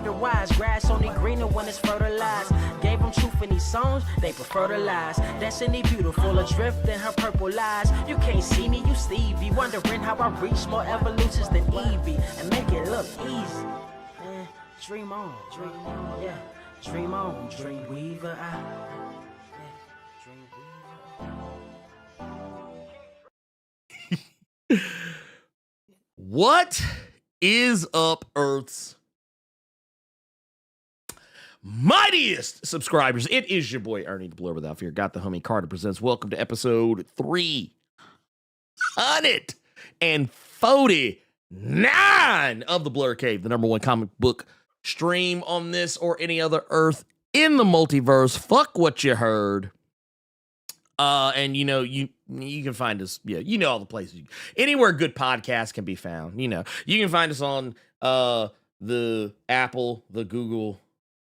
wonder why is grass only greener when it's fertilized. Gave them truth in these songs, they prefer to lies. Destiny beautiful, adrift in her purple eyes. You can't see me, you Stevie, wondering how I reach more evolutions than Evie and make it look easy. Dream on, yeah. Dream on, Dreamweaver. What is up, Earth's mightiest subscribers? It is your boy Ernie, the Blerd Without Fear. Got the homie Carter presents. Welcome to episode 349 of the Blerd Cave, the number one comic book stream on this or any other Earth in the multiverse. Fuck what you heard. And you know, you can find us, yeah, you know, all the places, anywhere good podcasts can be found. You know, you can find us on the Apple, the Google,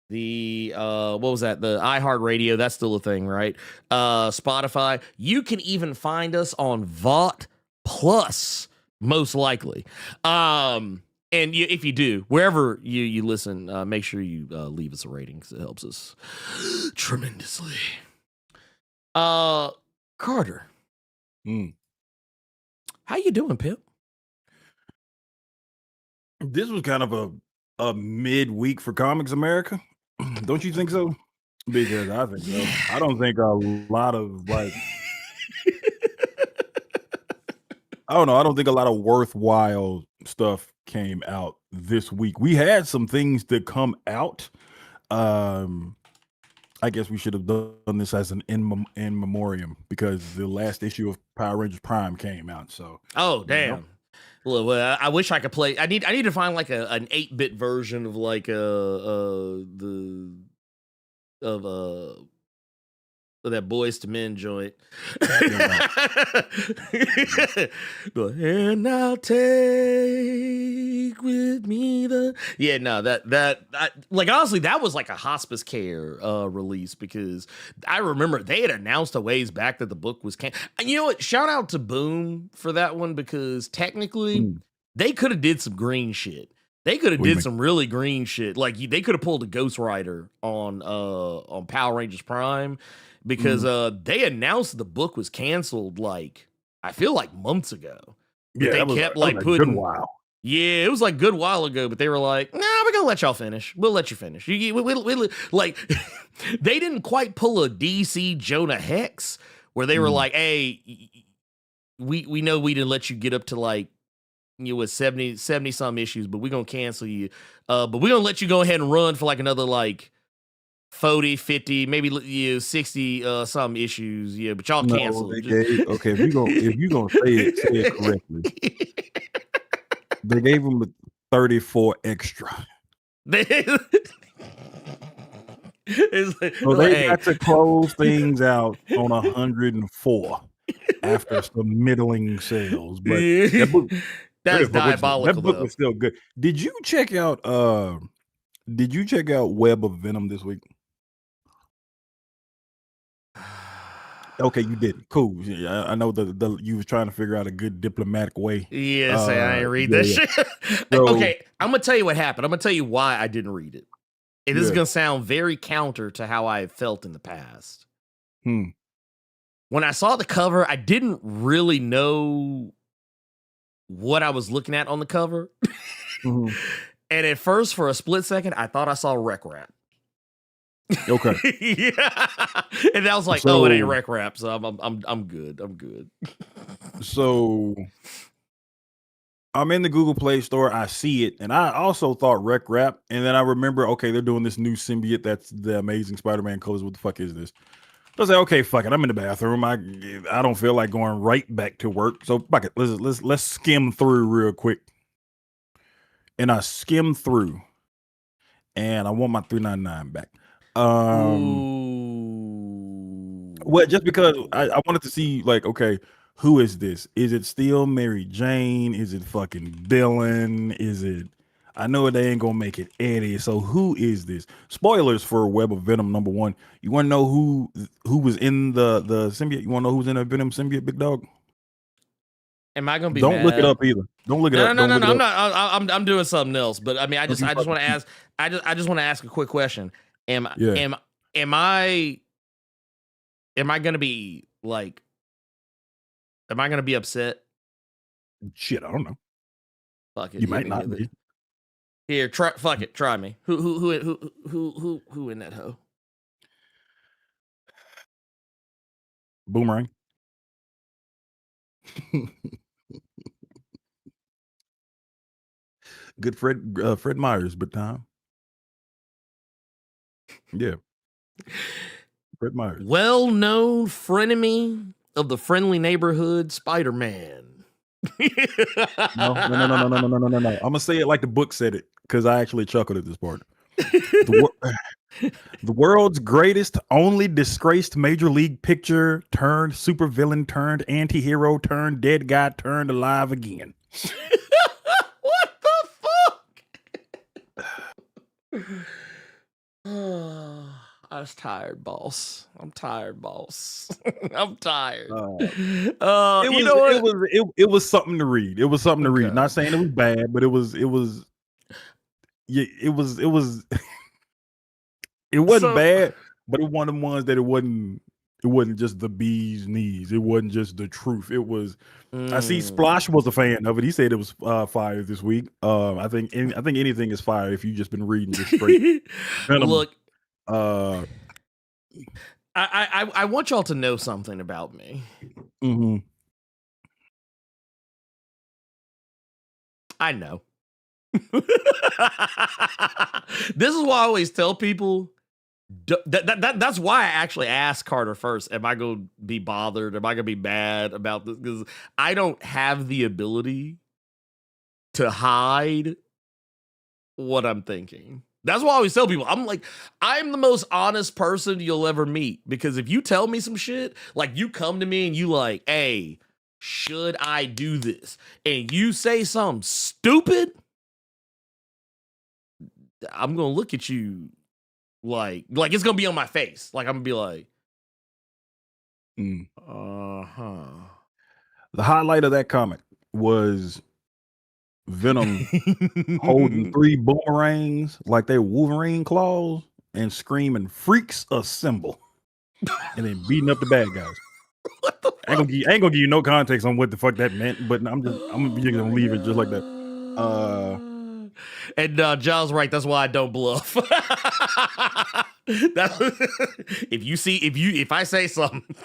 the what was that, the iHeartRadio, that's still a thing, right? Spotify. You can even find us on Vought Plus, most likely. And if you do, wherever you listen, make sure you leave us a rating because it helps us tremendously. Carter. How you doing, Pip? This was kind of a mid-week for Comics America. Don't you think so? Because I think so. I don't think a lot of I don't know. I don't think a lot of worthwhile stuff came out this week. We had some things that come out. I guess we should have done this as an in memoriam because the last issue of Power Rangers Prime came out. So, oh damn! You know? Well, I wish I could play. I need to find like an 8-bit version of like that Boys to Men joint. And I'll take with me the like honestly that was like a hospice care release because I remember they had announced a ways back that the book was and you know what, shout out to Boom for that one because technically they could have did some green shit. They could have did some really green shit. Like they could have pulled a Ghost Rider on Power Rangers Prime. Because they announced the book was canceled, like I feel like months ago. But yeah, they kept like putting. Yeah, it was like good while ago. But they were like, "Nah, we're gonna let y'all finish. We'll let you finish." Like they didn't quite pull a DC Jonah Hex where they were like, "Hey, we know we didn't let you get up to like with 70 some issues, but we're gonna cancel you. But we're gonna let you go ahead and run for like another like." 40, 50, maybe 60 some issues, yeah, but y'all canceled. Okay, if you gonna say it correctly, they gave them the 34 extra. They got to close things out on 104 after some middle sales. But that's diabolical. That book was still good. Did you check out Web of Venom this week? Okay, you didn't. Cool. Yeah, I know you was trying to figure out a good diplomatic way. Yeah, say I ain't read that shit. So, okay, I'm gonna tell you what happened. I'm gonna tell you why I didn't read it. And this is gonna sound very counter to how I felt in the past. When I saw the cover, I didn't really know what I was looking at on the cover. And at first, for a split second, I thought I saw Rec Rap. Okay. Yeah. And I was like, oh, it ain't Rec Rap, so I'm good. I'm good. So I'm in the Google Play Store, I see it, and I also thought Rec Rap, and then I remember, okay, they're doing this new symbiote that's the Amazing Spider-Man colors. What the fuck is this? I was like, okay, fuck it. I'm in the bathroom. I don't feel like going right back to work. So fuck it. Let's skim through real quick. And I skimmed through, and I want my $3.99 back. Well, just because I wanted to see, like, okay, who is this? Is it still Mary Jane? Is it fucking Dylan? Is it? I know they ain't gonna make it Eddie. So who is this? Spoilers for Web of Venom #1. You want to know who was in the symbiote? You want to know who's in a Venom symbiote, big dog? Am I gonna be Don't mad? look it up either. Don't look it up. No. Don't look it I'm up. not. I'm doing something else. But I mean, I just want to ask. I just want to ask a quick question. Am I gonna be like? Am I gonna be upset? Shit, I don't know. Fuck it. You might not be. Here, try. Fuck it. Try me. Who in that hoe? Boomerang. Good Fred Myers, but Tom. Yeah. Fred Myers. Well-known frenemy of the friendly neighborhood Spider-Man. No. I'm gonna say it like the book said it because I actually chuckled at this part. The world's greatest, only disgraced major league pitcher turned supervillain turned anti-hero turned dead guy turned alive again. What the fuck? I was tired, boss. I'm tired, boss. I'm tired. It was something to read. It was something to read. Not saying it was bad, but it wasn't bad, but it was one of the ones that it wasn't just the bee's knees. It wasn't just the truth. It was I see Splosh was a fan of it. He said it was fire this week. I think anything is fire if you just been reading just straight. Look, I want y'all to know something about me. Mm-hmm. I know. This is why I always tell people that's why I actually asked Carter first. Am I going to be bothered? Am I going to be mad about this? Because I don't have the ability to hide what I'm thinking. That's why I always tell people, I'm the most honest person you'll ever meet. Because if you tell me some shit, like you come to me and you like, hey, should I do this? And you say something stupid, I'm going to look at you like it's going to be on my face. Like I'm going to be like, The highlight of that comic was Venom holding 3 boomerangs like they Wolverine claws and screaming "Freaks assemble," and then beating up the bad guys. What the fuck? I ain't gonna give you no context on what the fuck that meant, but I'm gonna leave it just like that. And John's right. That's why I don't bluff. If I say something,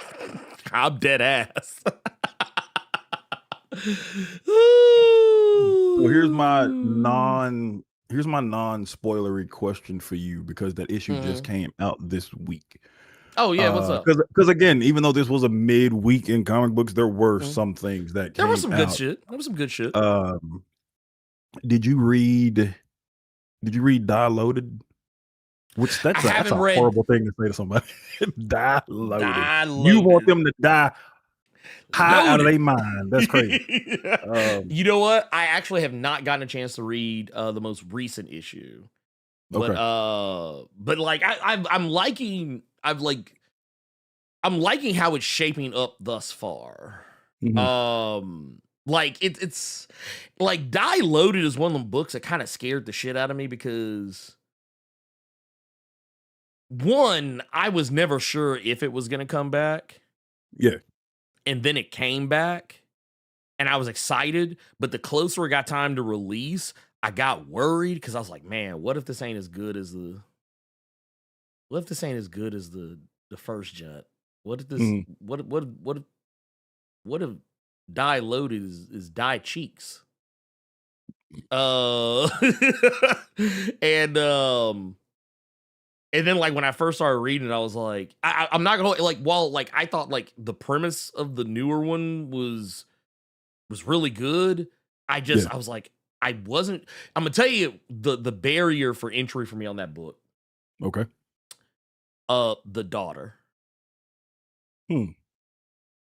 I'm dead ass. So here's my non-spoilery question for you, because that issue just came out this week. Oh yeah, what's up? Because again, even though this was a mid-week in comic books, there were some things that there came was some out. good shit. There was some good shit. Did you read Die Loaded? Which that's a horrible thing to say to somebody. Die Loaded. You want them to die high out of their mind. That's crazy. You know what? I actually have not gotten a chance to read the most recent issue. But but like I'm liking how it's shaping up thus far. Mhm. Like it's like Die Loaded is one of them books that kind of scared the shit out of me, because one, I was never sure if it was gonna come back. Yeah. And then it came back and I was excited, but the closer it got time to release, I got worried, because I was like, man, what if this ain't as good as the first jut? What if this what if Die Loaded is Die Cheeks? And then like when I first started reading it, I was like, I'm not gonna like, while like I thought like the premise of the newer one was really good. I was like, I'm gonna tell you the barrier for entry for me on that book. Okay. The daughter.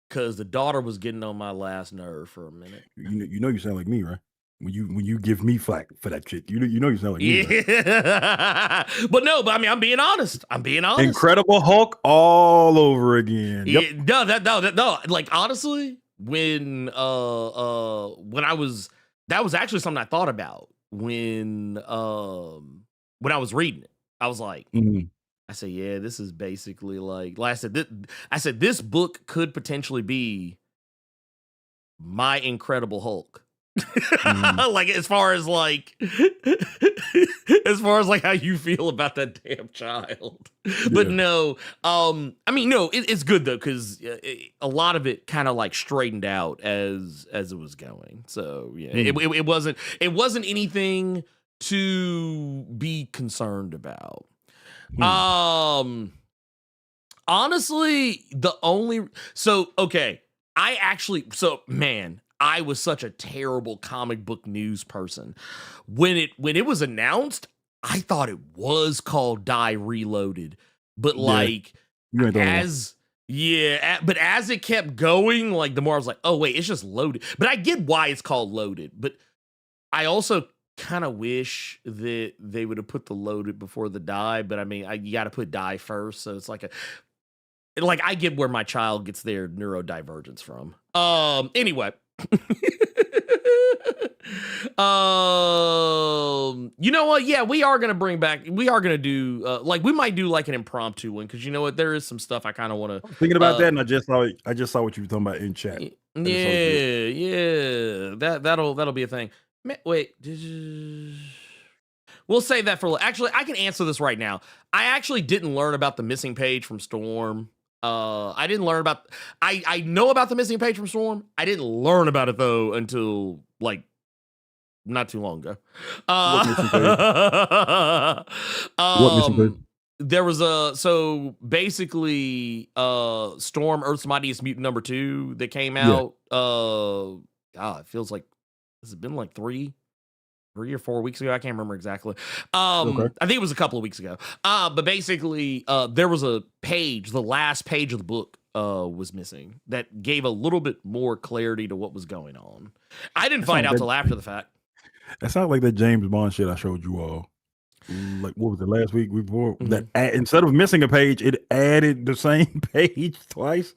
Because the daughter was getting on my last nerve for a minute. You know you sound like me, right? When you give me flack for that shit, you know you sound like me. Right? But I mean, I'm being honest. Incredible Hulk all over again. Yep. No. Like honestly, when I was that was actually something I thought about when I was reading it. I was like, I said, yeah, this is basically like I said this book could potentially be my Incredible Hulk. Like as far as like how you feel about that damn child. But no, I mean no, it's good though because a lot of it kind of like straightened out as it was going. So yeah, it wasn't anything to be concerned about. Honestly, man, I was such a terrible comic book news person. When it was announced, I thought it was called Die Reloaded. But like but as it kept going, like the more I was like, oh wait, it's just loaded. But I get why it's called Loaded. But I also kind of wish that they would have put the loaded before the die. But I mean, you got to put die first. So it's like I get where my child gets their neurodivergence from. Anyway. You know what? Yeah, we are gonna do we might do like an impromptu one because you know what, there is some stuff I kind of want to thinking about that, and I just saw what you were talking about in chat. Yeah, that'll be a thing. Wait, we'll save that for actually. I can answer this right now. I actually didn't learn about the missing page from Storm. I didn't learn about. I know about the missing page from Storm. I didn't learn about it though until like not too long ago. What missing page? There was basically Storm Earth's Mightiest Mutant #2 that came out. It feels like has it been like 3 or 4 weeks ago? I can't remember exactly. I think it was a couple of weeks ago. But basically, there was a page, the last page of the book was missing that gave a little bit more clarity to what was going on. I didn't find out till after the fact. That sounds like that James Bond shit I showed you all. Like what was it last week before? That instead of missing a page, it added the same page twice.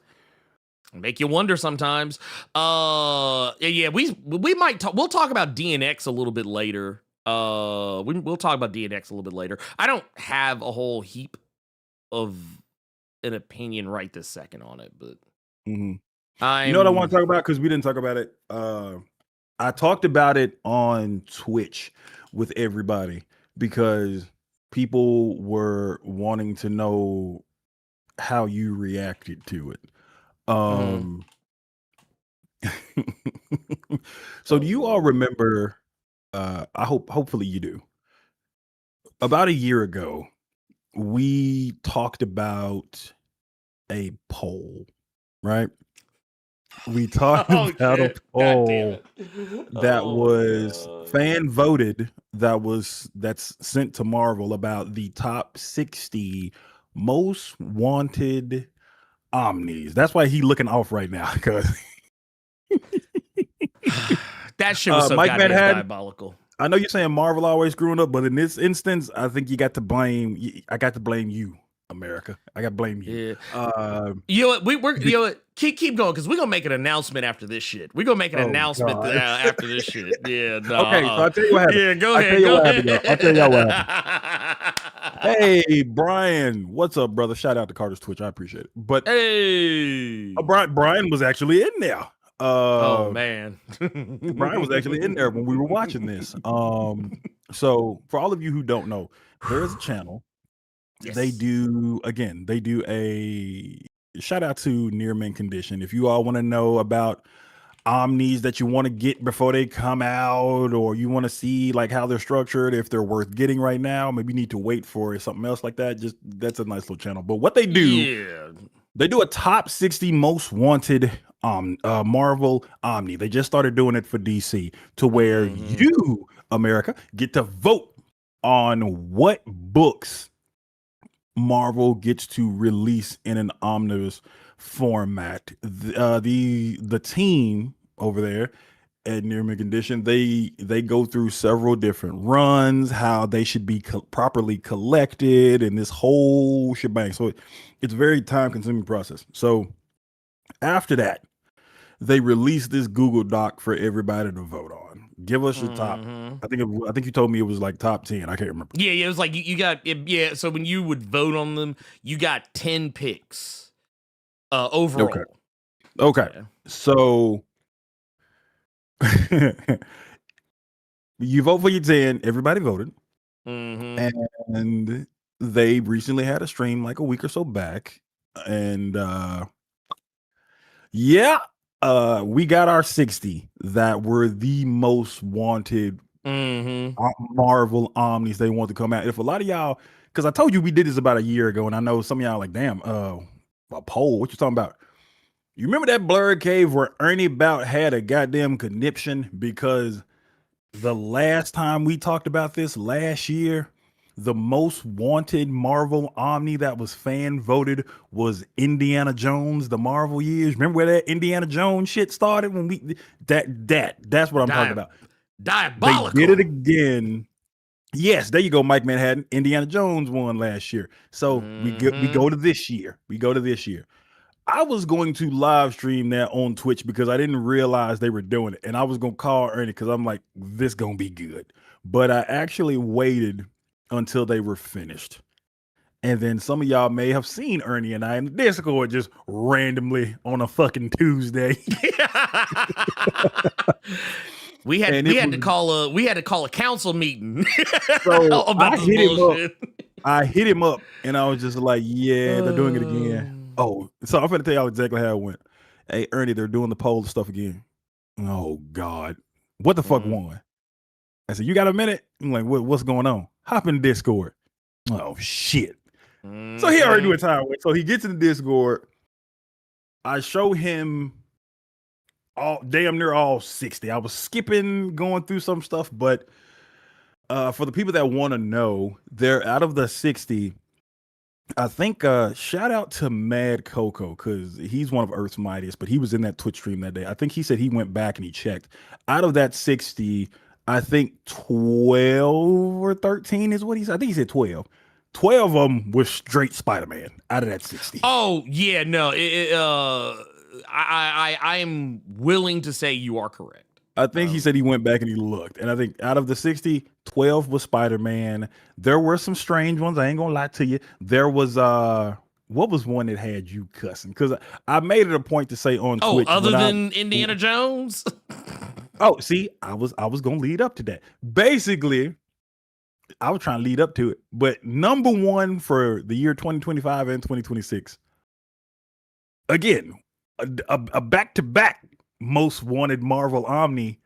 Make you wonder sometimes. Yeah, we might talk. We'll talk about DNX a little bit later. We'll talk about DNX a little bit later. I don't have a whole heap of an opinion right this second on it, but you know what I want to talk about because we didn't talk about it. I talked about it on Twitch with everybody because people were wanting to know how you reacted to it. So do you all remember, hopefully you do, about a year ago, we talked about a poll, right? We talked about a poll that was fan voted, that's sent to Marvel about the top 60 most wanted Omnis. That's why he looking off right now because that shit was so Mike goddamn Manhattan, diabolical. I know you're saying Marvel always screwing up, but in this instance, I think I got to blame you, America. I got to blame you. Yeah. You know what? You know what? Keep going because we're gonna make an announcement after this shit. We're gonna make an announcement after this shit. Yeah. No. Okay. So I'll tell you what happened. Yeah. Go ahead. I'll tell y'all what happened. Hey, Brian, what's up, brother? Shout out to Carter's Twitch. I appreciate it. But hey, Brian was actually in there. Oh man, Brian was actually in there when we were watching this. So for all of you who don't know, there is a channel. Yes. They do a shout out to Near Mint Condition. If you all want to know about Omnis that you want to get before they come out, or you want to see like how they're structured, if they're worth getting right now, maybe you need to wait for something else like that. Just that's a nice little channel. But what they do, they do a top 60 most wanted Marvel Omni. They just started doing it for DC to where you, America, get to vote on what books Marvel gets to release in an omnibus format. The team over there at Near Mint Condition, they go through several different runs, how they should be properly collected, and this whole shebang. So it's a very time consuming process. So after that, they released this Google Doc for everybody to vote on. Give us your top. I think you told me it was like top 10. I can't remember. Yeah, it was like you got yeah. So when you would vote on them, you got 10 picks overall. Okay. Yeah. So you vote for your 10. Everybody voted, and they recently had a stream like a week or so back, and we got our 60 that were the most wanted Marvel Omnis they want to come out. If a lot of y'all, because I told you we did this about a year ago, and I know some of y'all are like, damn, a poll, what you talking about? You remember that Blerd Cave where Ernie Bout had a goddamn conniption because the last time we talked about this last year, the most wanted Marvel Omni that was fan voted was Indiana Jones, the Marvel years. Remember where that Indiana Jones shit started when we that's what I'm talking about. Diabolical. They did it again. Yes, there you go, Mike Manhattan. Indiana Jones won last year. So we go to this year. I was going to live stream that on Twitch because I didn't realize they were doing it. And I was going to call Ernie because I'm like, this going to be good. But I actually waited until they were finished. And then some of y'all may have seen Ernie and I in the Discord just randomly on a fucking Tuesday. We had to call a council meeting. So about I hit him up and I was just like, yeah, they're doing it again. Oh, so I'm going to tell y'all exactly how it went. Hey, Ernie, they're doing the poll stuff again. Oh, God. What the fuck won? I said, you got a minute? I'm like, what's going on? Hop in Discord. Oh, shit. So he already knew what time it went. So he gets in the Discord. I show him damn near all 60. I was skipping, going through some stuff, but for the people that want to know, they're out of the 60. I think shout out to Mad Coco because he's one of Earth's mightiest, but he was in that Twitch stream that day. I think he said he went back and he checked. Out of that 60, I think 12 or 13 is what he said. I think he said 12. 12 of them was straight Spider-Man out of that 60. Oh yeah, no. I am willing to say you are correct. I think he said he went back and he looked. And I think out of the 60, 12 was Spider-Man. There were some strange ones. I ain't gonna lie to you. There was what was one that had you cussing? Because I made it a point to say on Twitch. Other than Indiana Jones? Oh, see, I was gonna lead up to that. Basically, I was trying to lead up to it. But number one for the year 2025 and 2026, again, a back-to-back most wanted Marvel Omni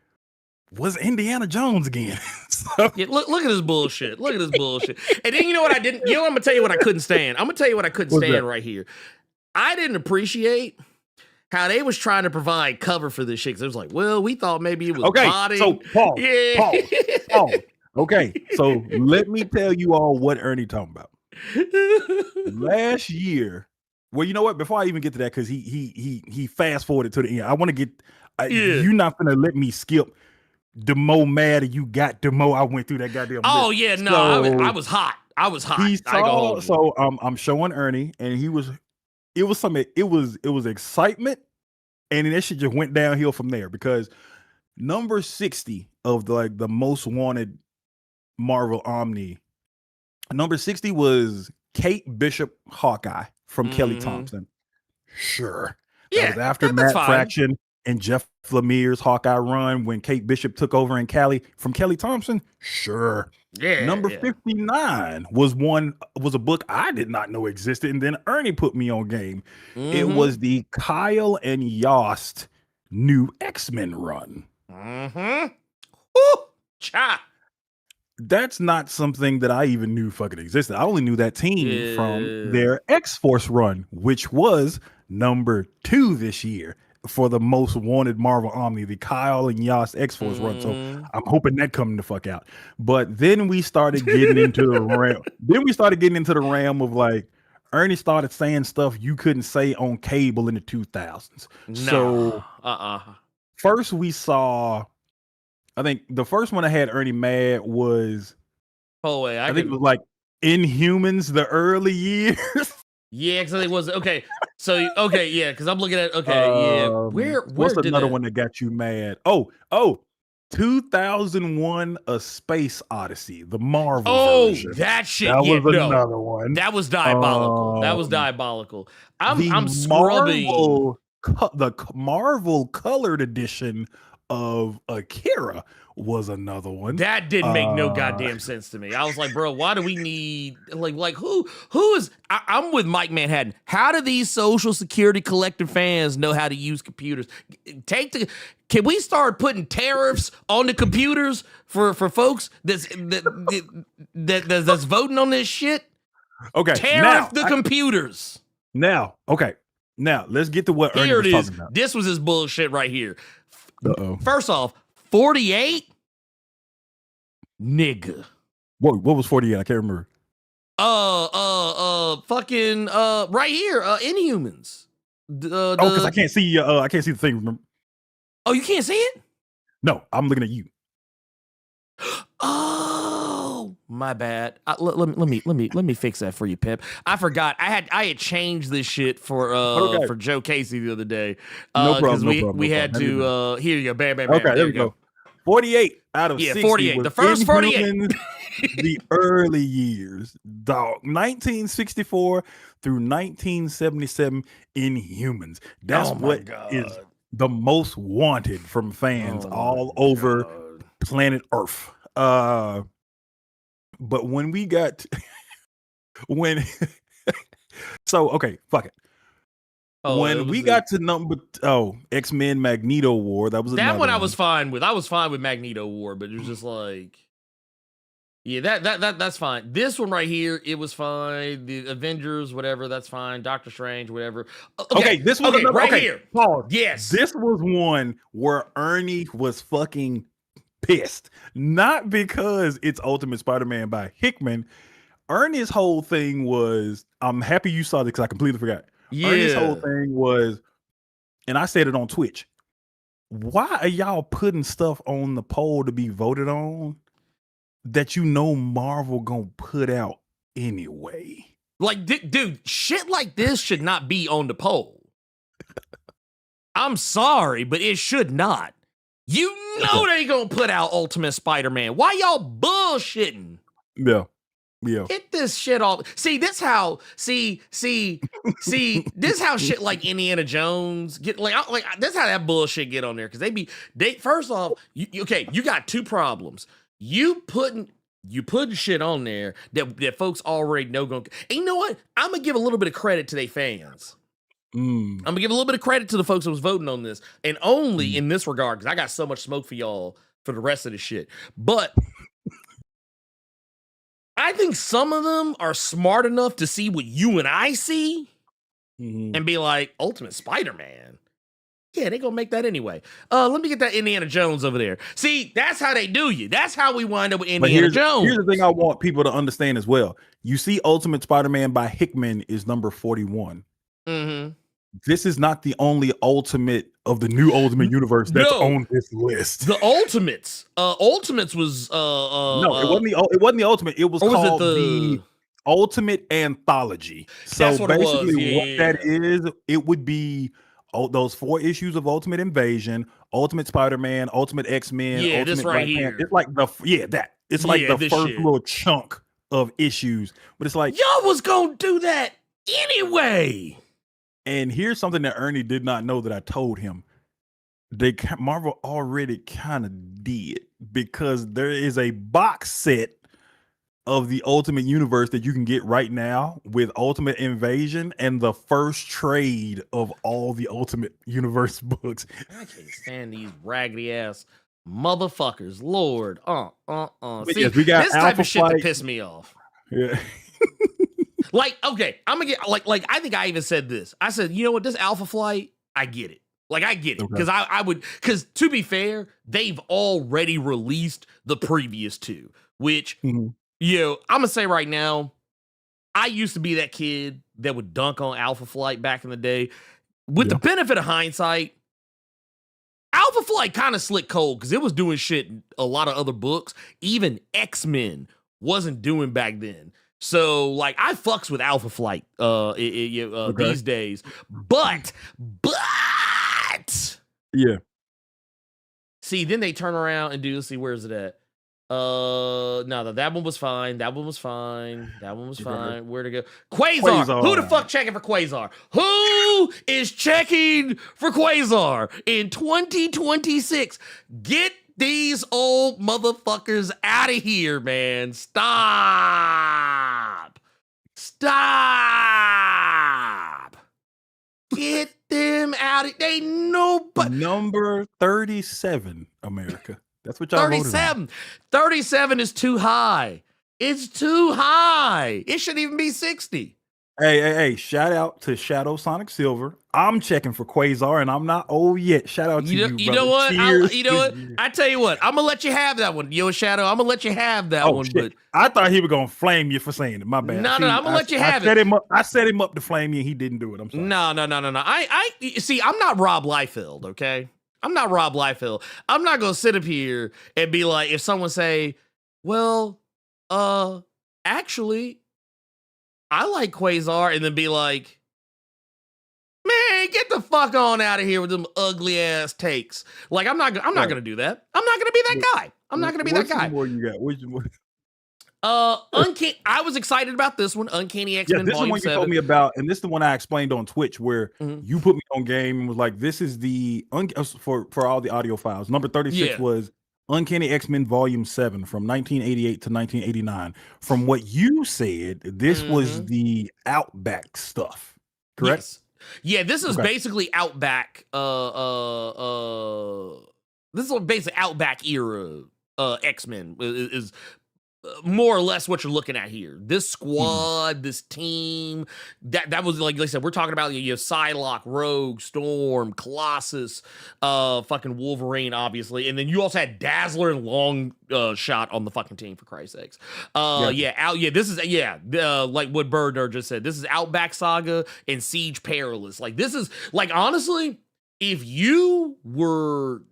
was Indiana Jones again. So, yeah, look at this bullshit. Look at this bullshit. And then you know what I didn't, I'm gonna tell you what I couldn't stand. I'm gonna tell you what I couldn't stand right here. I didn't appreciate how they was trying to provide cover for this shit. Cause it was like, well, we thought maybe it was body. So pause. Okay, so let me tell you all what Ernie talking about. Last year, well, you know what? Before I even get to that, because he fast forwarded to the end. I want to get. You're not gonna let me skip. The more mad you got, the more I went through that goddamn. Oh list. yeah, no, so, I was hot. I was hot. So I'm showing Ernie, and he was. It was something. It was excitement, and then that shit just went downhill from there because number 60 of the most wanted Marvel Omni. Number 60 was Kate Bishop Hawkeye from Kelly Thompson. Sure. Yeah. That was after Matt Fraction and Jeff Lemire's Hawkeye run when Kate Bishop took over in Cali from Kelly Thompson. Sure. Yeah. Number 59 was a book I did not know existed, and then Ernie put me on game. It was the Kyle and Yost new X-Men run. Ooh, cha. That's not something that I even knew fucking existed. I only knew that team from their X-Force run, which was number 2 this year for the most wanted Marvel Omni, the Kyle and Yost X-Force run. So I'm hoping that coming the fuck out. But then we started getting into the realm. Then we started getting into the realm of like Ernie started saying stuff you couldn't say on cable in the 2000s. No. So first we saw. I think the first one I had Ernie mad was I think it was like Inhumans, the early years. Yeah, because it was okay. So okay, yeah, because I'm looking at yeah. Where What's did another that? one that got you mad? 2001: A Space Odyssey, the Marvel Oh, version. that shit. That Yeah, was no, another one. that was diabolical. That was Um, diabolical. the I'm scrubbing. Marvel colored edition of Akira was another one. That didn't make no Uh, goddamn sense to me. I was like, bro, why do we need like who is? I'm with Mike Manhattan. How do these Social Security collective fans know how to use computers? Can we start putting tariffs on the computers for folks that's voting on this shit? okay, Tariff the computers. now let's get to what Ernie Here was it is. talking about. This was his bullshit right here. Uh-oh. First off, 48, nigga. What was 48? I can't remember. Fucking, right here, Inhumans. Because I can't see. I can't see the thing. Remember? Oh, you can't see it? No, I'm looking at you. Oh, my bad. Let me fix that for you, Pip. I forgot. I had changed this shit for Joe Casey the other day. No problem. We had to. Here you go. Bam, bam, bam. Okay, there we go. 48 out of 60. 48. The first 48. The early years, dog. 1964 through 1977 Inhumans. That's what is the most wanted from fans all over planet Earth. But when we got okay, fuck it. When we got to X-Men Magneto War, that was that one I was fine with. I was fine with Magneto War, but it was just like, yeah, that's fine. This one right here, it was fine. The Avengers, whatever, that's fine. Doctor Strange, whatever. Okay, this was another, right here. Pause. Yes, this was one where Ernie was fucking pissed, not because it's Ultimate Spider-Man by Hickman. Ernie's whole thing was, I'm happy you saw this because I completely forgot. Yeah. Ernie's whole thing was, and I said it on Twitch, why are y'all putting stuff on the poll to be voted on that you know Marvel gonna put out anyway? Like, dude, shit like this should not be on the poll. I'm sorry, but it should not. You know they gonna put out Ultimate Spider-Man. Why y'all bullshitting? Yeah. Get this shit off. See, this how shit like Indiana Jones get like that's how that bullshit get on there. Cause they first off, you got two problems. You putting shit on there that folks already know going. And you know what? I'm gonna give a little bit of credit to their fans. I'm gonna give a little bit of credit to the folks that was voting on this, and only in this regard, because I got so much smoke for y'all for the rest of the shit. But I think some of them are smart enough to see what you and I see and be like, Ultimate Spider-Man. Yeah, they gonna make that anyway. Let me get that Indiana Jones over there. See, that's how they do you. That's how we wind up with Indiana Jones. Here's the thing I want people to understand as well. You see Ultimate Spider-Man by Hickman is number 41. Mm-hmm. This is not the only Ultimate of the new Ultimate universe that's on this list. The Ultimates. Ultimates was no, it wasn't the Ultimate. It was called the Ultimate Anthology. So basically what that is, it would be those 4 issues of Ultimate Invasion, Ultimate Spider-Man, Ultimate X-Men, Ultimate this right here. It's like the first shit. little chunk of issues. But it's like, y'all was gonna do that anyway. And here's something that Ernie did not know that I told him. Marvel already kind of did, because there is a box set of the Ultimate Universe that you can get right now with Ultimate Invasion and the first trade of all the Ultimate Universe books. I can't stand these raggedy ass motherfuckers. Lord. See, yes, we got this type of shit that piss me off. Yeah. Like, okay, I'm gonna get like I think I even said this. I said, you know what, this Alpha Flight, I get it. Like, I get it. Because because to be fair, they've already released the previous 2, which I'm gonna say right now, I used to be that kid that would dunk on Alpha Flight back in the day. With the benefit of hindsight, Alpha Flight kind of slick cold because it was doing shit a lot of other books, even X-Men wasn't doing back then. So like I fucks with Alpha Flight these days, but Yeah. see, then they turn around and do, let's see, where is it at? No, that one was fine. That one was fine. That one was fine. Where to go? Quasar. Who the fuck checking for Quasar? Who is checking for Quasar in 2026? Get these old motherfuckers out of here, man. Stop. Get them out of, they know, but number 37, America. That's what y'all 37. 37 is too high. It's too high. It shouldn't even be 60. Hey, shout out to Shadow Sonic Silver. I'm checking for Quasar and I'm not old yet. Shout out to you, you know what? You know what? I tell you what, I'm gonna let you have that one. Yo, Shadow, I'm gonna let you have that one. Shit. But I thought he was gonna flame you for saying it. My bad. No, I'm gonna let you have it. I set him up to flame you and he didn't do it. I'm sorry. No. I see, I'm not Rob Liefeld, okay? I'm not Rob Liefeld. I'm not gonna sit up here and be like, if someone say, well, actually, I like Quasar, and then be like, man, get the fuck on out of here with them ugly ass takes. Like, I'm not gonna do that. I'm not gonna be that guy. I'm not gonna be that guy. What more you got? Which more? I was excited about this one, Uncanny X-Men this is the Volume one you 7. told me about, and this is the one I explained on Twitch, where you put me on game and was like, "This is the for all the audio files." Number 36 was Uncanny X-Men Volume 7 from 1988 to 1989. From what you said, this was the Outback stuff, correct? Yes. Yeah, this is basically Outback. This is basically Outback era. X-Men is more or less what you're looking at here. This squad, this team, that was, like I said, we're talking about, you have Psylocke, Rogue, Storm, Colossus, fucking Wolverine, obviously, and then you also had Dazzler and Long Shot on the fucking team, for Christ's sakes. This is like what Birdner just said. This is Outback Saga and Siege Perilous. Like, this is, like, honestly, if you were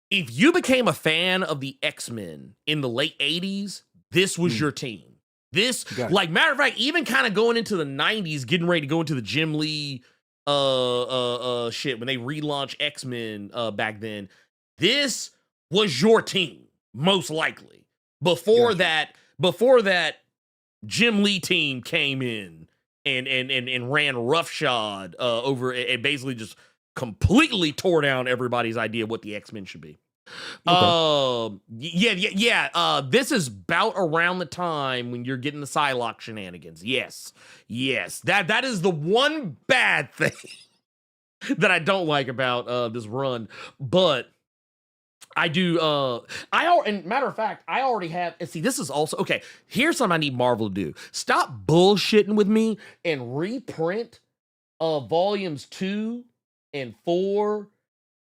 if you became a fan of the X-Men in the late 80s, this was your team. This, like, matter of fact, even kind of going into the 90s, getting ready to go into the Jim Lee shit, when they relaunched X-Men back then, this was your team, most likely. Before that Jim Lee team came in and ran roughshod over and basically just completely tore down everybody's idea of what the X-Men should be. This is about around the time when you're getting the Psylocke shenanigans. Yes. That is the one bad thing that I don't like about this run. But I do, and matter of fact, I already have, and see, this is also, okay, here's something I need Marvel to do. Stop bullshitting with me and reprint volumes 2 and 4,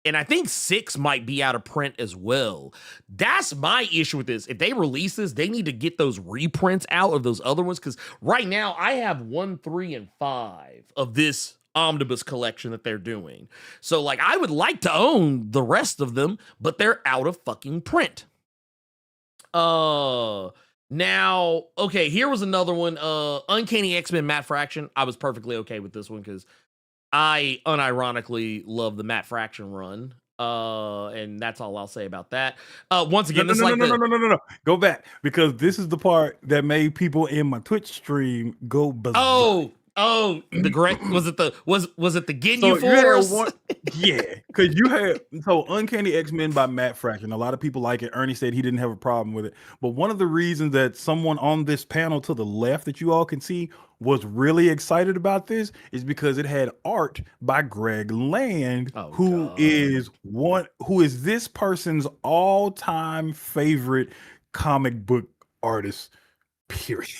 and I think 6 might be out of print as well. That's my issue with this. If they release this, they need to get those reprints out of those other ones, because right now I have 1, 3, and 5 of this omnibus collection that they're doing. So, like, I would like to own the rest of them, but they're out of fucking print. Now, okay, here was another one. Uncanny X-Men Matt Fraction. I was perfectly okay with this one because I unironically love the Matt Fraction run. And that's all I'll say about that. Once again, no. Go back, because this is the part that made people in my Twitch stream go berserk. Oh, the great, was it the Ginyu Force? Because you had Uncanny X-Men by Matt Fraction. A lot of people like it. Ernie said he didn't have a problem with it. But one of the reasons that someone on this panel to the left that you all can see was really excited about this is because it had art by Greg Land, who is this person's all-time favorite comic book artist, period.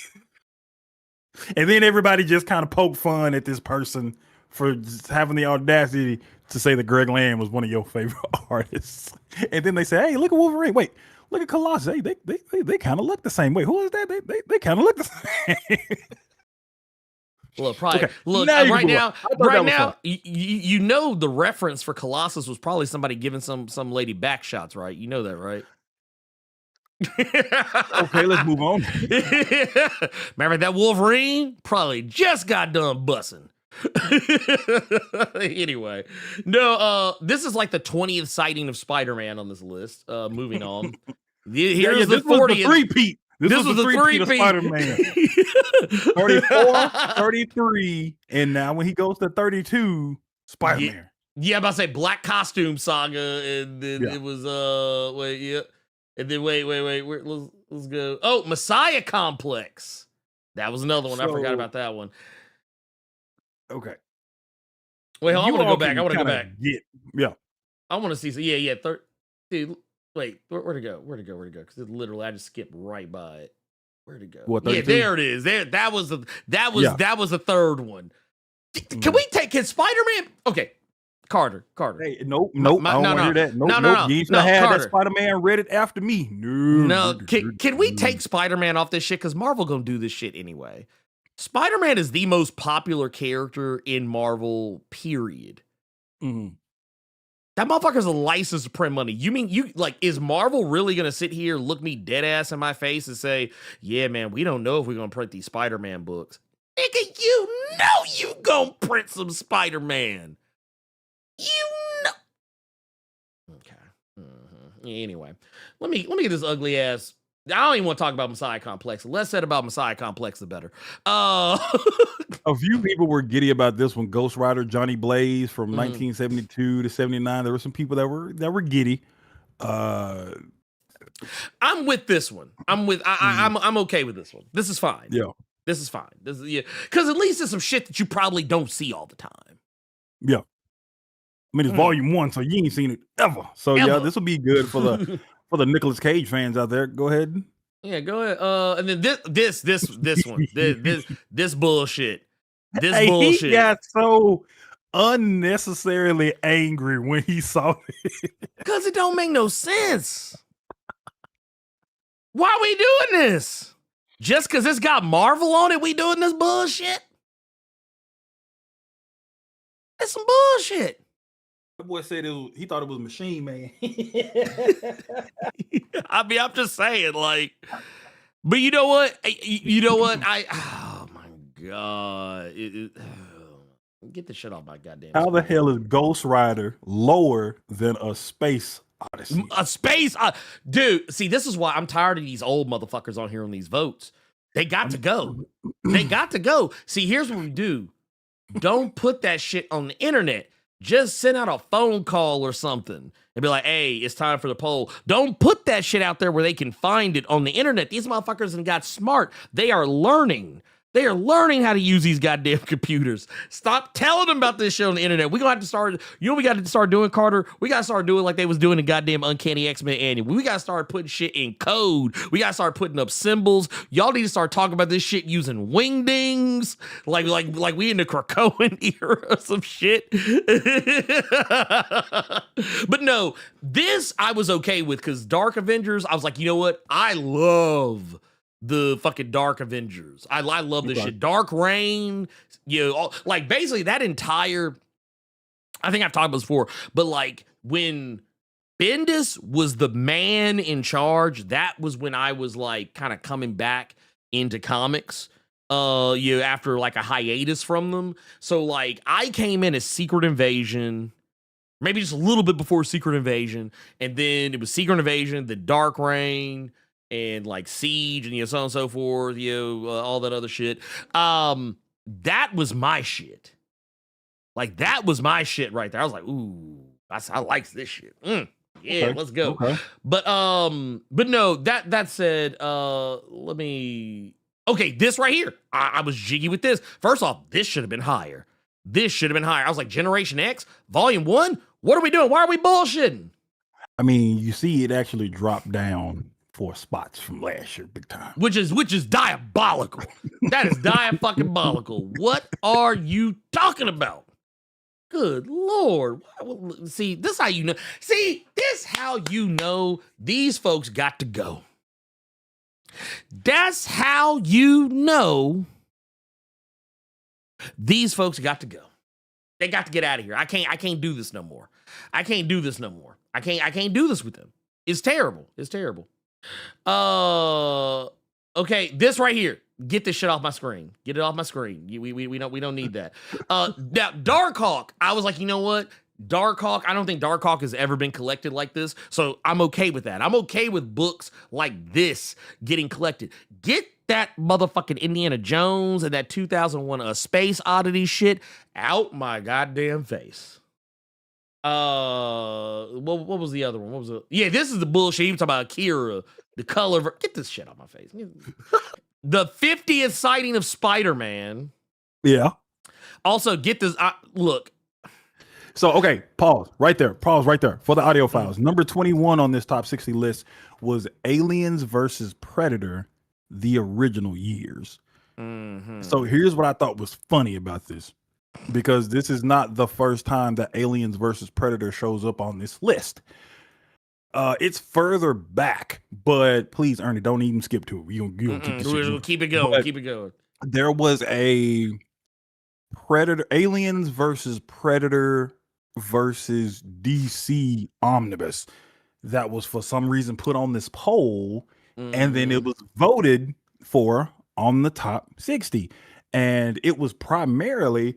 And then everybody just kind of poked fun at this person for just having the audacity to say that Greg Land was one of your favorite artists. And then they say, "Hey, look at Wolverine. Wait, look at Colossus. Hey, they kind of look the same. Wait, who is that? They kind of look the same." Look, probably. Okay. Look, right now, you know the reference for Colossus was probably somebody giving some lady back shots, right? You know that, right? Okay, let's move on. Remember that Wolverine? Probably just got done bussing. Anyway, no, this is like the 20th sighting of Spider-Man on this list. Moving on. Here's the 40th. Three-peat. This was the three-peat of three-peat. Spider-Man. 34, 33, and now when he goes to 32, Spider-Man. Yeah, I'm about to say Black Costume Saga, and then it was and then wait, let's go. Oh, Messiah Complex. That was another one. I forgot about that one. Okay. Wait, I want to go back. I want to go back. Yeah. I want to see. Yeah. Dude, wait, where'd it go? Where'd it go? Because literally, I just skipped right by it. Where'd it go? What, yeah, there it is. That was the third one. Can Spider-Man? Okay, Carter. Hey, nope. I don't want to hear that. Nope. You need to have that Spider-Man read it after me. No. Can we take Spider-Man off this shit? Because Marvel gonna do this shit anyway. Spider-Man is the most popular character in Marvel, period. Mm-hmm. That motherfucker's a license to print money. You mean is Marvel really gonna sit here, look me dead ass in my face and say, yeah, man, we don't know if we're gonna print these Spider-Man books. Nigga, you know you gonna print some Spider-Man. You know. Okay. Mm-hmm. Anyway, let me get this ugly ass. I don't even want to talk about Messiah Complex. The less said about Messiah Complex, the better. A few people were giddy about this one. Ghost Rider, Johnny Blaze from 1972 to 79. There were some people that were giddy. I'm with this one. I'm okay with this one. This is fine. Yeah. This is fine. This is because at least it's some shit that you probably don't see all the time. Yeah. I mean, it's volume 1, so you ain't seen it ever. So yeah, this will be good for the Nicolas Cage fans out there. Go ahead. Yeah, go ahead. And then this one, this bullshit. Bullshit. He got so unnecessarily angry when he saw it. Because it don't make no sense. Why we doing this? Just because it's got Marvel on it, we doing this bullshit? It's some bullshit. That boy said he thought it was Machine Man. I mean, I'm just saying, but you know what? Oh my God. Get the shit off my goddamn How screen. the hell is Ghost Rider lower than a Space Odyssey? A space? Dude, see, this is why I'm tired of these old motherfuckers on here on these votes. They got to go. They got to go. See, here's what we do. Don't put that shit on the internet. Just send out a phone call or something and be like, hey, it's time for the poll. Don't put that shit out there where they can find it on the internet. These motherfuckers have got smart. They are learning. They are learning how to use these goddamn computers. Stop telling them about this shit on the internet. We're going to have to start, we got to start doing, Carter? We got to start doing like they was doing the goddamn Uncanny X-Men annual. We got to start putting shit in code. We got to start putting up symbols. Y'all need to start talking about this shit using wingdings. Like we in the Krakoan era or some shit. But no, this I was okay with because Dark Avengers, I was like, you know what? I love the fucking Dark Avengers. I love this shit. Dark Reign, like basically that entire, I think I've talked about this before, but like when Bendis was the man in charge, that was when I was like kind of coming back into comics, after like a hiatus from them. So like I came in as Secret Invasion, maybe just a little bit before Secret Invasion, and then it was Secret Invasion, the Dark Reign, and like Siege, and so on and so forth, all that other shit. That was my shit. Like that was my shit right there. I was like, ooh, I like this shit. Yeah, okay. Let's go. Okay. But no, that said, this right here. I was jiggy with this. First off, this should have been higher. I was like, Generation X, Volume 1? What are we doing? Why are we bullshitting? I mean, you see it actually dropped down 4 spots from last year, big time. Which is diabolical. That is diabolical. What are you talking about? Good Lord. See, this how you know. See, this how you know these folks got to go. That's how you know these folks got to go. They got to get out of here. I can't do this no more. I can't do this with them. It's terrible. Okay, this right here. Get this shit off my screen. Get it off my screen. We don't need that. Now Darkhawk. I was like, you know what? Darkhawk. I don't think Darkhawk has ever been collected like this, so I'm okay with that. I'm okay with books like this getting collected. Get that motherfucking Indiana Jones and that 2001 A Space Oddity shit out my goddamn face. What was the other one? What was it? Yeah, this is the bullshit. You talking about Akira, the color. Get this shit on my face. The 50th sighting of Spider-Man. Yeah. Also, get this. Look. So, okay, pause right there. Pause right there for the audio files. Number 21 on this top 60 list was Aliens versus Predator, the original years. So here's what I thought was funny about this, because this is not the first time that Aliens versus Predator shows up on this list. It's further back, but please, Ernie, don't even skip to it. You We'll keep it going. Keep it going. There was a Predator, Aliens versus Predator versus DC omnibus that was for some reason put on this poll, and then it was voted for on the top 60, and it was primarily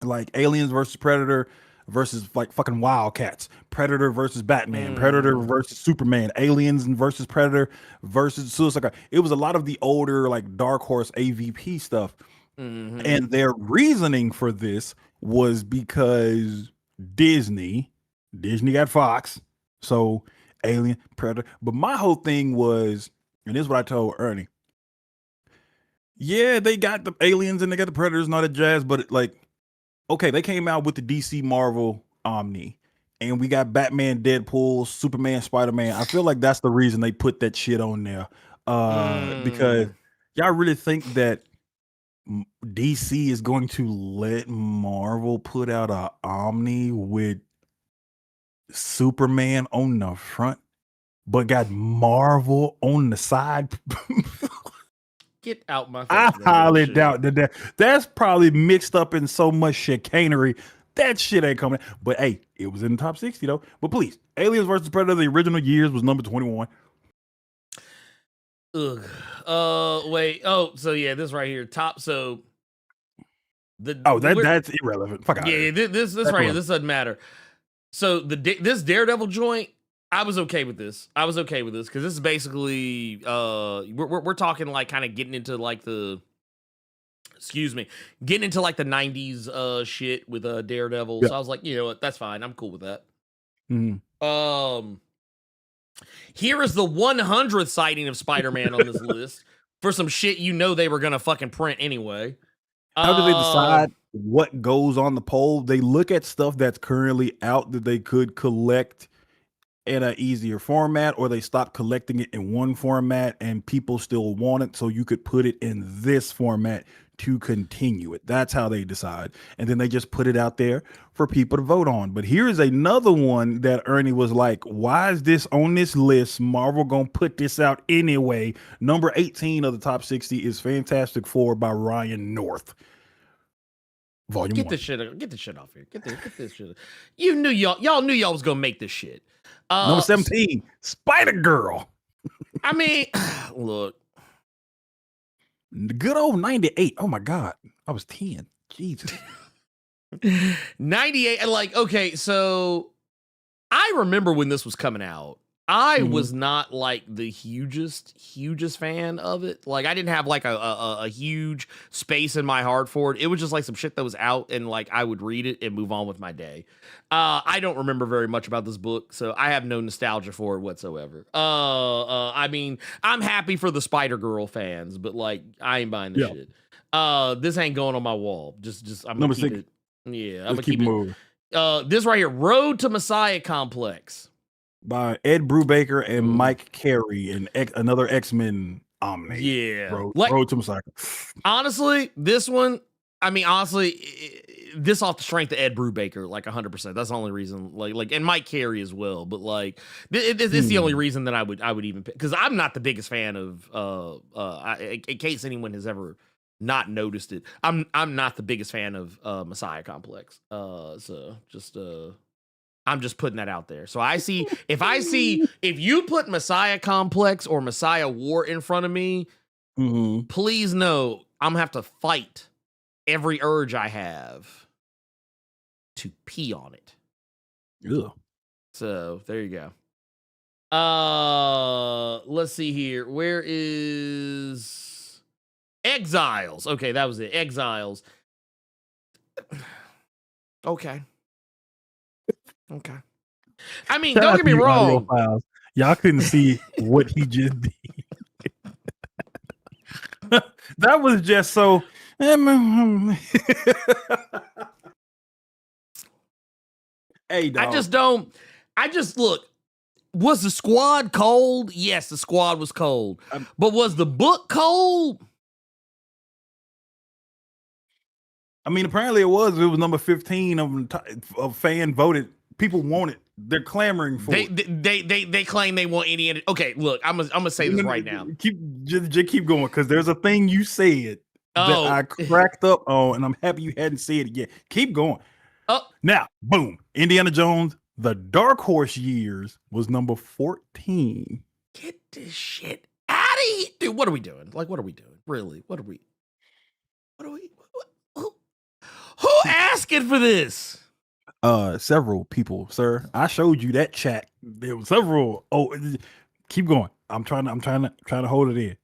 like Aliens versus Predator versus like fucking Wildcats, Predator versus Batman, Predator versus Superman, Aliens versus Predator versus Suicide Squad. It was a lot of the older like Dark Horse AVP stuff. And their reasoning for this was because Disney got Fox, so Alien, Predator. But my whole thing was, and this is what I told Ernie. Yeah, they got the aliens and they got the Predators and all that jazz, but like, okay, they came out with the DC Marvel Omni, and we got Batman, Deadpool, Superman, Spider-Man. I feel like that's the reason they put that shit on there. Because y'all really think that DC is going to let Marvel put out a Omni with Superman on the front, but got Marvel on the side? Get out my face. I highly doubt that. That's probably mixed up in so much chicanery. That shit ain't coming. But hey, it was in the top 60 though. But please, Aliens versus Predator, the original years was number 21. Ugh. Wait. Oh, so yeah, this right here, top. So that's irrelevant. Fuck out. Yeah, this right here, this doesn't matter. So this Daredevil joint, I was okay with this. Because this is basically we're talking like kind of getting into like the getting into like the 90s shit with Daredevil. Yeah. So I was like, you know what, that's fine. I'm cool with that. Here is the 100th sighting of Spider-Man on this list for some shit you know they were gonna fucking print anyway. How do they decide what goes on the poll? They look at stuff that's currently out that they could collect in an easier format, or they stop collecting it in one format and people still want it, so you could put it in this format to continue it. That's how they decide. And then they just put it out there for people to vote on. But here's another one that Ernie was like, why is this on this list? Marvel gonna put this out anyway. Number 18 of the top 60 is Fantastic Four by Ryan North. Volume 1. Get this shit off here. Get this shit. You knew y'all knew y'all was gonna make this shit. Number 17, Spider-Girl. I mean, look. Good old 98. Oh my God. I was 10. Jesus. 98. Like, okay, so I remember when this was coming out. I was not like the hugest fan of it. Like, I didn't have like a huge space in my heart for it. It was just like some shit that was out, and like I would read it and move on with my day. I don't remember very much about this book, so I have no nostalgia for it whatsoever. I mean, I'm happy for the Spider-Girl fans, but like I ain't buying this shit. This ain't going on my wall. Just I'm gonna keep it. Yeah, I'm gonna keep it moving. This right here, Road to Messiah Complex. By Ed Brubaker and Mike Carey and another X-Men Omni. Yeah. Road to Messiah. Honestly, this one, I mean, this off the strength of Ed Brubaker, like 100%. That's the only reason, like, and Mike Carey as well. But like, it's the only reason that I would even pick, because I'm not the biggest fan of, in case anyone has ever not noticed it, I'm not the biggest fan of Messiah Complex. So just I'm just putting that out there. So if you put Messiah Complex or Messiah War in front of me, please know I'm gonna have to fight every urge I have to pee on it. Ugh. So there you go. Let's see here. Where is Exiles? Okay, that was it. Exiles. Okay. I mean, don't get me wrong. Y'all couldn't see what he just did. That was just so. Hey, dog. I just look. Was the squad cold? Yes, the squad was cold. But was the book cold? I mean, apparently it was. It was number 15 of fan voted. People want it. They're clamoring for it. They claim they want any. Okay, look, I'm gonna say this right now. Keep going, because there's a thing you said that I cracked up on, and I'm happy you hadn't said it yet. Keep going. Now, boom, Indiana Jones, The Dark Horse Years was number 14. Get this shit out of here, dude. What are we doing? Like, what are we doing? Really? What are we? Who asking for this? Several people, sir. I showed you that chat. There were several. Oh, keep going. I'm trying to hold it in.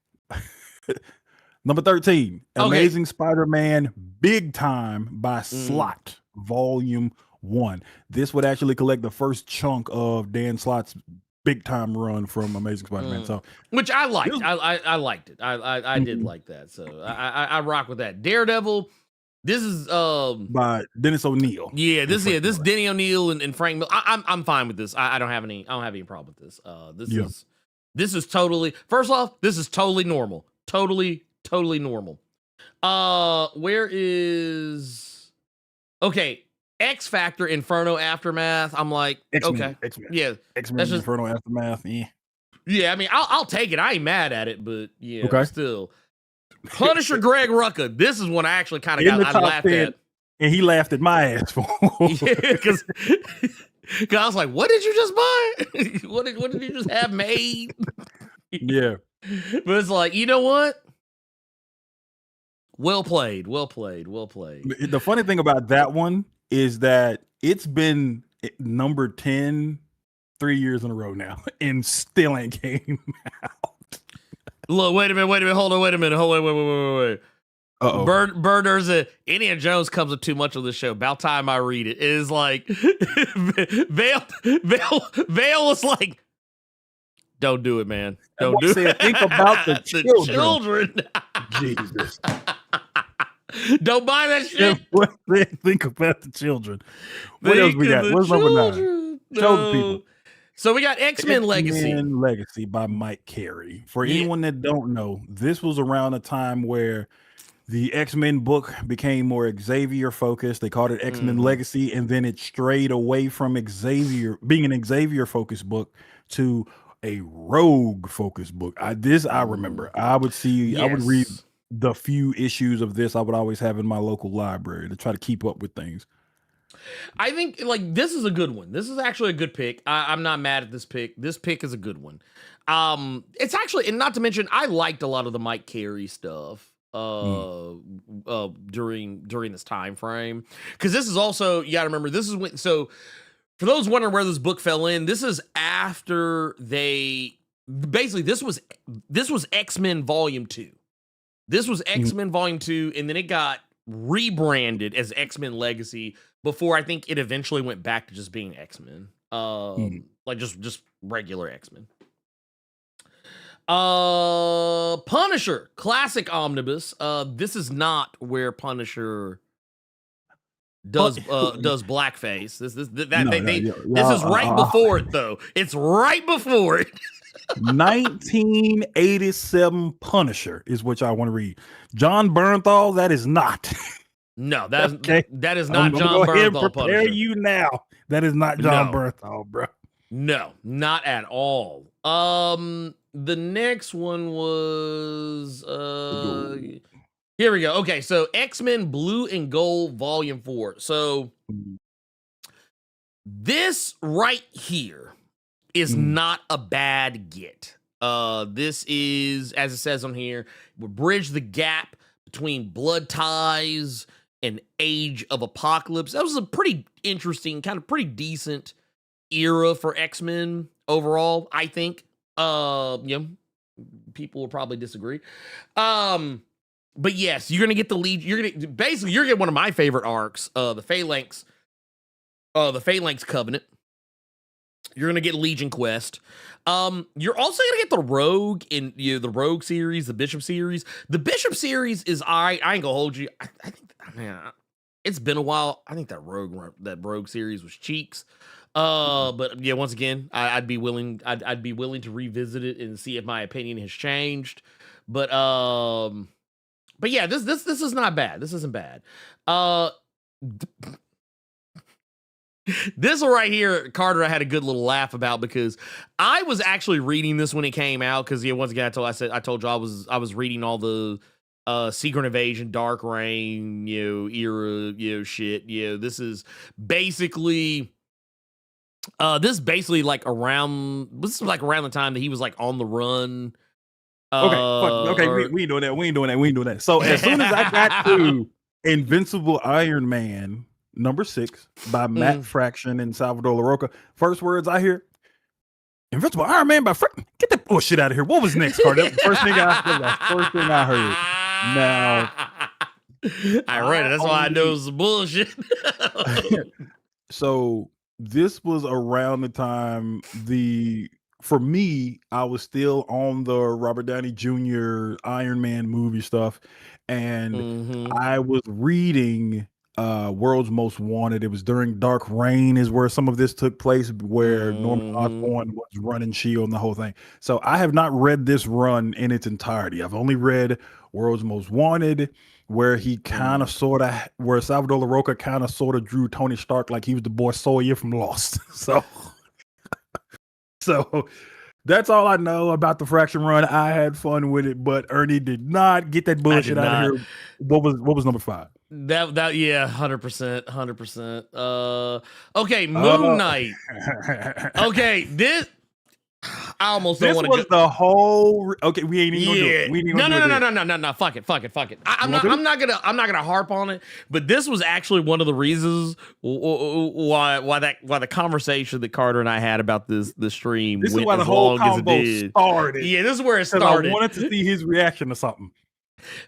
Number 13, Amazing Spider-Man Big Time by Slott, Volume 1. This would actually collect the first chunk of Dan Slott's big time run from Amazing Spider-Man. So, which I liked. I liked it. I did like that. So I rock with that. Daredevil. This is by Dennis O'Neil. Yeah, this is Denny O'Neil and Frank Miller. I'm fine with this. I don't have any problem with this. This is totally, first off, this is totally normal. Totally normal. Where is X Factor Inferno Aftermath? I'm like, X-Men. Yeah. X-Men Inferno Aftermath. Yeah, I mean, I'll take it. I ain't mad at it, but yeah, still. Punisher Greg Rucka. This is one I actually kind of I laughed at. And he laughed at my ass for. Yeah, because I was like, what did you just buy? what did you just have made? Yeah. But it's like, you know what? Well played. The funny thing about that one is that it's been number 10 3 years in a row now and still ain't came out. Look, wait a minute, hold on, wait. Uh-oh. Birders, Indiana Jones comes up too much on this show. About time I read it. It is like Vale was like, don't do it, man. Don't do it. Think about the children. Jesus. Don't buy that shit. Think about the children. What else we got? What's number 9? Show the people. So we got X-Men Legacy. X-Men Legacy by Mike Carey. For anyone that don't know, this was around a time where the X-Men book became more Xavier focused. They called it X-Men Legacy, and then it strayed away from Xavier being an Xavier focused book to a Rogue focused book. I remember. I would read the few issues of this I would always have in my local library to try to keep up with things. I think this is a good one. This is actually a good pick. I'm not mad at this pick. This pick is a good one. It's actually, and not to mention, I liked a lot of the Mike Carey stuff during this time frame, because this is also, you got to remember, this is when. So for those wondering where this book fell in, this is after this was X-Men Volume 2. This was X-Men Volume 2, and then it got rebranded as X-Men Legacy before I think it eventually went back to just being X-Men. Like just regular X-Men. Punisher, classic omnibus. This is not where Punisher does blackface. This is right before it, though. It's right before it. 1987 Punisher is what I want to read. John Bernthal, that is not. No, that is not John Bernthal. Prepare you now. That is not John Bernthal, bro. No, not at all. The next one was here we go. Okay, so X-Men Blue and Gold Volume 4. So This right here is not a bad get. This is, as it says on here, we bridge the gap between Blood Ties and Age of Apocalypse. That was a pretty interesting, kind of pretty decent era for X-Men overall, I think. People will probably disagree. But yes, you're gonna get the lead. You're gonna get one of my favorite arcs, the Phalanx Covenant. You're gonna get Legion Quest. You're also gonna get the Rogue in the Rogue series, the Bishop series. The Bishop series is I ain't gonna hold you. I think, man, it's been a while. I think that Rogue series was cheeks. But yeah, once again, I'd be willing to revisit it and see if my opinion has changed. But yeah, this is not bad. This isn't bad. This one right here, Carter, I had a good little laugh about because I was actually reading this when it came out. Because yeah, once again, I told you I was reading all the Secret Invasion, Dark Reign, era, shit. This is basically like around the time that he was like on the run. We ain't doing that. So as soon as I got to Invincible Iron Man #6 by Matt Fraction and Salvador LaRocca, first words I hear, Invincible Iron Man by Fraction. Get that bullshit out of here. What was next, Carter? That was the first thing I heard. Now I read it. That's why I know it was bullshit. So this was around the time for me, I was still on the Robert Downey Jr. Iron Man movie stuff, and I was reading World's Most Wanted. It was during Dark Reign is where some of this took place, where Norman Osborn was running S.H.I.E.L.D. and the whole thing. So I have not read this run in its entirety. I've only read World's Most Wanted, where he kind of where Salvador LaRocca kind of sort of drew Tony Stark like he was the boy Sawyer from Lost. So that's all I know about the Fraction run. I had fun with it, but Ernie did not get that bullshit out of here. What was #5? That yeah, 100%. Okay, Moon Knight. Okay, this I almost don't want to go. The whole okay. We ain't even gonna do it. We ain't even No. Fuck it. I'm not gonna harp on it. But this was actually one of the reasons why the conversation that Carter and I had about this stream. This is why the whole combo started. Yeah, this is where it started. I wanted to see his reaction to something.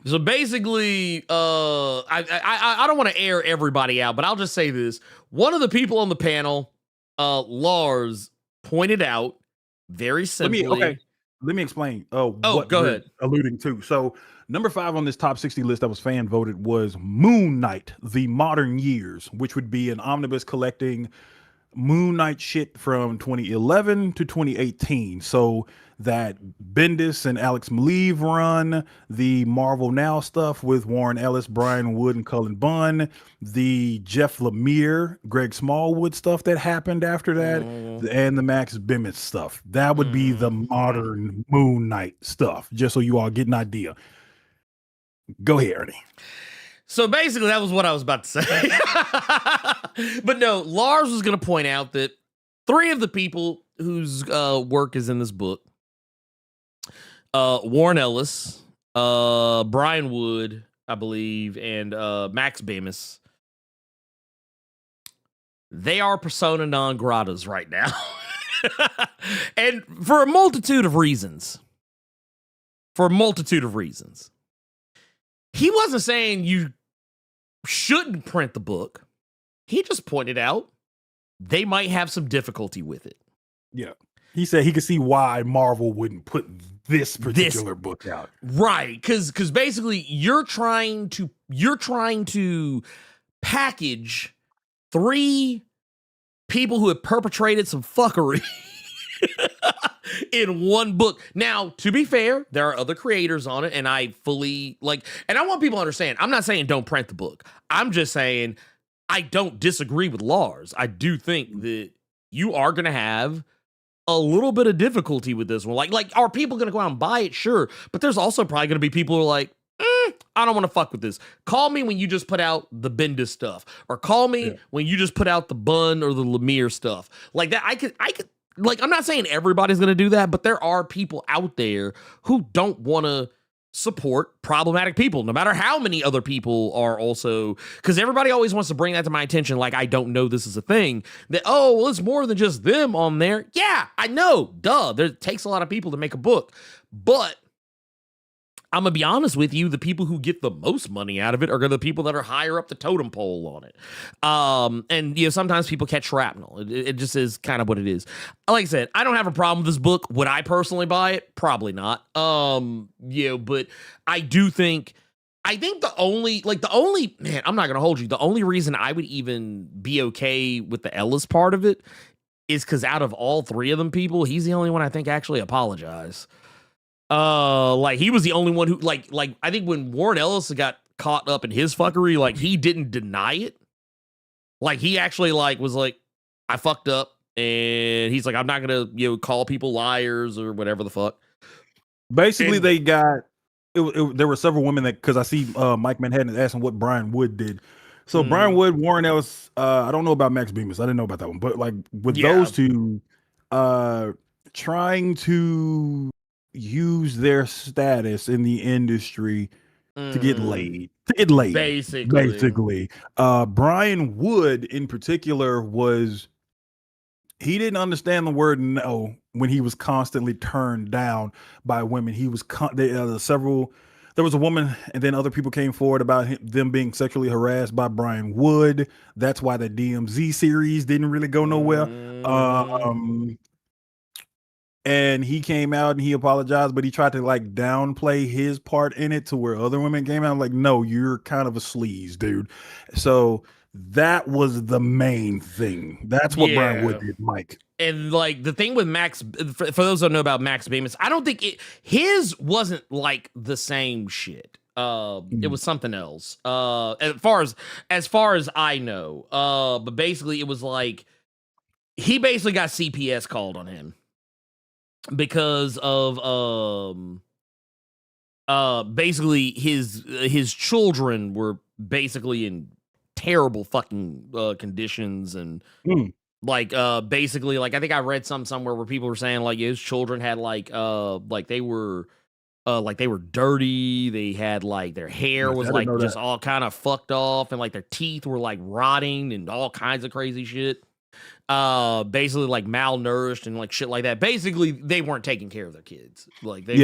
So basically, I don't want to air everybody out, but I'll just say this: one of the people on the panel, Lars, pointed out. Very simply. Let me explain. Go ahead. Alluding to. So #5 on this top 60 list that was fan voted was Moon Knight: The Modern Years, which would be an omnibus collecting Moon Knight shit from 2011 to 2018. So that Bendis and Alex Maleev run, the Marvel Now stuff with Warren Ellis, Brian Wood, and Cullen Bunn, the Jeff Lemire, Greg Smallwood stuff that happened after that, and the Max Bennett stuff. That would be the modern Moon Knight stuff, just so you all get an idea. Go ahead, Ernie. So basically, that was what I was about to say. But no, Lars was going to point out that 3 of the people whose work is in this book, Warren Ellis, Brian Wood, I believe, and Max Bemis, they are persona non gratas right now. And for a multitude of reasons. He wasn't saying you shouldn't print the book. He just pointed out they might have some difficulty with it. Yeah. He said he could see why Marvel wouldn't put this particular book out. Right. Because basically you're trying to package 3 people who have perpetrated some fuckery in one book. Now, to be fair, there are other creators on it, and I fully and I want people to understand, I'm not saying don't print the book. I'm just saying I don't disagree with Lars. I do think that you are going to have a little bit of difficulty with this one. Like, are people going to go out and buy it? Sure. But there's also probably going to be people who are like, I don't want to fuck with this. Call me when you just put out the Bendis stuff, or call me when you just put out the Bun or the Lemire stuff. Like that, I could like, I'm not saying everybody's gonna do that, but there are people out there who don't want to support problematic people, no matter how many other people are also, because everybody always wants to bring that to my attention, like I don't know this is a thing, that, oh, well, it's more than just them on there. Yeah, I know, duh, there takes a lot of people to make a book, but I'm gonna be honest with you, the people who get the most money out of it are the people that are higher up the totem pole on it. And you know, sometimes people catch shrapnel. It just is kind of what it is. Like I said, I don't have a problem with this book. Would I personally buy it? Probably not. You know, but I do think the only man, I'm not gonna hold you. The only reason I would even be okay with the Ellis part of it is because out of all three of them people, he's the only one I think actually apologized. Like he was the only one who like I think when Warren Ellis got caught up in his fuckery, like he didn't deny it. Like he actually like was like, I fucked up, and he's like, I'm not gonna, you know, call people liars or whatever the fuck. Basically, they got there were several women that, because I see Mike Manhattan asking what Brian Wood did. So Brian Wood, Warren Ellis, I don't know about Max Bemis. I didn't know about that one, but like with those two, trying to use their status in the industry to get laid. Basically. Brian Wood in particular he didn't understand the word no when he was constantly turned down by women. He was there was a woman, and then other people came forward about them being sexually harassed by Brian Wood. That's why the DMZ series didn't really go nowhere. And he came out and he apologized, but he tried to like downplay his part in it to where other women came out. I'm like, no, you're kind of a sleaze, dude. So that was the main thing. That's what Brian Wood did, Mike. And like the thing with Max, for those who don't know about Max Bemis, I don't think his wasn't like the same shit. It was something else. As far as I know. But basically it was like he basically got CPS called on him because of basically his children were basically in terrible fucking conditions, and like basically like I think I read somewhere where people were saying like his children had like they were dirty, they had like their hair was like just all kind of fucked off, and like their teeth were like rotting and all kinds of crazy shit. Basically like malnourished and like shit like that. Basically they weren't taking care of their kids. Like they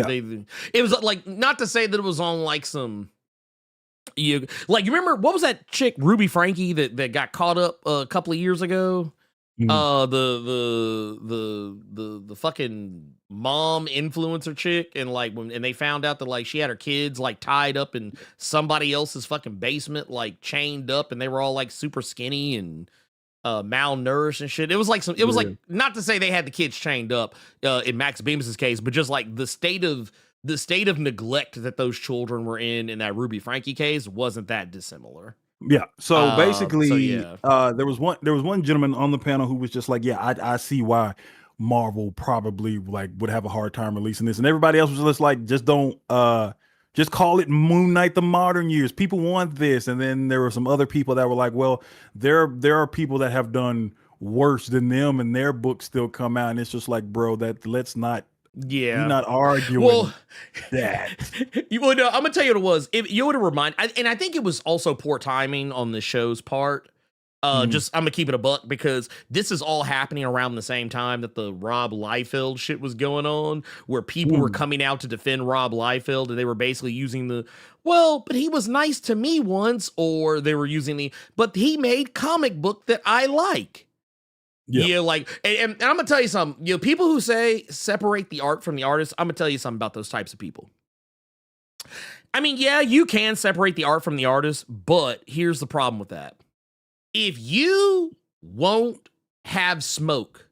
it was like, not to say that it was on like some, you remember what was that chick Ruby Frankie that got caught up a couple of years ago? The fucking mom influencer chick, and like and they found out that like she had her kids like tied up in somebody else's fucking basement, like chained up, and they were all like super skinny and malnourished and shit. It was like not to say they had the kids chained up in Max Bemis's case, but just like the state of neglect that those children were in that Ruby Frankie case wasn't that dissimilar. Yeah. So basically, there was one gentleman on the panel who was just like, yeah, I see why Marvel probably like would have a hard time releasing this, and everybody else was just like, just don't just call it Moon Knight: The Modern Years. People want this. And then there were some other people that were like, well, there are people that have done worse than them, and their books still come out. And it's just like, bro, let's not. Yeah, you're not arguing that. I'm gonna tell you what it was. You would have reminded, and I think it was also poor timing on the show's part. Just I'm gonna keep it a buck, because this is all happening around the same time that the Rob Liefeld shit was going on, where people were coming out to defend Rob Liefeld, and they were basically using but he was nice to me once, or they were using but he made comic book that I like. Yeah, like, and I'm gonna tell you something. You know, people who say separate the art from the artist, I'm gonna tell you something about those types of people. I mean, yeah, you can separate the art from the artist, but here's the problem with that. If you won't have smoke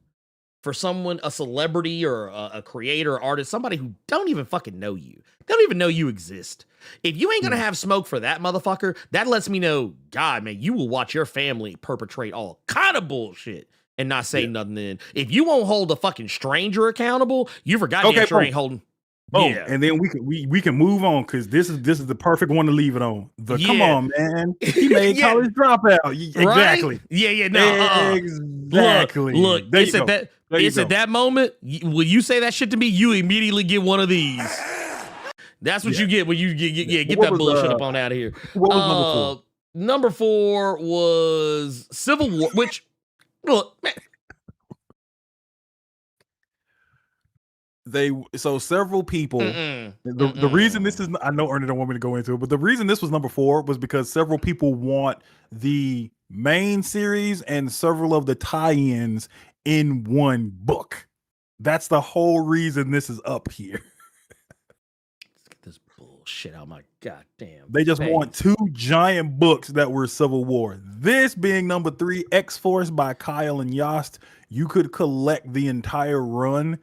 for someone, a celebrity or a creator or artist, somebody who don't even fucking know you, they don't even know you exist. If you ain't gonna have smoke for that motherfucker, that lets me know, God, man, you will watch your family perpetrate all kind of bullshit and not say nothing then. If you won't hold a fucking stranger accountable, you forgot you sure ain't holding. Oh, Yeah. and then we can move on because this is the perfect one to leave it on. Come on, man. He made Yeah. College Dropout. Exactly. Right? Yeah, no. Exactly. Look, There it's you at go. that There you it's go. at that moment, when you say that shit to me, you immediately get one of these. That's what you get when you get that bullshit up on out of here. What was number 4? Number 4 was Civil War, which look, man, several people. The reason this is, I know Ernie don't want me to go into it, but the reason this was number 4 was because several people want the main series and several of the tie-ins in one book. That's the whole reason this is up here. Let's get this bullshit out of my goddamn. They just want 2 giant books that were Civil War. This being number 3, X-Force by Kyle and Yost. You could collect the entire run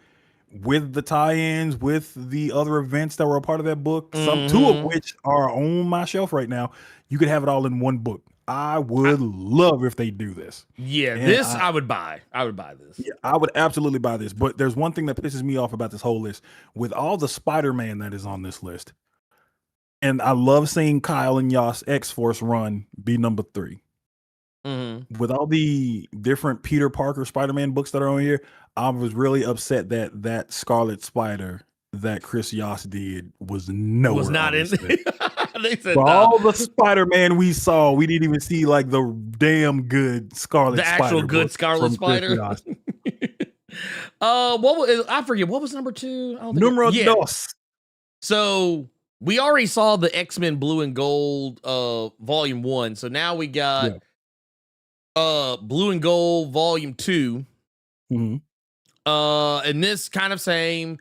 with the tie-ins, with the other events that were a part of that book. 2 of which are on my shelf right now. You could have it all in one book. I would love if they do this. Yeah, and this I would buy. I would buy this. Yeah, I would absolutely buy this. But there's one thing that pisses me off about this whole list. With all the Spider-Man that is on this list, and I love seeing Kyle and Yost X-Force run be number 3. With all the different Peter Parker Spider-Man books that are on here, I was really upset that Scarlet Spider that Chris Yost did was nowhere. Was not in. They said all the Spider-Man we saw, we didn't even see like the damn good Scarlet Spider. The actual good Scarlet Spider. What was, I forget, what was number 2? Numero dos. So we already saw the X-Men Blue and Gold volume 1. So now we got Blue and Gold volume 2. And this kind of same.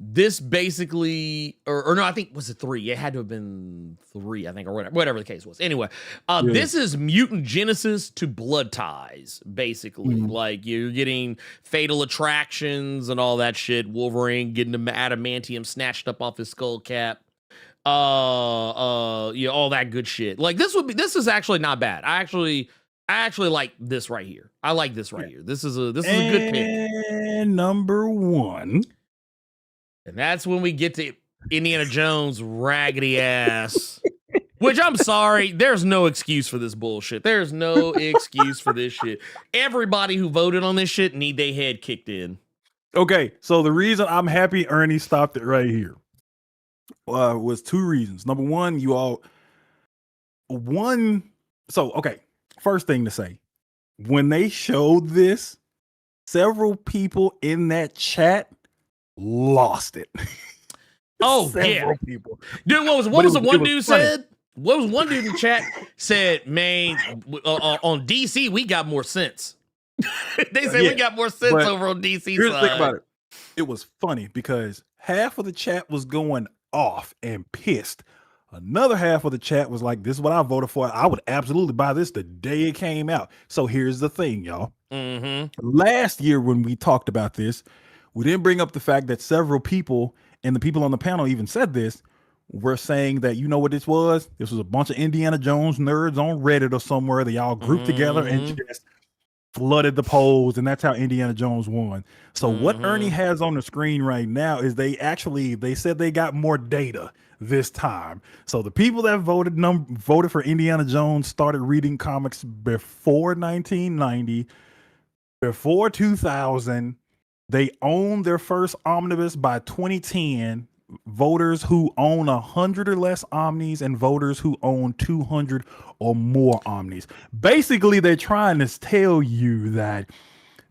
This basically, or no, I think, was it 3? It had to have been 3, I think, or whatever the case was. Anyway, this is Mutant Genesis to Blood Ties, basically. Like, you're getting fatal attractions and all that shit. Wolverine getting the adamantium snatched up off his skull cap. All that good shit. Like, this is actually not bad. I actually like this right here. I like this right here. This is a good pick. And number 1. And that's when we get to Indiana Jones' raggedy ass. Which, I'm sorry, there's no excuse for this bullshit. There's no excuse for this shit. Everybody who voted on this shit need their head kicked in. Okay, so the reason I'm happy Ernie stopped it right here was 2 reasons. Number 1, first thing to say, when they showed this, several people in that chat lost it. Several people. Dude, what was the one dude said? What was one dude in the chat said, man, on DC, we got more sense. They say we got more sense over on DC here's side. The thing about it. It was funny because half of the chat was going off and pissed. Another half of the chat was like, this is what I voted for. I would absolutely buy this the day it came out. So here's the thing, y'all. Last year when we talked about this, we didn't bring up the fact that several people, and the people on the panel even said this, were saying that, you know what this was? This was a bunch of Indiana Jones nerds on Reddit or somewhere. They all grouped together and just flooded the polls, and that's how Indiana Jones won. So what Ernie has on the screen right now is they said they got more data this time. So the people that voted for Indiana Jones started reading comics before 1990, before 2000. They owned their first omnibus by 2010. Voters who own 100 or less omnis and voters who own 200 or more omnis. Basically, they're trying to tell you that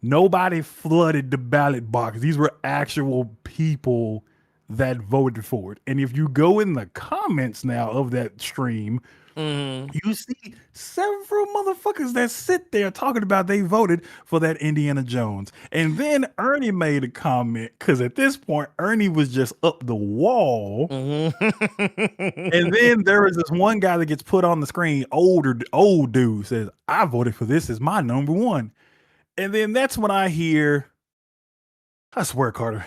nobody flooded the ballot box. These were actual people that voted for it. And if you go in the comments now of that stream, you see several motherfuckers that sit there talking about they voted for that Indiana Jones. And then Ernie made a comment because at this point, Ernie was just up the wall. And then there was this one guy that gets put on the screen, old dude says, I voted for this as my number 1. And then that's when I hear, I swear, Carter,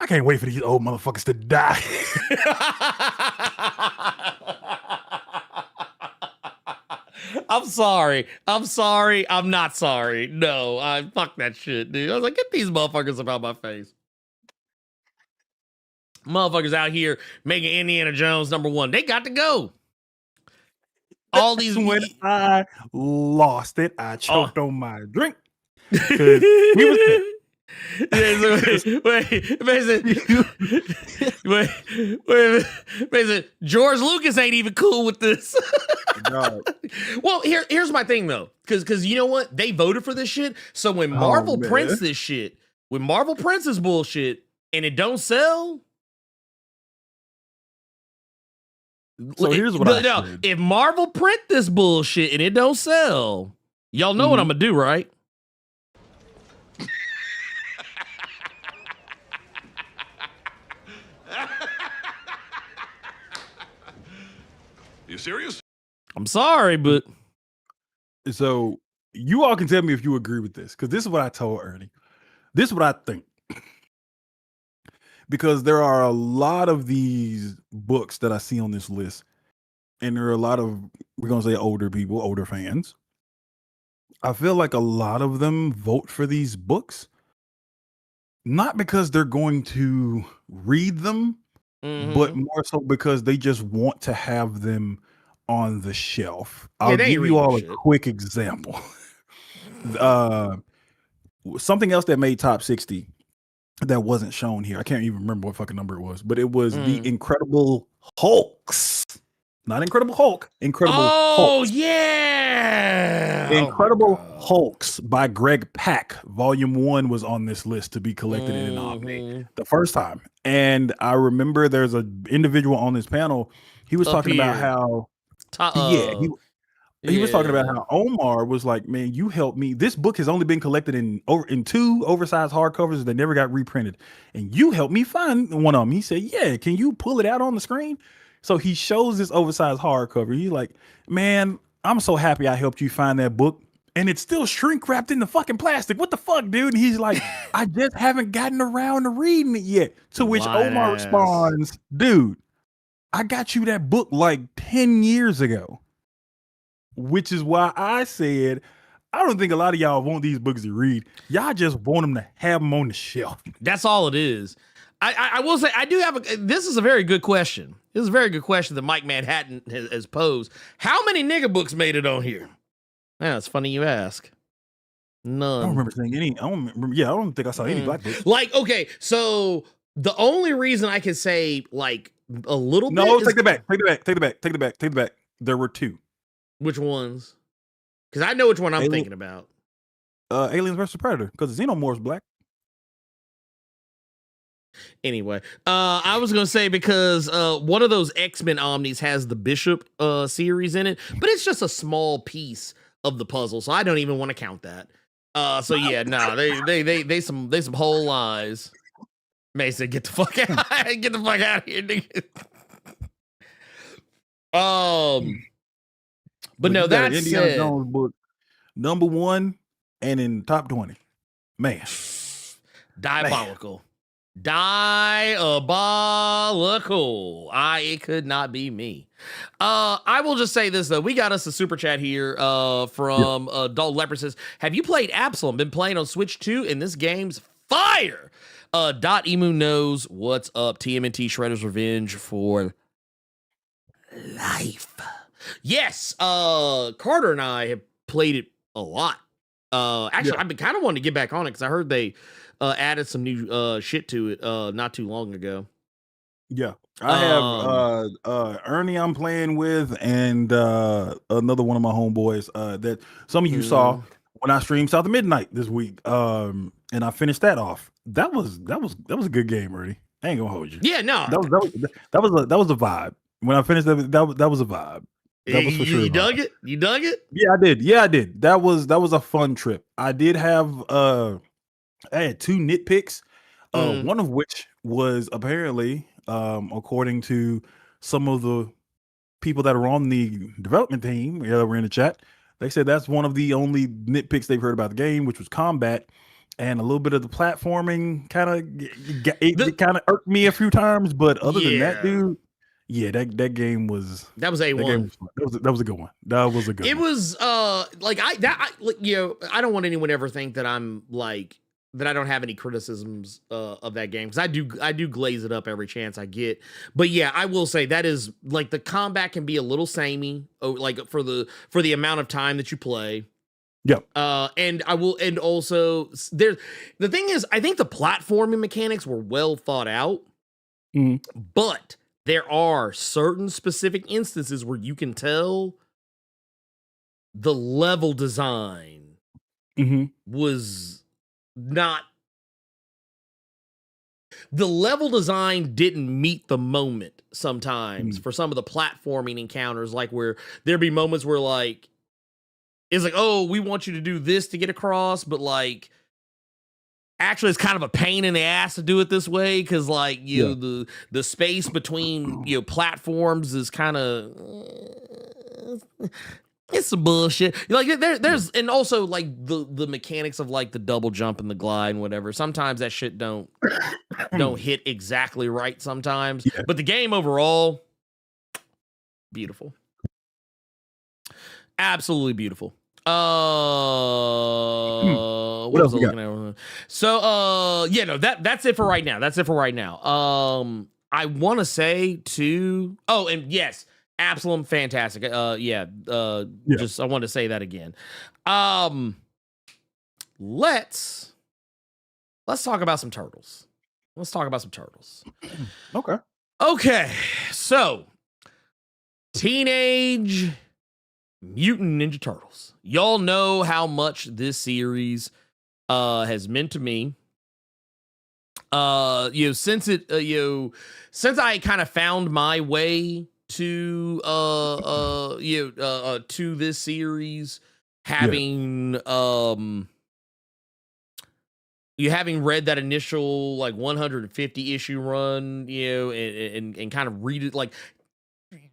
I can't wait for these old motherfuckers to die. I'm sorry. I'm not sorry. No, fuck that shit, dude. I was like, get these motherfuckers about my face. Motherfuckers out here making Indiana Jones #1. They got to go. All these when I lost it, I choked on my drink. Wait, George Lucas ain't even cool with this. Well, here's my thing though, because you know what? They voted for this shit. So when Marvel prints this shit, when Marvel prints this bullshit and it don't sell. So here's what I said. If Marvel print this bullshit and it don't sell, y'all know what I'm gonna do, right? You serious? I'm sorry, but so you all can tell me if you agree with this, because this is what I told Ernie. This is what I think. Because there are a lot of these books that I see on this list, and there are a lot of, we're going to say older people, older fans. I feel like a lot of them vote for these books, not because they're going to read them, but more so because they just want to have them on the shelf. I'll give you all a quick example. Something else that made top 60 that wasn't shown here. I can't even remember what fucking number it was, but it was the Incredible Hulks. Not Incredible Hulk. Incredible Hulks. Yeah. Incredible Hulks by Greg Pak. Volume 1 was on this list to be collected in an Omni the first time. And I remember there's an individual on this panel. He was talking about how he was talking about how Omar was like, man, you helped me. This book has only been collected in 2 oversized hardcovers that never got reprinted. And you helped me find one of them. He said, yeah, can you pull it out on the screen? So he shows this oversized hardcover. He's like, man, I'm so happy I helped you find that book. And it's still shrink wrapped in the fucking plastic. What the fuck, dude? And he's like, I just haven't gotten around to reading it yet. To which Omar responds, dude, I got you that book like 10 years ago. Which is why I said, I don't think a lot of y'all want these books to read. Y'all just want them to have them on the shelf. That's all it is. I will say, I do have this is a very good question. This is a very good question that Mike Manhattan has posed. How many nigga books made it on here? Yeah, it's funny you ask. None. I don't remember seeing any. I don't think I saw any black books. Like, okay, so the only reason I can say like a little bit. No, take it back. There were 2. Which ones? Because I know which one I'm thinking about. Aliens vs. Predator, because Xenomorph's black. Anyway, I was gonna say because one of those X-Men Omnis has the Bishop series in it, but it's just a small piece of the puzzle, so I don't even want to count that. So yeah, no, they some whole lies. Mason, get the fuck out! Get the fuck out of here, nigga. But no, that's Indiana Jones book #1 and in top 20. Man, diabolical. Diabolical. It could not be me. I will just say this though. We got us a super chat here from Dalton Leopard says, have you played Absalom? Been playing on Switch 2 and this game's fire. Dot Emu knows what's up. TMNT Shredder's Revenge for life. Yes, Carter and I have played it a lot. Actually, I've been kind of wanting to get back on it because I heard they added some new shit to it not too long ago. Yeah, I have Ernie I'm playing with, and another one of my homeboys that some of you saw when I streamed South of Midnight this week. And I finished that off. That was a good game, Ernie. I ain't gonna hold you. Yeah, no, that was a vibe. When I finished that was a vibe. That was for sure. You dug it? You dug it? Yeah, I did. Yeah, I did. That was a fun trip. I did have I had 2 nitpicks. One of which was apparently, according to some of the people that are on the development team, we're in the chat, they said that's one of the only nitpicks they've heard about the game, which was combat. And a little bit of the platforming kind of irked me a few times, but other than that, dude, yeah, that game was A1. That was a good one. That was a good. It was I don't want anyone to ever think that I'm like that I don't have any criticisms of that game, because I do glaze it up every chance I get. But yeah, I will say that is like the combat can be a little samey, like for the amount of time that you play. Yeah. And also the thing is, I think the platforming mechanics were well thought out, but there are certain specific instances where you can tell the level design was not. The level design didn't meet the moment sometimes for some of the platforming encounters, like where there'd be moments where like, it's like, oh, we want you to do this to get across, but like, actually it's kind of a pain in the ass to do it this way, because like the space between platforms is kind of it's some bullshit. Like there's and also like the mechanics of like the double jump and the glide and whatever. Sometimes that shit don't hit exactly right sometimes. Yeah. But the game overall, beautiful. Absolutely beautiful. What else I looking at? So yeah, no, that's it for right now. I want to say too. Oh, and yes, Absalom, fantastic. Just I wanted to say that again. Let's talk about some turtles. Okay. So, Teenage Mutant Ninja Turtles. Y'all know how much this series has meant to me. Since I kind of found my way to this series, having having read that initial like 150 issue run, and kind of read it, like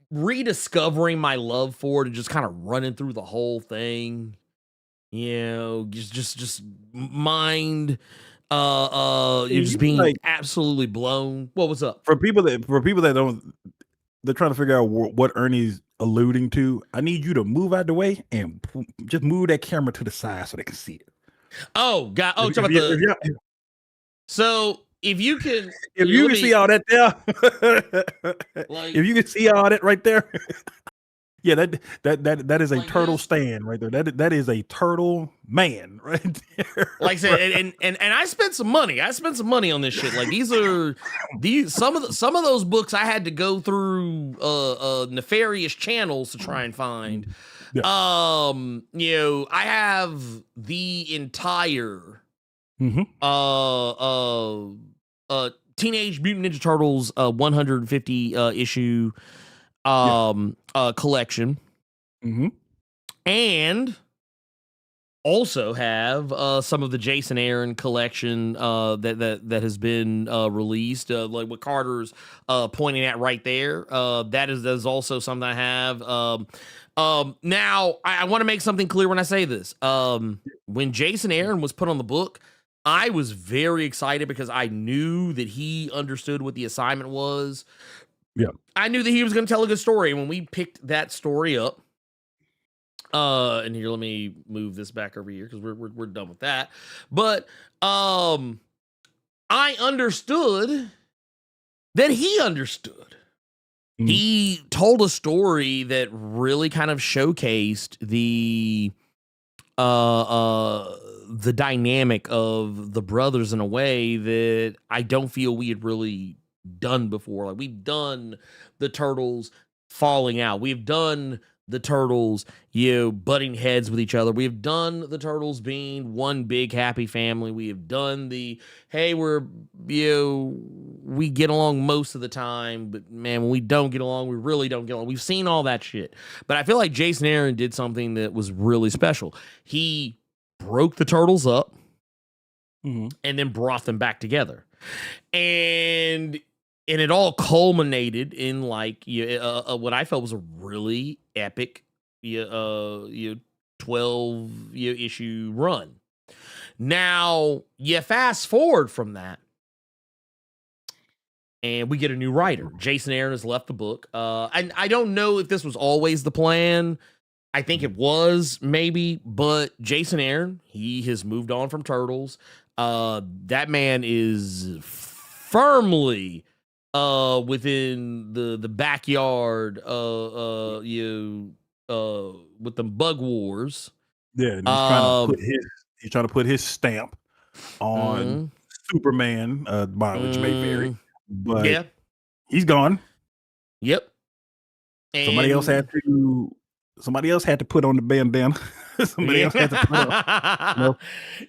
rediscovering my love for it and just kind of running through the whole thing, just mind just being like absolutely blown. What was up? For people that don't, they're trying to figure out what Ernie's alluding to. I need you to move out the way and just move that camera to the side so they can see it. Oh God! Oh, so if you can, see all that there, like, if you can see all that right there, yeah, that is a like turtle stand right there. That is a turtle man right there. Like I said, and I spent some money. On this shit. Like some of those books I had to go through nefarious channels to try and find. Yeah. I have the entire Teenage Mutant Ninja Turtles 150 issue collection, and also have some of the Jason Aaron collection that has been released, like what Carter's pointing at right there. That is also something I have. Now I want to make something clear when I say this. When Jason Aaron was put on the book, I was very excited because I knew that he understood what the assignment was. Yeah, I knew that he was going to tell a good story. And when we picked that story up, and here, let me move this back over here because we're done with that. But I understood that he understood. He told a story that really kind of showcased the dynamic of the brothers in a way that I don't feel we had really done before. Like, we've done the Turtles falling out. We've done the Turtles, butting heads with each other. We have done the Turtles being one big happy family. We have done the, hey, we get along most of the time, but man, when we don't get along, we really don't get along. We've seen all that shit. But I feel like Jason Aaron did something that was really special. He broke the Turtles up and then brought them back together. And it all culminated in like what I felt was a really epic 12 issue run. Now you fast forward from that, and we get a new writer. Jason Aaron has left the book. And I don't know if this was always the plan. I think it was, maybe, but Jason Aaron, he has moved on from Turtles. That man is firmly within the backyard with the bug wars. Yeah, and he's trying to put his stamp on Superman, mileage may vary, but he's gone. Yep. Somebody else had to put on the bandana. Somebody else had to put on.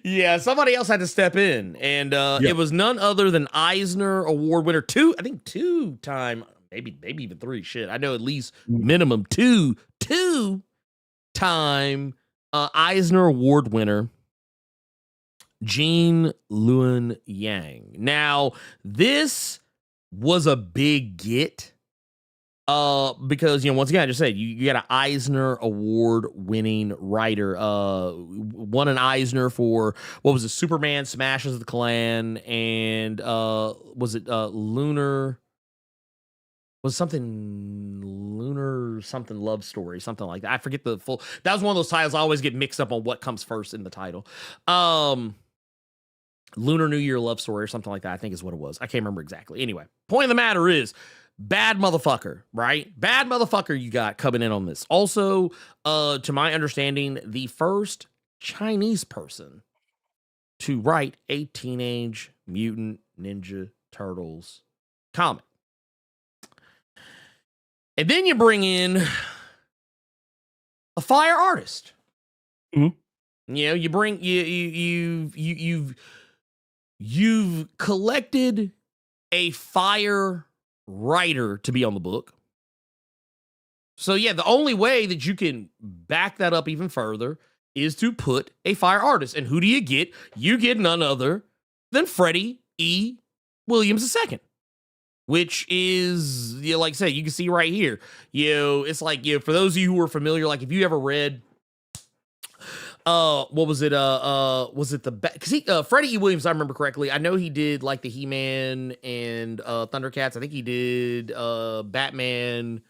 Yeah, somebody else had to step in, and it was none other than Eisner Award winner, two-time, maybe even three. Shit, I know at least minimum two-time Eisner Award winner, Gene Luen Yang. Now, this was a big get. Because once again, I just said you got an Eisner Award winning writer. Won an Eisner for what was it? Superman Smashes the Klan, and was it Lunar? Was something Lunar something love story, something like that. I forget the full. That was one of those titles I always get mixed up on what comes first in the title. Lunar New Year love story or something like that, I think is what it was. I can't remember exactly. Anyway, point of the matter is. Bad motherfucker, right? Bad motherfucker you got coming in on this. Also, to my understanding, the first Chinese person to write a Teenage Mutant Ninja Turtles comic. And then you bring in a fire artist. Mm-hmm. You bring you've collected a fire writer to be on the book. So yeah, the only way that you can back that up even further is to put a fire artist. And who do you get? You get none other than Freddie E. Williams II, which is, like I said, you can see right here. It's like, for those of you who are familiar, like if you ever read what was it? Was it because Freddie E. Williams, I remember correctly. I know he did like the He-Man and Thundercats. I think he did Batman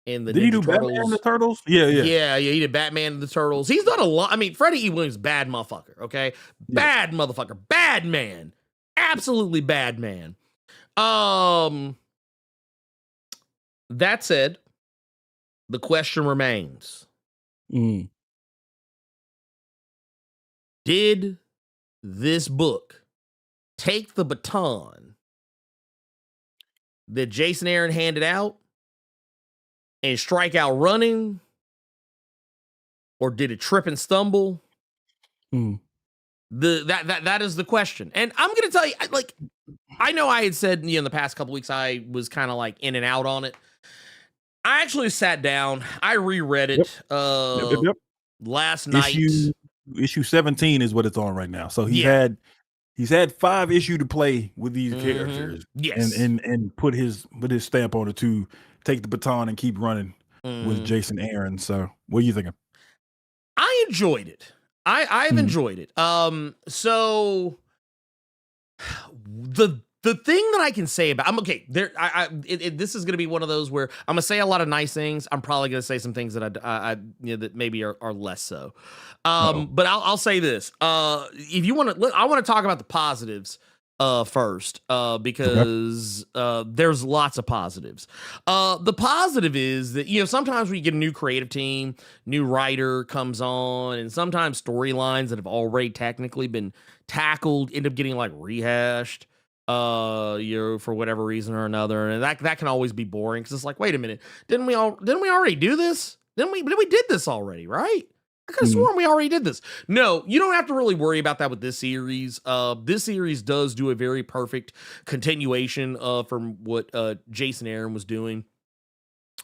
and the Did Ninja he do Turtles. Batman and the Turtles? Yeah. He did Batman and the Turtles. He's done a lot. I mean, Freddie E. Williams, bad motherfucker. Okay, bad motherfucker, bad man, absolutely bad man. That said, the question remains. Did this book take the baton that Jason Aaron handed out and strike out running? Or did it trip and stumble? That is the question. And I'm going to tell you, I know I had said in the past couple weeks I was kind of like in and out on it. I actually sat down. I reread it last night. Issue 17 is what it's on right now. So he's had 5 issues to play with these characters. Yes. And put his stamp on it to take the baton and keep running with Jason Aaron. So what are you thinking? I enjoyed it. I've enjoyed it. So the thing that I can say about this is going to be one of those where I'm going to say a lot of nice things. I'm probably going to say some things that that maybe are less so. But I'll say this. If you want to, I want to talk about the positives first, because there's lots of positives. The positive is that sometimes when you get a new creative team, new writer comes on, and sometimes storylines that have already technically been tackled end up getting like rehashed. For whatever reason or another, and that can always be boring because it's like, wait a minute, didn't we already do this? We did this already, right? I could have sworn we already did this. No, you don't have to really worry about that with this series. This series does do a very perfect continuation from what Jason Aaron was doing.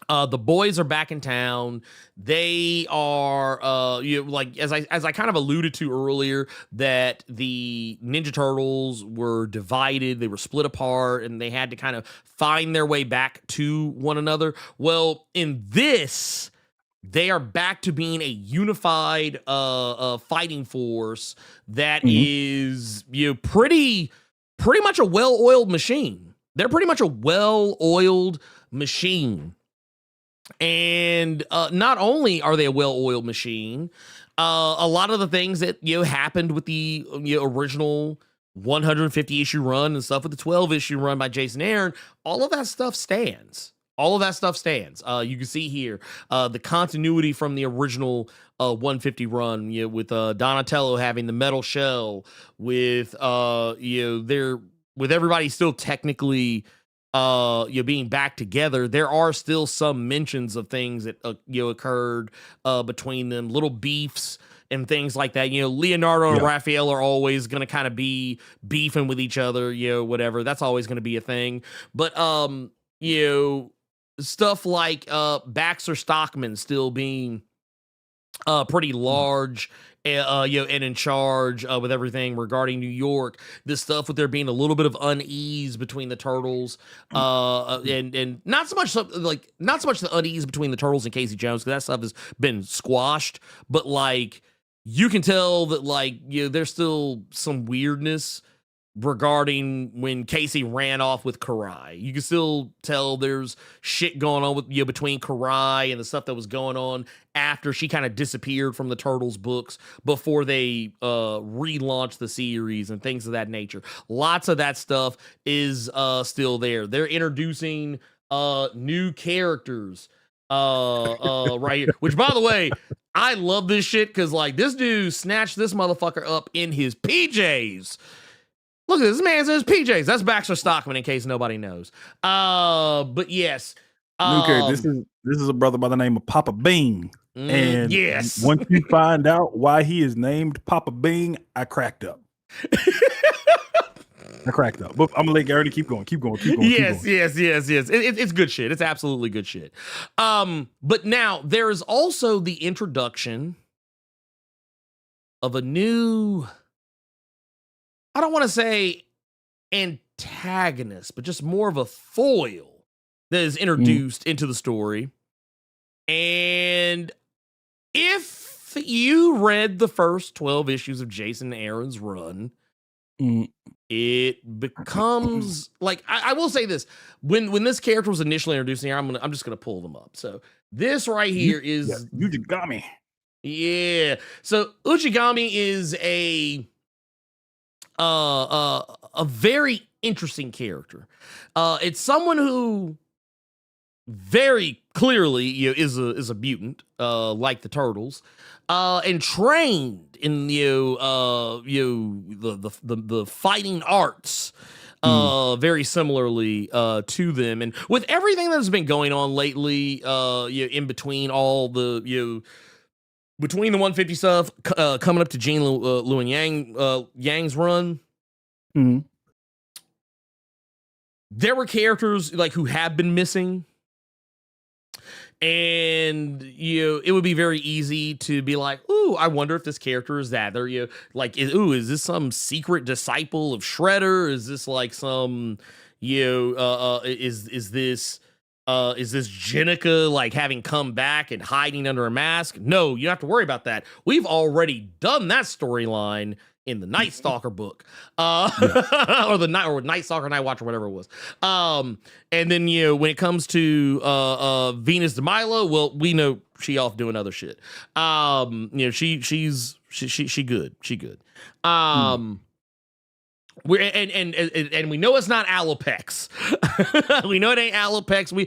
The boys are back in town. They are, as I kind of alluded to earlier, that the Ninja Turtles were divided, they were split apart, and they had to kind of find their way back to one another. Well, in this, they are back to being a unified fighting force that is pretty much a well-oiled machine. They're pretty much a well-oiled machine. And not only are they a well-oiled machine, a lot of the things that happened with the original 150 issue run and stuff with the 12 issue run by Jason Aaron, all of that stuff stands. All of that stuff stands. You can see here the continuity from the original 150 run, with Donatello having the metal shell, with with everybody still technically being back together. There are still some mentions of things that occurred between them, little beefs and things like that. Leonardo and Raphael are always going to kind of be beefing with each other, whatever. That's always going to be a thing. But stuff like Baxter Stockman still being pretty large, and in charge with everything regarding New York. This stuff with there being a little bit of unease between the Turtles, and not so much the unease between the Turtles and Casey Jones, because that stuff has been squashed. But like, you can tell that there's still some weirdness regarding when Casey ran off with Karai. You can still tell there's shit going on with between Karai and the stuff that was going on after she kind of disappeared from the Turtles books before they relaunched the series and things of that nature. Lots of that stuff is still there. They're introducing new characters right here, which, by the way, I love this shit because this dude snatched this motherfucker up in his PJs. Look at this man's in his PJs. That's Baxter Stockman, in case nobody knows. But yes, this is a brother by the name of Papa Bean. And yes, once you find out why he is named Papa Bean, I cracked up. But I'm gonna let Ernie keep going. Yes. It's good shit. It's absolutely good shit. But now there is also the introduction of a new, I don't want to say antagonist, but just more of a foil that is introduced into the story. And if you read the first 12 issues of Jason Aaron's run, it becomes I will say this: when this character was initially introduced here, I'm just gonna pull them up. So this right here is Ujigami. Yeah. So Ujigami is a very interesting character. It's someone who very clearly is a mutant, like the Turtles, and trained in the fighting arts, very similarly to them. And with everything that's been going on lately, in between all the between the 150 stuff coming up to Gene Luen Yang's run, there were characters who have been missing. And it would be very easy to be like, ooh, I wonder if this character is that. They're is this some secret disciple of Shredder? Is this some is this Jenica having come back and hiding under a mask? No, you don't have to worry about that. We've already done that storyline in the Night Stalker book, or Night Stalker, Night Watch, or whatever it was. And then when it comes to Venus de Milo, well, we know she off doing other shit. She good. We're and we know it's not Alopex. We know it ain't Alopex. We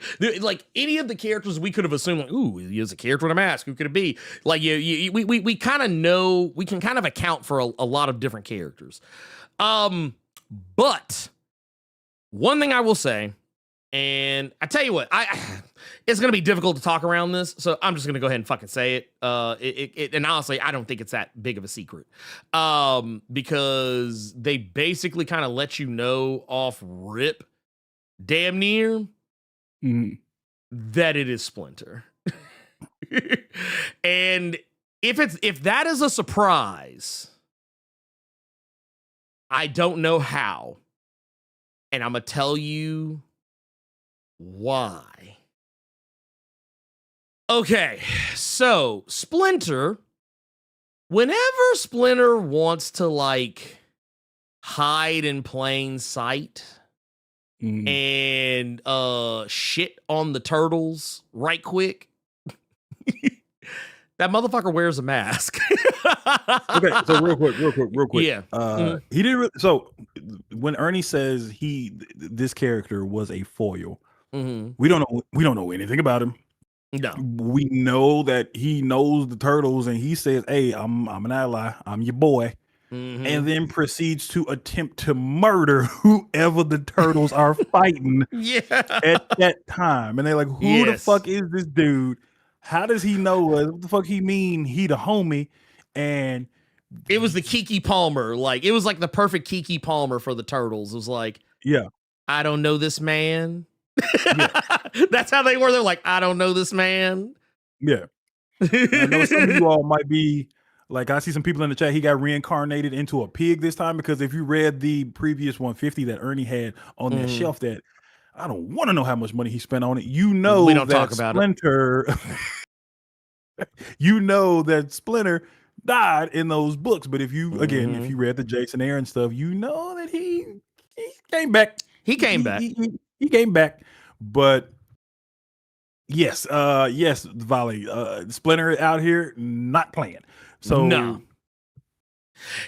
any of the characters we could have assumed ooh, he's a character with a mask. Who could it be? We kind of know, we can kind of account for a lot of different characters. But one thing I will say, and I tell you what, it's gonna be difficult to talk around this, so I'm just gonna go ahead and fucking say it. And honestly, I don't think it's that big of a secret, because they basically kind of let you know off rip, damn near, that it is Splinter. And if that is a surprise, I don't know how, and I'm gonna tell you why. Okay, so Splinter, whenever Splinter wants to hide in plain sight and shit on the Turtles right quick, that motherfucker wears a mask. Okay, so real quick. Yeah. Mhm. He didn't. So when Ernie says this character was a foil, Mhm. we don't know. We don't know anything about him. No. We know that he knows the turtles, and he says, "Hey, I'm an ally. I'm your boy." Mhm. And then proceeds to attempt to murder whoever the turtles are fighting Yeah. at that time. And they're like, who the Yes. fuck is this dude? How does he know us? What the fuck he mean? He the homie. And It was the Kiki Palmer. Like, it was like the perfect Kiki Palmer for the turtles. It was like, yeah, I don't know this man. Yeah. That's how they were. They're like, I don't know this man. yeah. I know some of you all might be like, I see some people in the chat. He got reincarnated into a pig this time, because if you read the previous 150 that Ernie had on that Mhm. shelf, that I don't want to know how much money he spent on it. You know, We don't that talk about it. Splinter, you know that Splinter died in those books. But if you again, if Mhm. you read the Jason Aaron stuff, you know that he came back. He came back. He came back. But yes, yes, Volley, Splinter out here not playing. So No.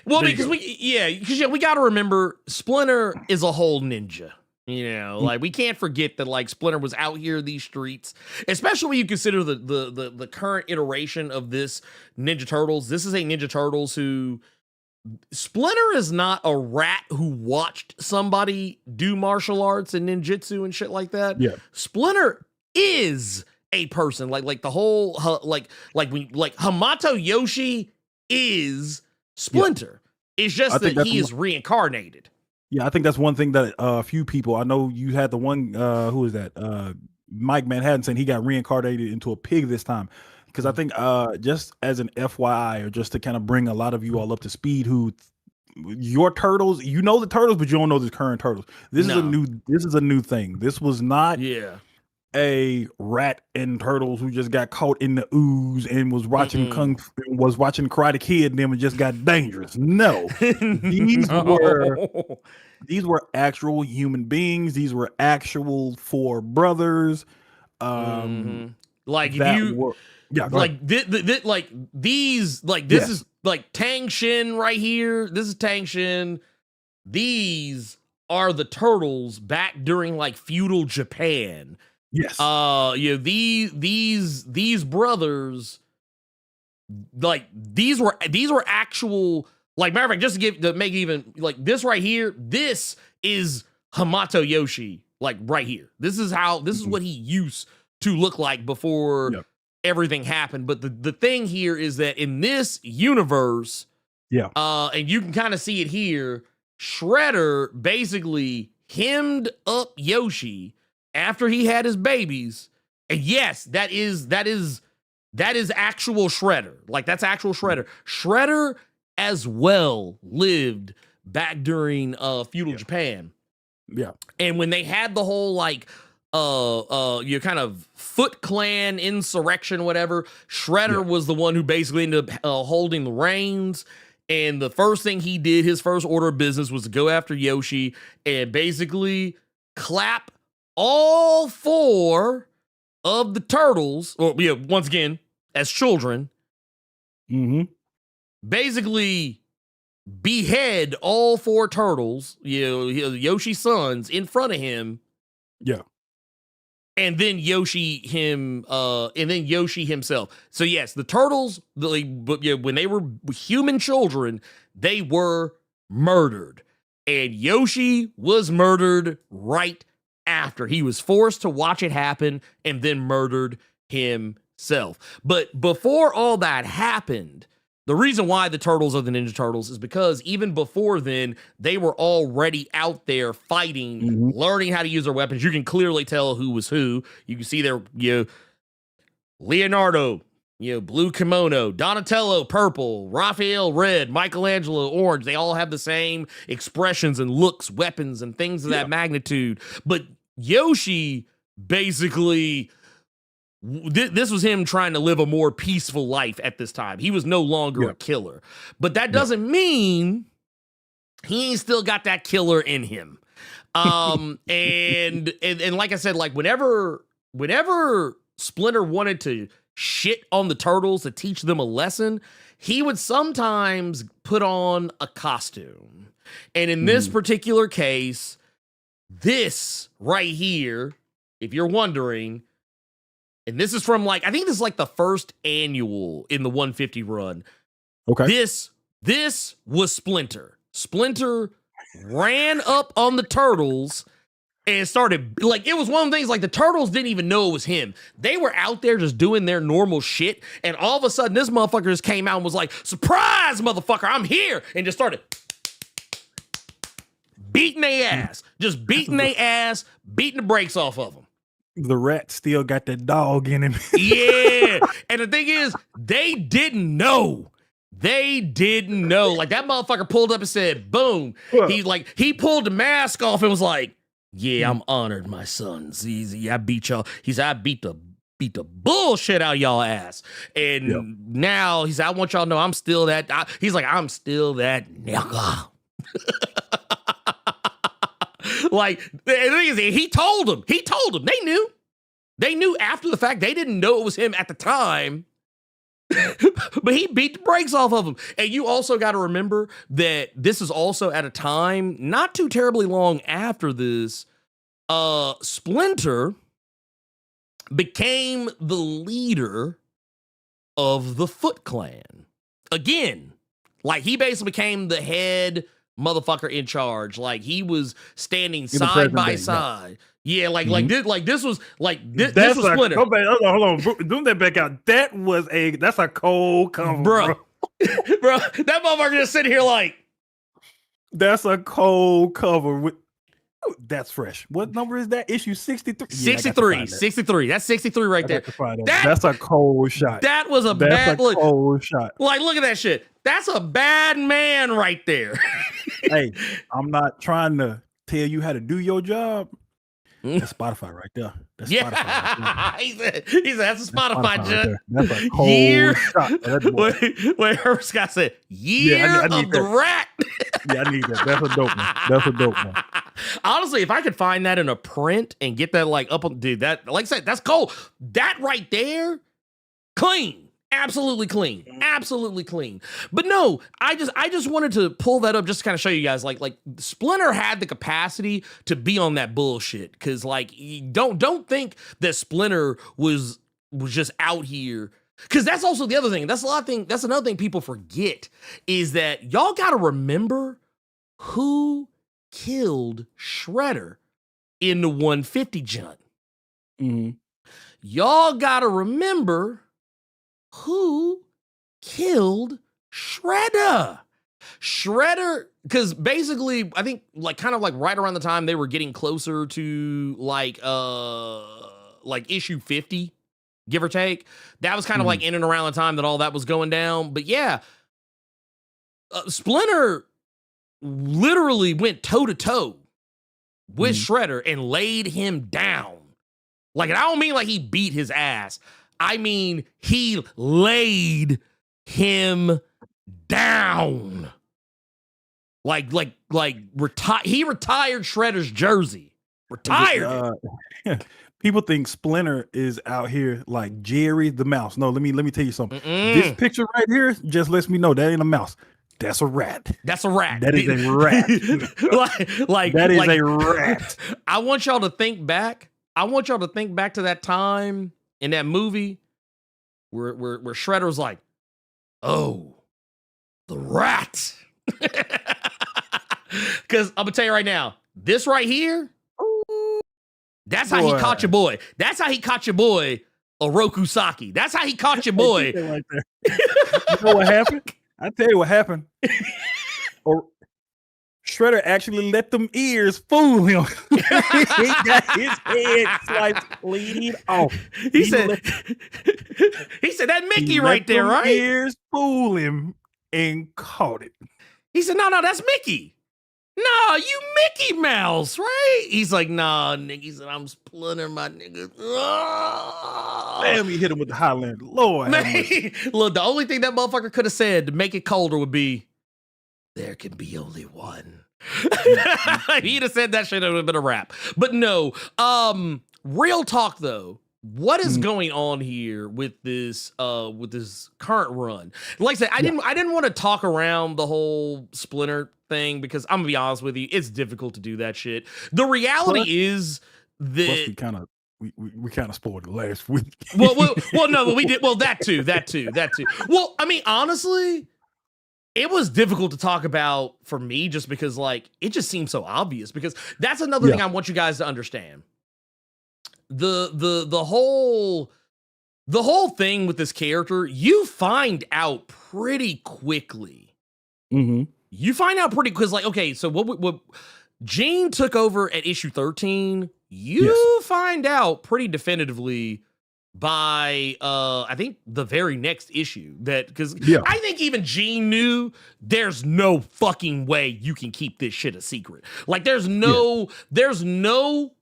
Well, there you because go. we got to remember Splinter is a whole ninja. You know, like, we can't forget that, like, Splinter was out here in these streets, especially when you consider the current iteration of this Ninja Turtles. This is a Ninja Turtles who Splinter is not a rat who watched somebody do martial arts and ninjutsu and shit like that. Yeah. Splinter is a person, like the whole like Hamato Yoshi is Splinter. It's I just think that that's he is reincarnated. Yeah, I think that's one thing that a few people, I know you had the one, who is that? Mike Manhattan saying he got reincarnated into a pig this time. Because I think just as an FYI, or just to kind of bring a lot of you all up to speed, who your turtles, you know the turtles, but you don't know the current turtles. This is a new thing. This was not Yeah. a rat and turtles who just got caught in the ooze and was watching Karate Kid and then just got dangerous. No. These were actual human beings. These were actual four brothers. Like, if that you were, yeah, go like ahead. like these, like, this is like Tang Shin right here. This is Tang Shin. These are the turtles back during, like, feudal Japan. Yes. You know, these brothers, like, these were actual, like, matter of fact, just to make it even, like, this right here, this is Hamato Yoshi, like, right here. This is what he used to look like before everything happened. But the thing here is that in this universe, and you can kind of see it here, Shredder basically hemmed up Yoshi after he had his babies. And yes, that is actual Shredder. Like, that's actual Shredder. Shredder as well lived back during feudal Japan. Yeah. And when they had the whole, like, your kind of Foot Clan insurrection, whatever, Shredder was the one who basically ended up holding the reins. And the first thing he did, his first order of business, was to go after Yoshi and basically clap all four of the turtles, or once again, as children, basically behead all four turtles, Yoshi's sons, in front of him. Yeah. And then Yoshi himself. So yes, the turtles, when they were human children, they were murdered. And Yoshi was murdered right after. He was forced to watch it happen and then murdered himself. But before all that happened, the reason why the Turtles are the Ninja Turtles is because even before then, they were already out there fighting, learning how to use their weapons. You can clearly tell who was who. You can see their, Leonardo, blue kimono, Donatello, purple, Raphael, red, Michelangelo, orange. They all have the same expressions and looks, weapons, and things of that magnitude. But Yoshi basically, this was him trying to live a more peaceful life at this time. He was no longer a killer. But that doesn't mean he ain't still got that killer in him. And like I said, like, whenever Splinter wanted to shit on the turtles to teach them a lesson, he would sometimes put on a costume. And in this particular case, this right here, if you're wondering, and this is from like, I think this is like the first annual in the 150 run. Okay. This was Splinter. Splinter ran up on the turtles and started, like, it was one of the things, like, the turtles didn't even know it was him. They were out there just doing their normal shit, and all of a sudden, this motherfucker just came out and was like, surprise, motherfucker, I'm here, and just started beating their ass. Just beating their ass, beating the brakes off of them. The rat still got that dog in him. Yeah, and the thing is, they didn't know. They didn't know. Like, that motherfucker pulled up and said, boom. He pulled the mask off and was like, yeah, I'm honored, my sons. I beat y'all. He said, I beat the bullshit out of y'all ass. And now he said, I want y'all to know I'm still that. He's like, I'm still that nigga. Like, the thing is, he told them. They knew. They knew after the fact. They didn't know it was him at the time. But he beat the brakes off of him. And you also got to remember that this is also at a time not too terribly long after this, Splinter became the leader of the Foot Clan. Again, like, he basically became the head motherfucker in charge. Like, he was standing side by side. Yeah, this was Splinter. Hold on, doing that back out. That's a cold cover, bro. Bro, that motherfucker just sitting here like, that's a cold cover with. That's fresh. What number is that? Issue 63. 63. That's 63 right there. That's a cold shot. That was a bad look. Cold shot. Like, look at that shit. That's a bad man right there. Hey, I'm not trying to tell you how to do your job. That's Spotify right there. That's Spotify right there. he said that's a Spotify job. Right, that's a cold shot. Wait, Herbert Scott said, I of the rat. Yeah, I need that. That's a dope one. Honestly, if I could find that in a print and get that like up on, dude, that, like I said, that's cold. That right there, clean. Absolutely clean. Absolutely clean. But no, I just wanted to pull that up just to kind of show you guys, like Splinter had the capacity to be on that bullshit. Cause like, don't think that Splinter was just out here. Cause that's also the other thing. That's another thing people forget is that y'all got to remember who killed Shredder in the 150 Junt. Mm-hmm. Y'all got to remember who killed Shredder. Shredder, because basically, I think like kind of like right around the time they were getting closer to like issue 50, give or take. That was kind of like in and around the time that all that was going down. But yeah, Splinter literally went toe to toe with Shredder and laid him down. Like, and I don't mean like he beat his ass. I mean, he laid him down. He retired Shredder's jersey. Retired. People think Splinter is out here like Jerry the mouse. No, let me tell you something. This picture right here just lets me know that ain't a mouse. That's a rat. That's a rat. That is a rat. That is a rat. I want y'all to think back. To that time in that movie where Shredder was like, oh, the rat. Because I'm going to tell you right now, this right here, that's how he caught your boy. That's how he caught your boy, Oroku Saki. That's how he caught your boy. Right there. You know what happened? I tell you what happened. Shredder actually let them ears fool him. He got his head sliced clean off. He said that Mickey right there, right? Ears fool him and caught it. He said, no, that's Mickey. No, you Mickey Mouse, right? He's like, nah, nigga. He said, I'm Splinter, my nigga. Oh. Damn, he hit him with the Highlander. Lord, look, the only thing that motherfucker could have said to make it colder would be, there can be only one. He'd have said that shit, it would have been a rap. But no, real talk though, what is going on here with this current run? Like I said, I didn't want to talk around the whole Splinter thing because I'm gonna be honest with you, it's difficult to do that shit. The reality is that we kind of spoiled it last week. well, no, but we did. Well, that too. Well, I mean, honestly, it was difficult to talk about for me just because, like, it just seems so obvious. Because that's another thing I want you guys to understand. The whole thing with this character, you find out pretty quickly. Mm-hmm. You find out pretty because, like, okay, so what Jean took over at issue 13. You find out pretty definitively by I think the very next issue that because I think even Jean knew there's no fucking way you can keep this shit a secret. Like there's no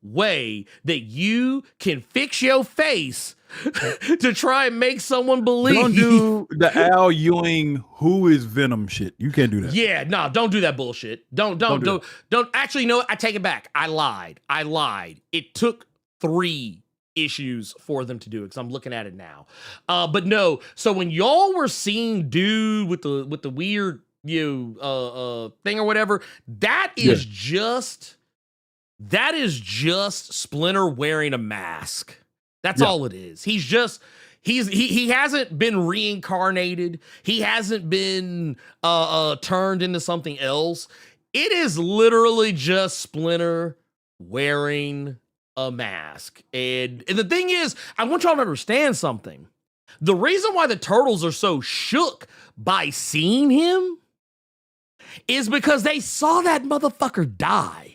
way that you can fix your face to try and make someone believe. Don't do the Al Ewing who is Venom shit. You can't do that. Yeah, no, don't do that bullshit. Don't actually, no, I take it back. I lied. It took 3 issues for them to do it because I'm looking at it now. But no, so when y'all were seeing dude with the weird thing or whatever, that is just Splinter wearing a mask. That's all it is. He hasn't been reincarnated. He hasn't been turned into something else. It is literally just Splinter wearing a mask. And the thing is, I want y'all to understand something. The reason why the Turtles are so shook by seeing him is because they saw that motherfucker die.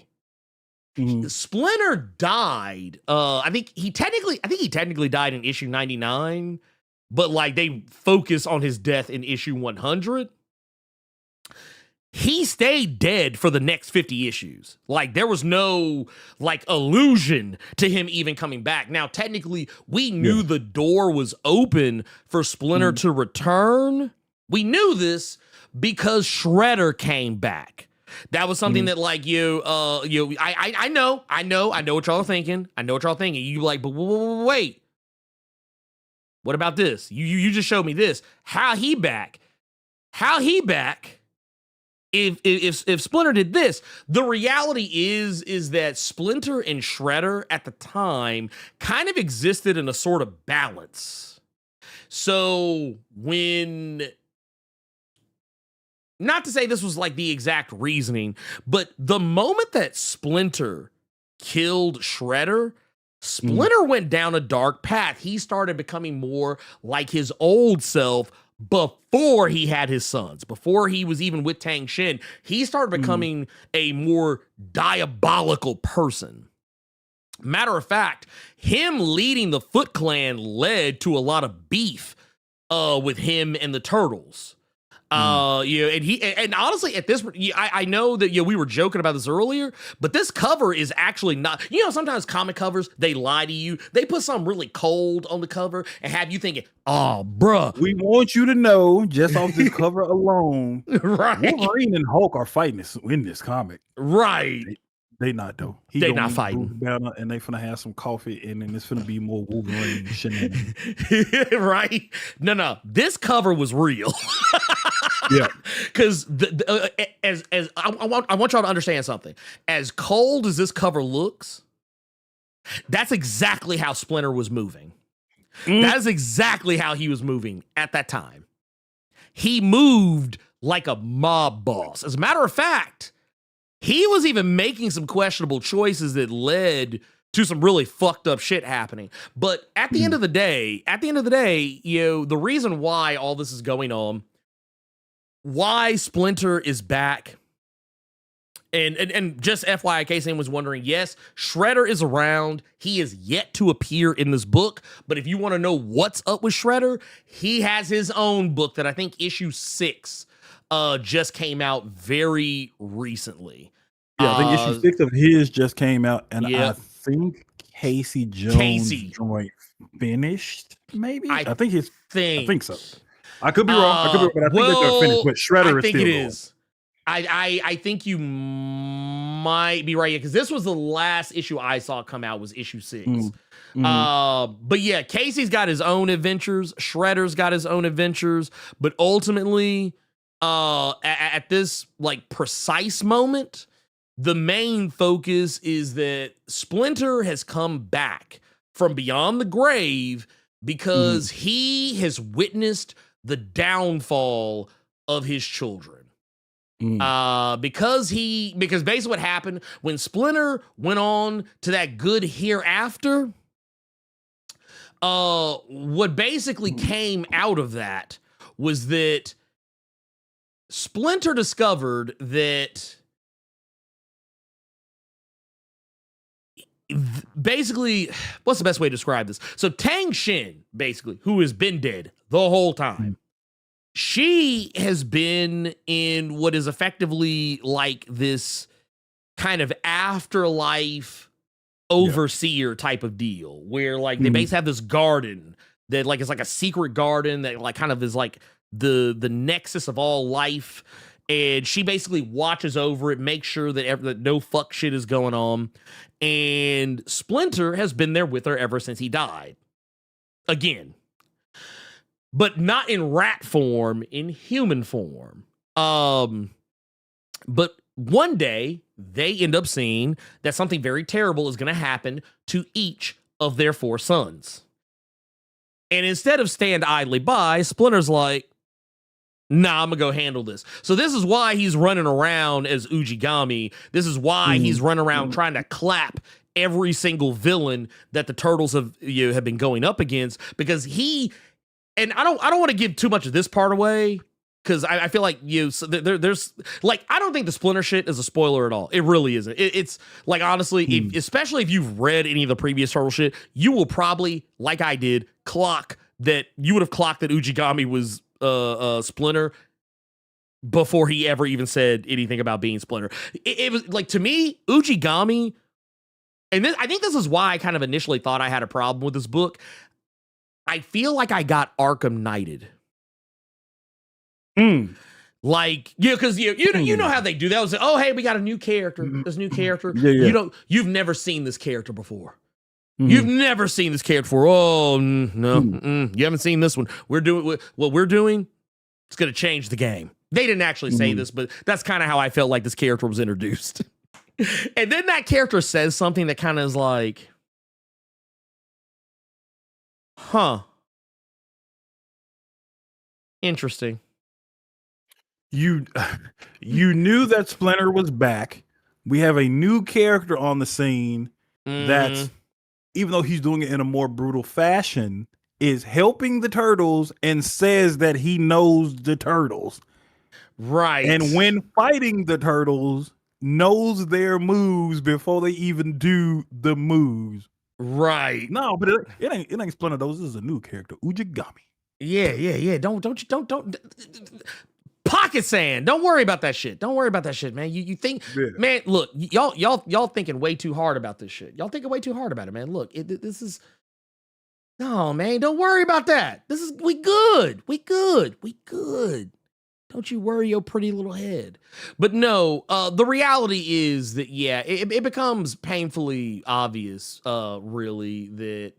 Mm-hmm. Splinter died. I think he technically died in issue 99, but like they focus on his death in issue 100. He stayed dead for the next 50 issues. Like there was no like allusion to him even coming back. Now, technically, we knew the door was open for Splinter to return. We knew this because Shredder came back. That was something that like I know what y'all are thinking. You like, but wait. What about this? You just showed me this. How he back? If Splinter did this, the reality is that Splinter and Shredder at the time kind of existed in a sort of balance. So when, not to say this was like the exact reasoning, but the moment that Splinter killed Shredder, Splinter went down a dark path. He started becoming more like his old self before he had his sons, before he was even with Tang Shin. He started becoming a more diabolical person. Matter of fact, him leading the Foot Clan led to a lot of beef with him and the Turtles. And honestly, at this, I know that we were joking about this earlier, but this cover is actually not. Sometimes comic covers, they lie to you. They put something really cold on the cover and have you thinking, "Oh, bruh, we want you to know just off this cover alone, right? Wolverine and Hulk are fighting in this comic, right?" They not though. They not fighting. And they finna have some coffee, and then it's finna be more Wolverine shenanigans. Right? No. This cover was real. Yeah. Because I want y'all to understand something. As cold as this cover looks, that's exactly how Splinter was moving. That is exactly how he was moving at that time. He moved like a mob boss. As a matter of fact, he was even making some questionable choices that led to some really fucked up shit happening. But at the end of the day, the reason why all this is going on, why Splinter is back, and just FYI, in case anyone was wondering, yes, Shredder is around. He is yet to appear in this book. But if you want to know what's up with Shredder, he has his own book that I think issue 6 just came out very recently. Yeah, I think issue 6 of his just came out, and I think Casey Jones joint finished. Maybe I think so. I could be wrong. But I think they're finished. But Shredder is still going. Is. I think you might be right, because this was the last issue I saw come out was issue 6. But yeah, Casey's got his own adventures. Shredder's got his own adventures. But ultimately, at this like precise moment, the main focus is that Splinter has come back from beyond the grave because he has witnessed the downfall of his children. Because basically what happened when Splinter went on to that good hereafter, what basically came out of that was that Splinter discovered that basically, what's the best way to describe this? So Tang Shin, basically, who has been dead the whole time, she has been in what is effectively like this kind of afterlife overseer type of deal where like they basically have this garden that like it's like a secret garden that like kind of is like the nexus of all life, and she basically watches over it, makes sure that no fuck shit is going on, and Splinter has been there with her ever since he died again, but not in rat form, in human form. But one day they end up seeing that something very terrible is going to happen to each of their 4 sons. And instead of stand idly by, Splinter's like, nah, I'm gonna go handle this. So this is why he's running around as Ujigami. This is why he's running around trying to clap every single villain that the Turtles have been going up against, because and I don't want to give too much of this part away, because I feel like there's like, I don't think the Splinter shit is a spoiler at all. It really isn't. It's like, honestly, especially if you've read any of the previous Turtle shit, you will probably, like I did, you would have clocked that Ujigami was Splinter before he ever even said anything about being Splinter. It was like, to me, Ujigami, and I think this is why I kind of initially thought I had a problem with this book. I feel like I got Arkham Knighted. Like, because you know how they do that. Was oh, hey, we got a new character. This new character. You've never seen this character before. You've never seen this character before. Oh no, you haven't seen this one. What we're doing. It's going to change the game. They didn't actually say this, but that's kind of how I felt like this character was introduced. And then that character says something that kind of is like, huh, interesting. You knew that Splinter was back. We have a new character on the scene that's, even though he's doing it in a more brutal fashion, is helping the Turtles and says that he knows the Turtles. Right. And when fighting the Turtles, knows their moves before they even do the moves. Right. No, but it ain't Splinter. This is a new character, Ujigami. Yeah. Don't. Pocket sand. Don't worry about that shit. Don't worry about that shit, man. You think, man, look, y'all thinking way too hard about this shit. Y'all thinking way too hard about it, man. Look, this is, no, man, don't worry about that. We good. Don't you worry your pretty little head. But no, the reality is that, yeah, it becomes painfully obvious, really, that,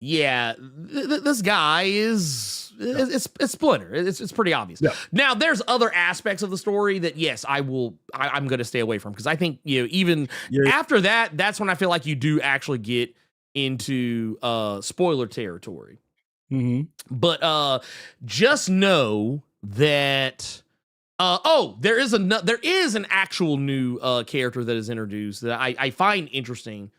yeah, this guy is it's Splinter. It's pretty obvious. Yeah. Now, there's other aspects of the story that, yes, I'm going to stay away from, because I think, even after that, that's when I feel like you do actually get into spoiler territory. But just know that there is an actual new character that is introduced that I find interesting.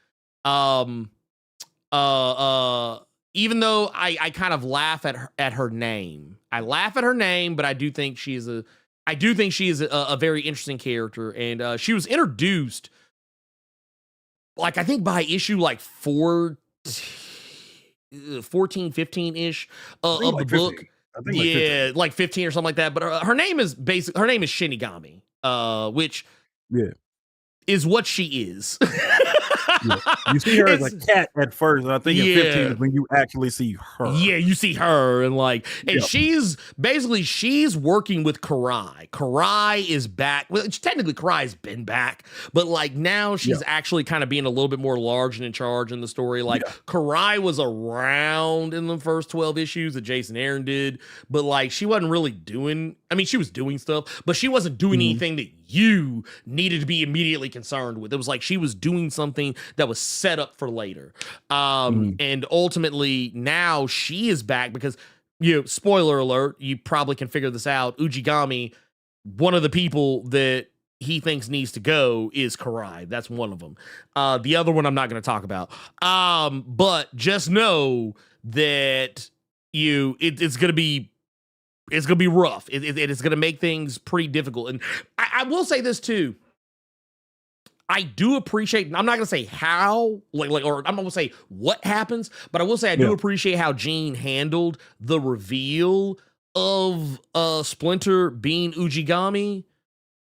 Even though I kind of laugh at her name. I laugh at her name, but I do think she is a very interesting character, and she was introduced, like, I think by issue like 14, 15-ish of the book. 15. I think like 15 or something like that. But her name is Shinigami, which is what she is. You see her as a cat at first, and I think in 15 is when you actually see her. Yeah, you see her, and she's working with Karai. Karai is back. Well, technically Karai's been back, but now she's actually kind of being a little bit more large and in charge in the story. Karai was around in the first 12 issues that Jason Aaron did, but she wasn't really doing. I mean, she was doing stuff, but she wasn't doing anything that you needed to be immediately concerned with. It was she was doing something that was set up for later. And ultimately now she is back because, spoiler alert, you probably can figure this out. Ujigami, one of the people that he thinks needs to go is Karai. That's one of them. The other one I'm not going to talk about. But just know that it's going to be rough. It's going to make things pretty difficult. And I will say this too. I do appreciate, I'm not going to say how, or I'm not going to say what happens, but I will say I do appreciate how Gene handled the reveal of Splinter being Ujigami.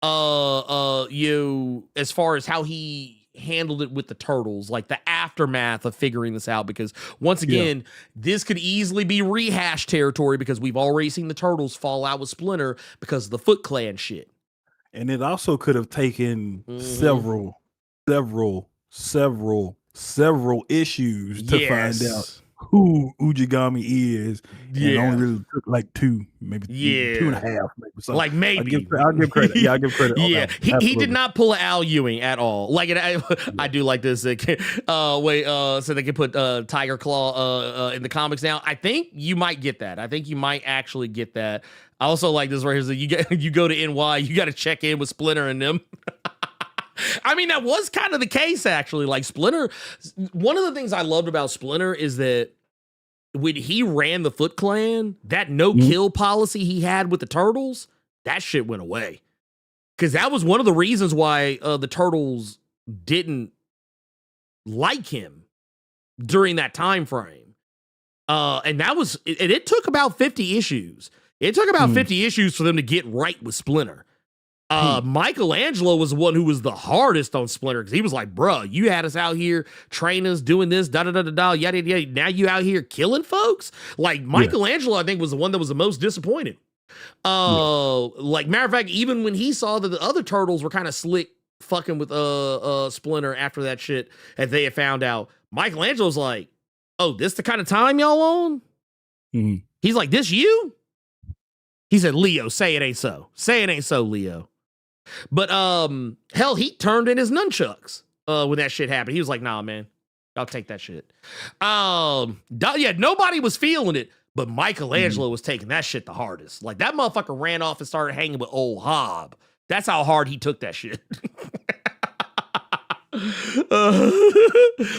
As far as how he handled it with the turtles, the aftermath of figuring this out, because once again, this could easily be rehash territory because we've already seen the turtles fall out with Splinter because of the Foot Clan shit. And it also could have taken several issues to find out who Ujigami is. And it only really took 2, maybe 2.5, maybe. So maybe. I'll give credit. Yeah, I'll give credit. He did not pull an Al Ewing at all. I do like this. So they can put Tiger Claw in the comics now. I think you might get that. I think you might actually get that. I also like this right here. So you go to NY, you got to check in with Splinter and them. I mean, that was kind of the case, actually. Splinter, one of the things I loved about Splinter is that when he ran the Foot Clan, that no-kill policy he had with the Turtles, that shit went away. Because that was one of the reasons why the Turtles didn't like him during that time frame. And that was, it took about 50 issues. It took about 50 issues for them to get right with Splinter. Michelangelo was the one who was the hardest on Splinter because he was like, bruh, you had us out here training us, doing this, da-da-da-da-da, yada-yada. Now you out here killing folks? Michelangelo, I think, was the one that was the most disappointed. Matter of fact, even when he saw that the other turtles were kind of slick fucking with Splinter after that shit, as they had found out, Michelangelo's like, oh, this the kind of time y'all on? He's like, this you? He said, Leo, say it ain't so. Say it ain't so, Leo. But hell, he turned in his nunchucks when that shit happened. He was like, nah, man, I'll take that shit. Nobody was feeling it, but Michelangelo was taking that shit the hardest. That motherfucker ran off and started hanging with old Hob. That's how hard he took that shit.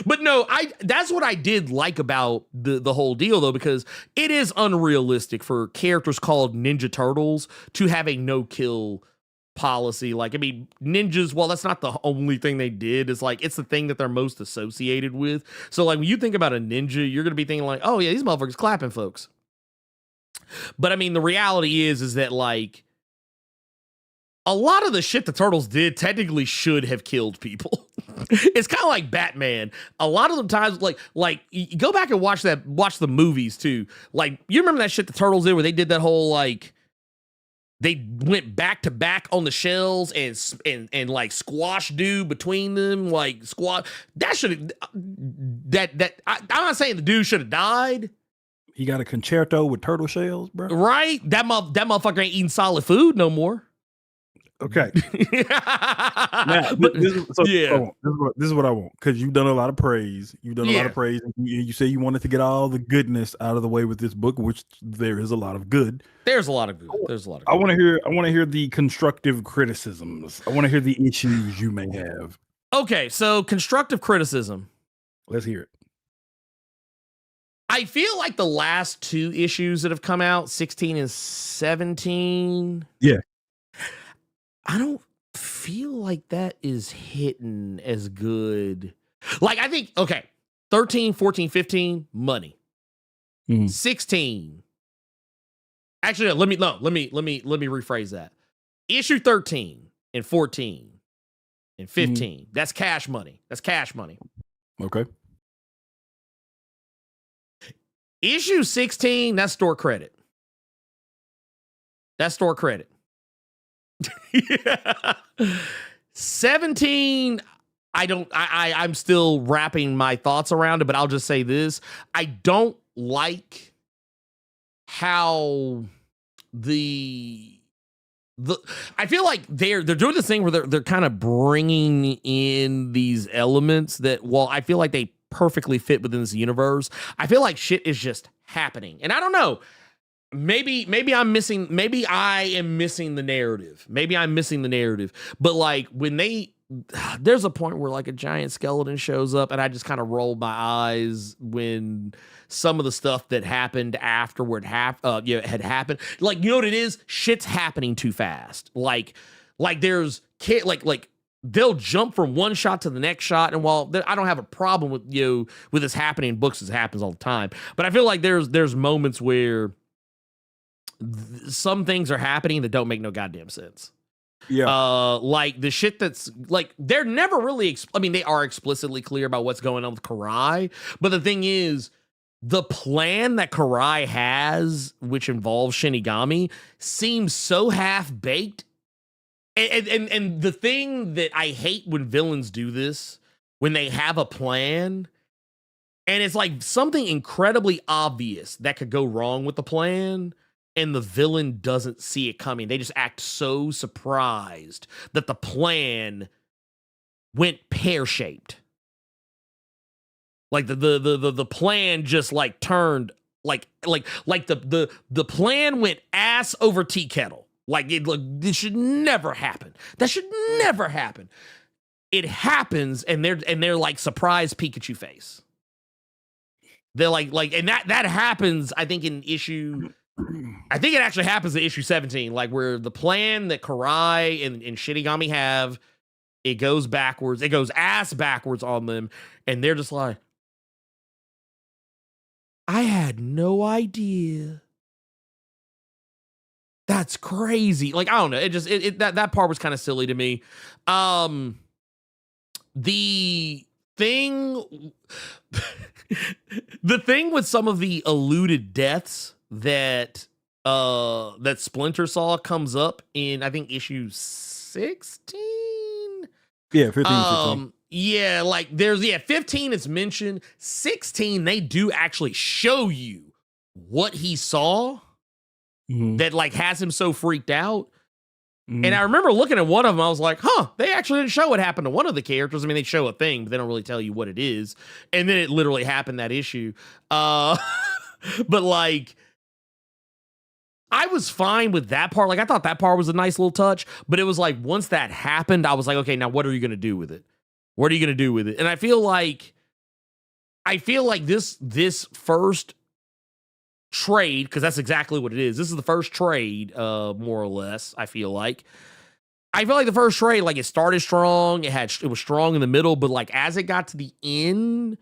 But no, that's what I did like about the whole deal, though, because it is unrealistic for characters called Ninja Turtles to have a no-kill policy. Ninjas, well, that's not the only thing they did. It's it's the thing that they're most associated with. So when you think about a ninja, you're gonna be thinking oh yeah, these motherfuckers clapping folks. But I mean, the reality is that a lot of the shit the Turtles did technically should have killed people. It's kind of like Batman. A lot of the times, you go back and watch the movies too. You remember that shit the Turtles did where they did that whole they went back to back on the shells and squash dude between them, that should I'm not saying the dude should have died. He got a concerto with turtle shells, bro. Right? That motherfucker ain't eating solid food no more. Okay. Now, this is what I want, because you've done a lot of praise. You've done a lot of praise. And you say you wanted to get all the goodness out of the way with this book, which there is a lot of good. There's a lot of good. I want to hear the constructive criticisms. I want to hear the issues you may have. Okay, so constructive criticism. Let's hear it. I feel like the last 2 issues that have come out, 16 and 17. Yeah. I don't feel like that is hitting as good. I think, okay, 13, 14, 15, money. 16. Actually, let me rephrase that. Issue 13 and 14 and 15. That's cash money. Okay. Issue 16, that's store credit. That's store credit. 17, I'm still wrapping my thoughts around it, but I'll just say this. I don't like how I feel like they're doing this thing where they're kind of bringing in these elements that, well, I feel like they perfectly fit within this universe. I feel like shit is just happening. And I don't know. Maybe I am missing the narrative. Maybe I'm missing the narrative. But like when there's a point where like a giant skeleton shows up and I just kind of roll my eyes when some of the stuff that happened afterward had happened. Like, you know what it is? Shit's happening too fast. Like there's like they'll jump from one shot to the next shot. And while I don't have a problem with with this happening in books, this happens all the time. But I feel like there's moments where some things are happening that don't make no goddamn sense. Yeah. Like the shit that's like, they're never really, they are explicitly clear about what's going on with Karai. But the thing is, the plan that Karai has, which involves Shinigami, seems so half-baked. And the thing that I hate when villains do this, when they have a plan, and it's like something incredibly obvious that could go wrong with the plan, and the villain doesn't see it coming. They just act so surprised that the plan went pear-shaped. Like the plan just like turned like the plan went ass over tea kettle. Like this should never happen. That should never happen. It happens, and they're like surprised Pikachu face. They're like, and that happens, I think, in issue. I think it actually happens in issue 17, like where the plan that Karai and Shinigami have, it goes backwards. It goes ass backwards on them, and they're just like, I had no idea. That's crazy. Like, I don't know. It just that part was kind of silly to me. The thing with some of the alluded deaths that Splinter Saw comes up in, I think, issue 16. Yeah, 15, 16. Yeah, like there's 15 is mentioned. 16, they do actually show you what he saw that like has him so freaked out. And I remember looking at one of them, I was like, huh, they actually didn't show what happened to one of the characters. I mean, they show a thing, but they don't really tell you what it is. And then it literally happened that issue. But like, I was fine with that part. Like, I thought that part was a nice little touch, but it was like, once that happened, I was like, okay, now what are you going to do with it? What are you going to do with it? And I feel like this first trade, because that's exactly what it is. This is the first trade, more or less, I feel like the first trade, like, it started strong. It was strong in the middle, but like as it got to the end,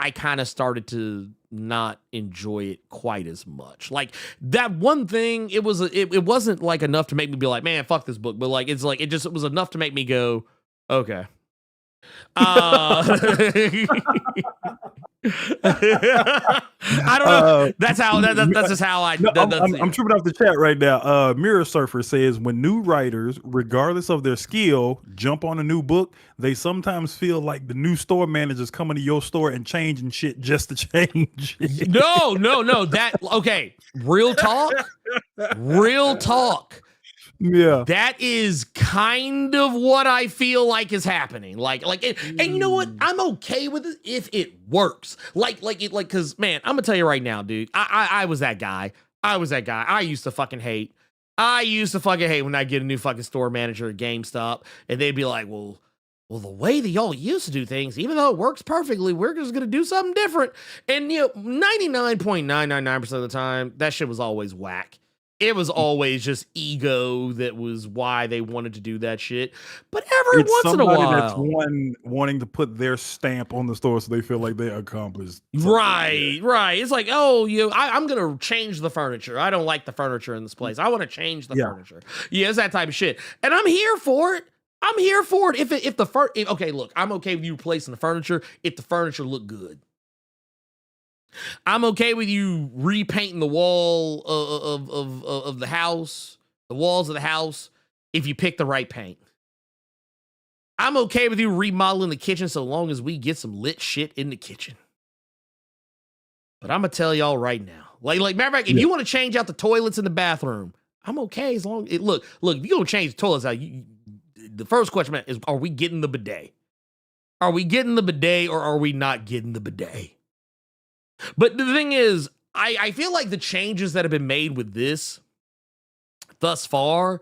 I kind of started to not enjoy it quite as much. Like that one thing, it wasn't like enough to make me be like, man, fuck this book. But like, it was enough to make me go, okay. I don't know. That's just how I. No, I'm tripping off the chat right now. Mirror Surfer says, when new writers, regardless of their skill, jump on a new book, they sometimes feel like the new store managers coming to your store and changing shit just to change. No. That okay. Real talk. Yeah, that is kind of what I feel like is happening. And you know what? I'm okay with it if it works. Because man, I'm gonna tell you right now, dude. I was that guy. I used to fucking hate when I get a new fucking store manager at GameStop, and they'd be like, well, the way that y'all used to do things, even though it works perfectly, we're just gonna do something different. And 99.999% of the time, that shit was always whack. It was always just ego that was why they wanted to do that shit. But every once in a while, that's wanting to put their stamp on the store so they feel like they accomplished something. Right. It's like, I'm gonna change the furniture. I don't like the furniture in this place. I want to change the furniture. Yeah, it's that type of shit, and I'm here for it. I'm here for it. Okay, look, I'm okay with you replacing the furniture if the furniture look good. I'm okay with you repainting the wall of the house, the walls of the house, if you pick the right paint. I'm okay with you remodeling the kitchen so long as we get some lit shit in the kitchen. But I'm gonna tell y'all right now, like matter of fact, if you want to change out the toilets in the bathroom, I'm okay as long. Look, if you gonna change the toilets out, the first question is, are we getting the bidet? Are we getting the bidet or are we not getting the bidet? But the thing is, I feel like the changes that have been made with this thus far,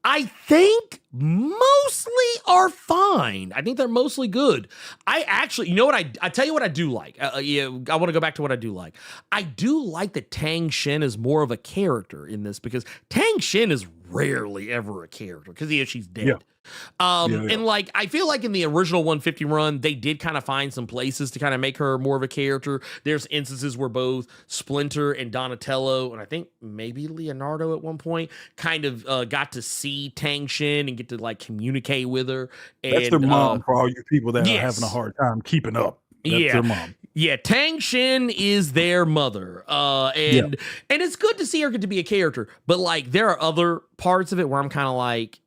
I think mostly are fine. I think they're mostly good. I actually, you know what, I tell you what I do like. I want to go back to what I do like. I do like that Tang Shen is more of a character in this because Tang Shen is rarely ever a character because she's dead. Yeah. And like, I feel like in the original 150 run, they did kind of find some places to kind of make her more of a character. There's instances where both Splinter and Donatello, and I think maybe Leonardo at one point, kind of got to see Tang Shen and get to like communicate with her. That's their mom for all you people that are having a hard time keeping up. That's their mom. Yeah, Tang Shen is their mother. And it's good to see her get to be a character, but like there are other parts of it where I'm kind of like,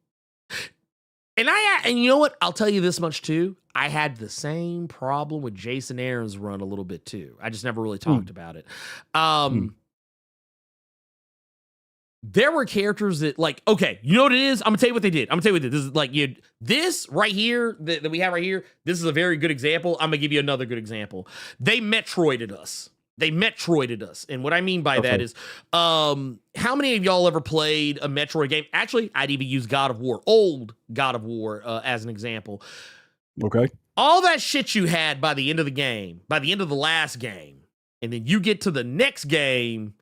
and you know what? I'll tell you this much too. I had the same problem with Jason Aaron's run a little bit too. I just never really talked about it. There were characters that like, okay, you know what it is? I'm gonna tell you what they did. This is like this right here that we have right here. This is a very good example. I'm gonna give you another good example. They Metroided us. And what I mean by that is, how many of y'all ever played a Metroid game? Actually, I'd even use God of War, old God of War, as an example. Okay. All that shit you had by the end of the game, by the end of the last game, and then you get to the next game,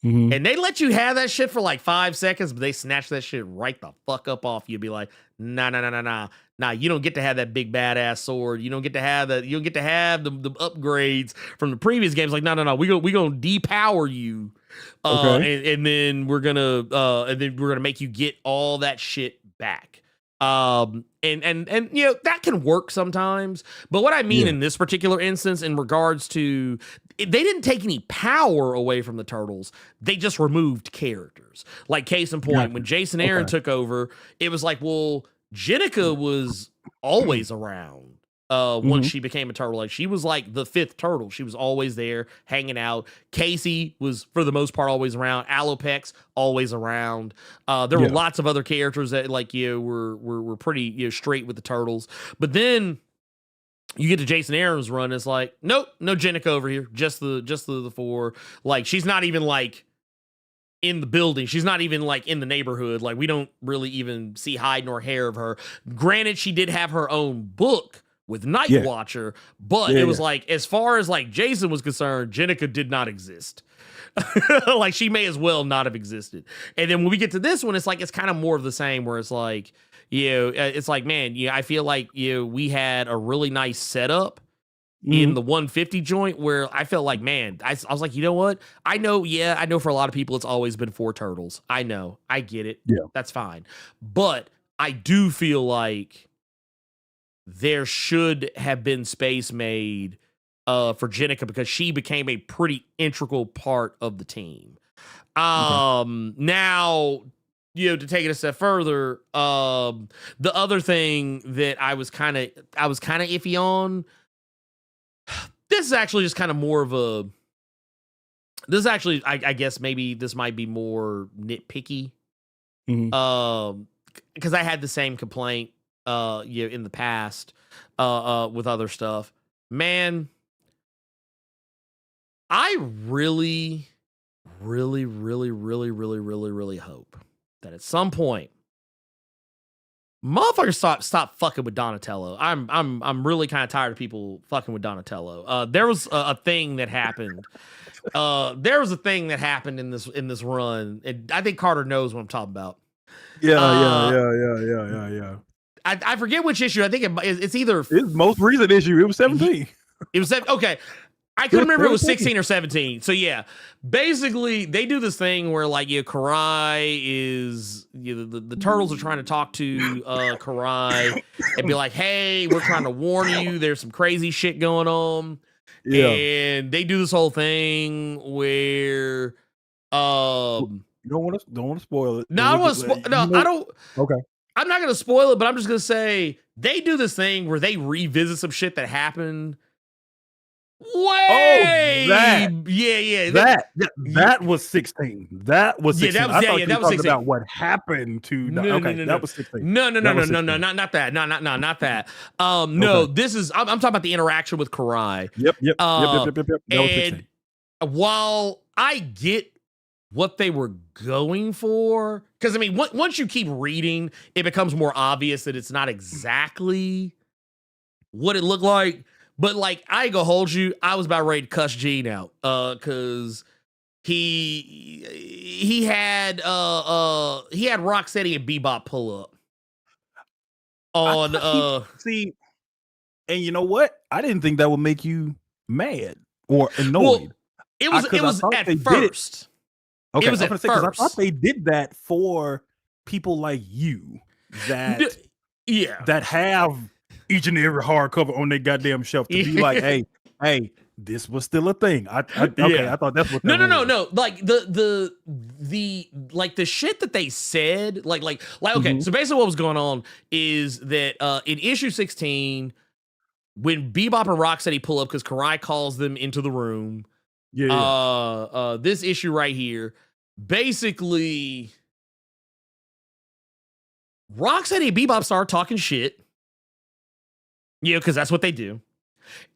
and they let you have that shit for like 5 seconds, but they snatch that shit right the fuck up off you. Be like, nah. You don't get to have that big badass sword. You don't get to have that. You don't get to have the upgrades from the previous games. Like, no. We gonna depower you, and then we're gonna make you get all that shit back. And you know that can work sometimes. But what I mean in this particular instance, in regards to, they didn't take any power away from the Turtles. They just removed characters. Like case in point, when Jason Aaron took over, it was like, well, Jennica was always around once she became a turtle. Like she was like the fifth turtle. She was always there hanging out. Casey was for the most part always around. Alopex always around. There were lots of other characters that like were pretty straight with the Turtles. But then you get to Jason Aaron's run, it's like, nope, no Jennica over here. Just the four. Like she's not even like in the building. She's not even like in the neighborhood. Like we don't really even see hide nor hair of her. Granted, she did have her own book with Night Watcher, but it was like, as far as like Jason was concerned, Jennica did not exist. Like she may as well not have existed. And then when we get to this one, it's like, it's kind of more of the same where it's like, it's like, man, I feel like we had a really nice setup in the 150 joint where I felt like, man, I was like, you know what? I know for a lot of people, it's always been 4 turtles. I know, I get it. Yeah, that's fine. But I do feel like there should have been space made for Jennica because she became a pretty integral part of the team. Now, to take it a step further, the other thing that I was kind of iffy on. This is actually just kind of more of a. This is actually, I guess maybe this might be more nitpicky. Because I had the same complaint, in the past, with other stuff. Man, I really, really, really, really, really, really, really hope that at some point, motherfuckers stop fucking with Donatello. I'm really kind of tired of people fucking with Donatello. There was a thing that happened. There was a thing that happened in this run, and I think Carter knows what I'm talking about. Yeah. I forget which issue. I think it's either it's most recent issue. It was 17. It was okay. I couldn't remember if it was 16 or 17. So yeah, basically they do this thing where like Karai is the turtles are trying to talk to Karai and be like, hey, we're trying to warn you, there's some crazy shit going on. Yeah. And they do this whole thing where You don't want to spoil it. no, I don't want to I don't. Okay. I'm not gonna spoil it, but I'm just gonna say they do this thing where they revisit some shit that happened. Way, that was 16. That was 16. Yeah, that was, I thought you that were was talking 16. about what happened to. That was 16. No, not that. Not that. No, this is. I'm talking about the interaction with Karai. Yep. That was 16. While I get what they were going for, because I mean, once you keep reading, it becomes more obvious that it's not exactly what it looked like. But like, I ain't gonna hold you. I was about ready to cuss Gene out, because he had Rocksteady and Bebop pull up on see, and you know what? I didn't think that would make you mad or annoyed. Well, it was at first. Okay, it was at first. I thought they did that for people like you that have each and every hardcover on their goddamn shelf to be like, hey, this was still a thing. I thought that's what. No. Like the shit that they said, like okay. So basically, what was going on is that in issue 16, when Bebop and Rocksteady pull up because Karai calls them into the room. This issue right here, basically, Rocksteady and Bebop start talking shit. Yeah, because that's what they do.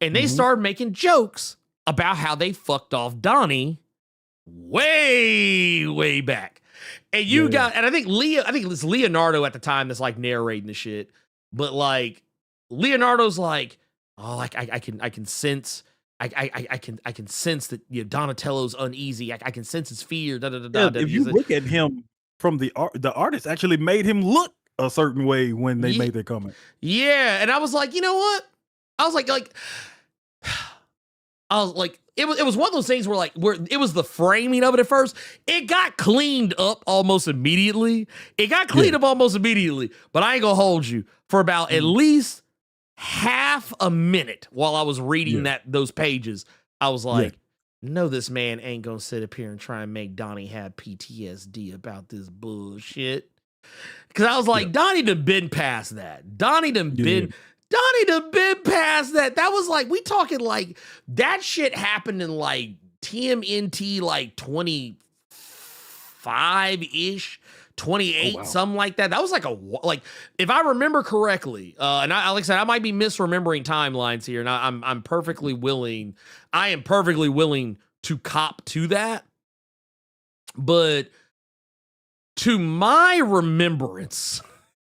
And they started making jokes about how they fucked off Donnie way back. And and I think it's Leonardo at the time that's like narrating the shit. But like Leonardo's like, oh, like I can sense I can sense that Donatello's uneasy. I can sense his fear. If you look at him from the artist actually made him look a certain way when they made their comment. Yeah, and I was like, you know what? I was like, it was one of those things where it was the framing of it at first. It got cleaned up almost immediately. But I ain't gonna hold you for about at least half a minute while I was reading those pages. I was like, no, this man ain't gonna sit up here and try and make Donnie have PTSD about this bullshit. Because I was like, Donnie done been past that. Donnie done been past that. That was like, we talking like that shit happened in like TMNT like 25-ish, 28, something like that. That was like if I remember correctly, and like I said, I might be misremembering timelines here, and I am perfectly willing to cop to that. But to my remembrance,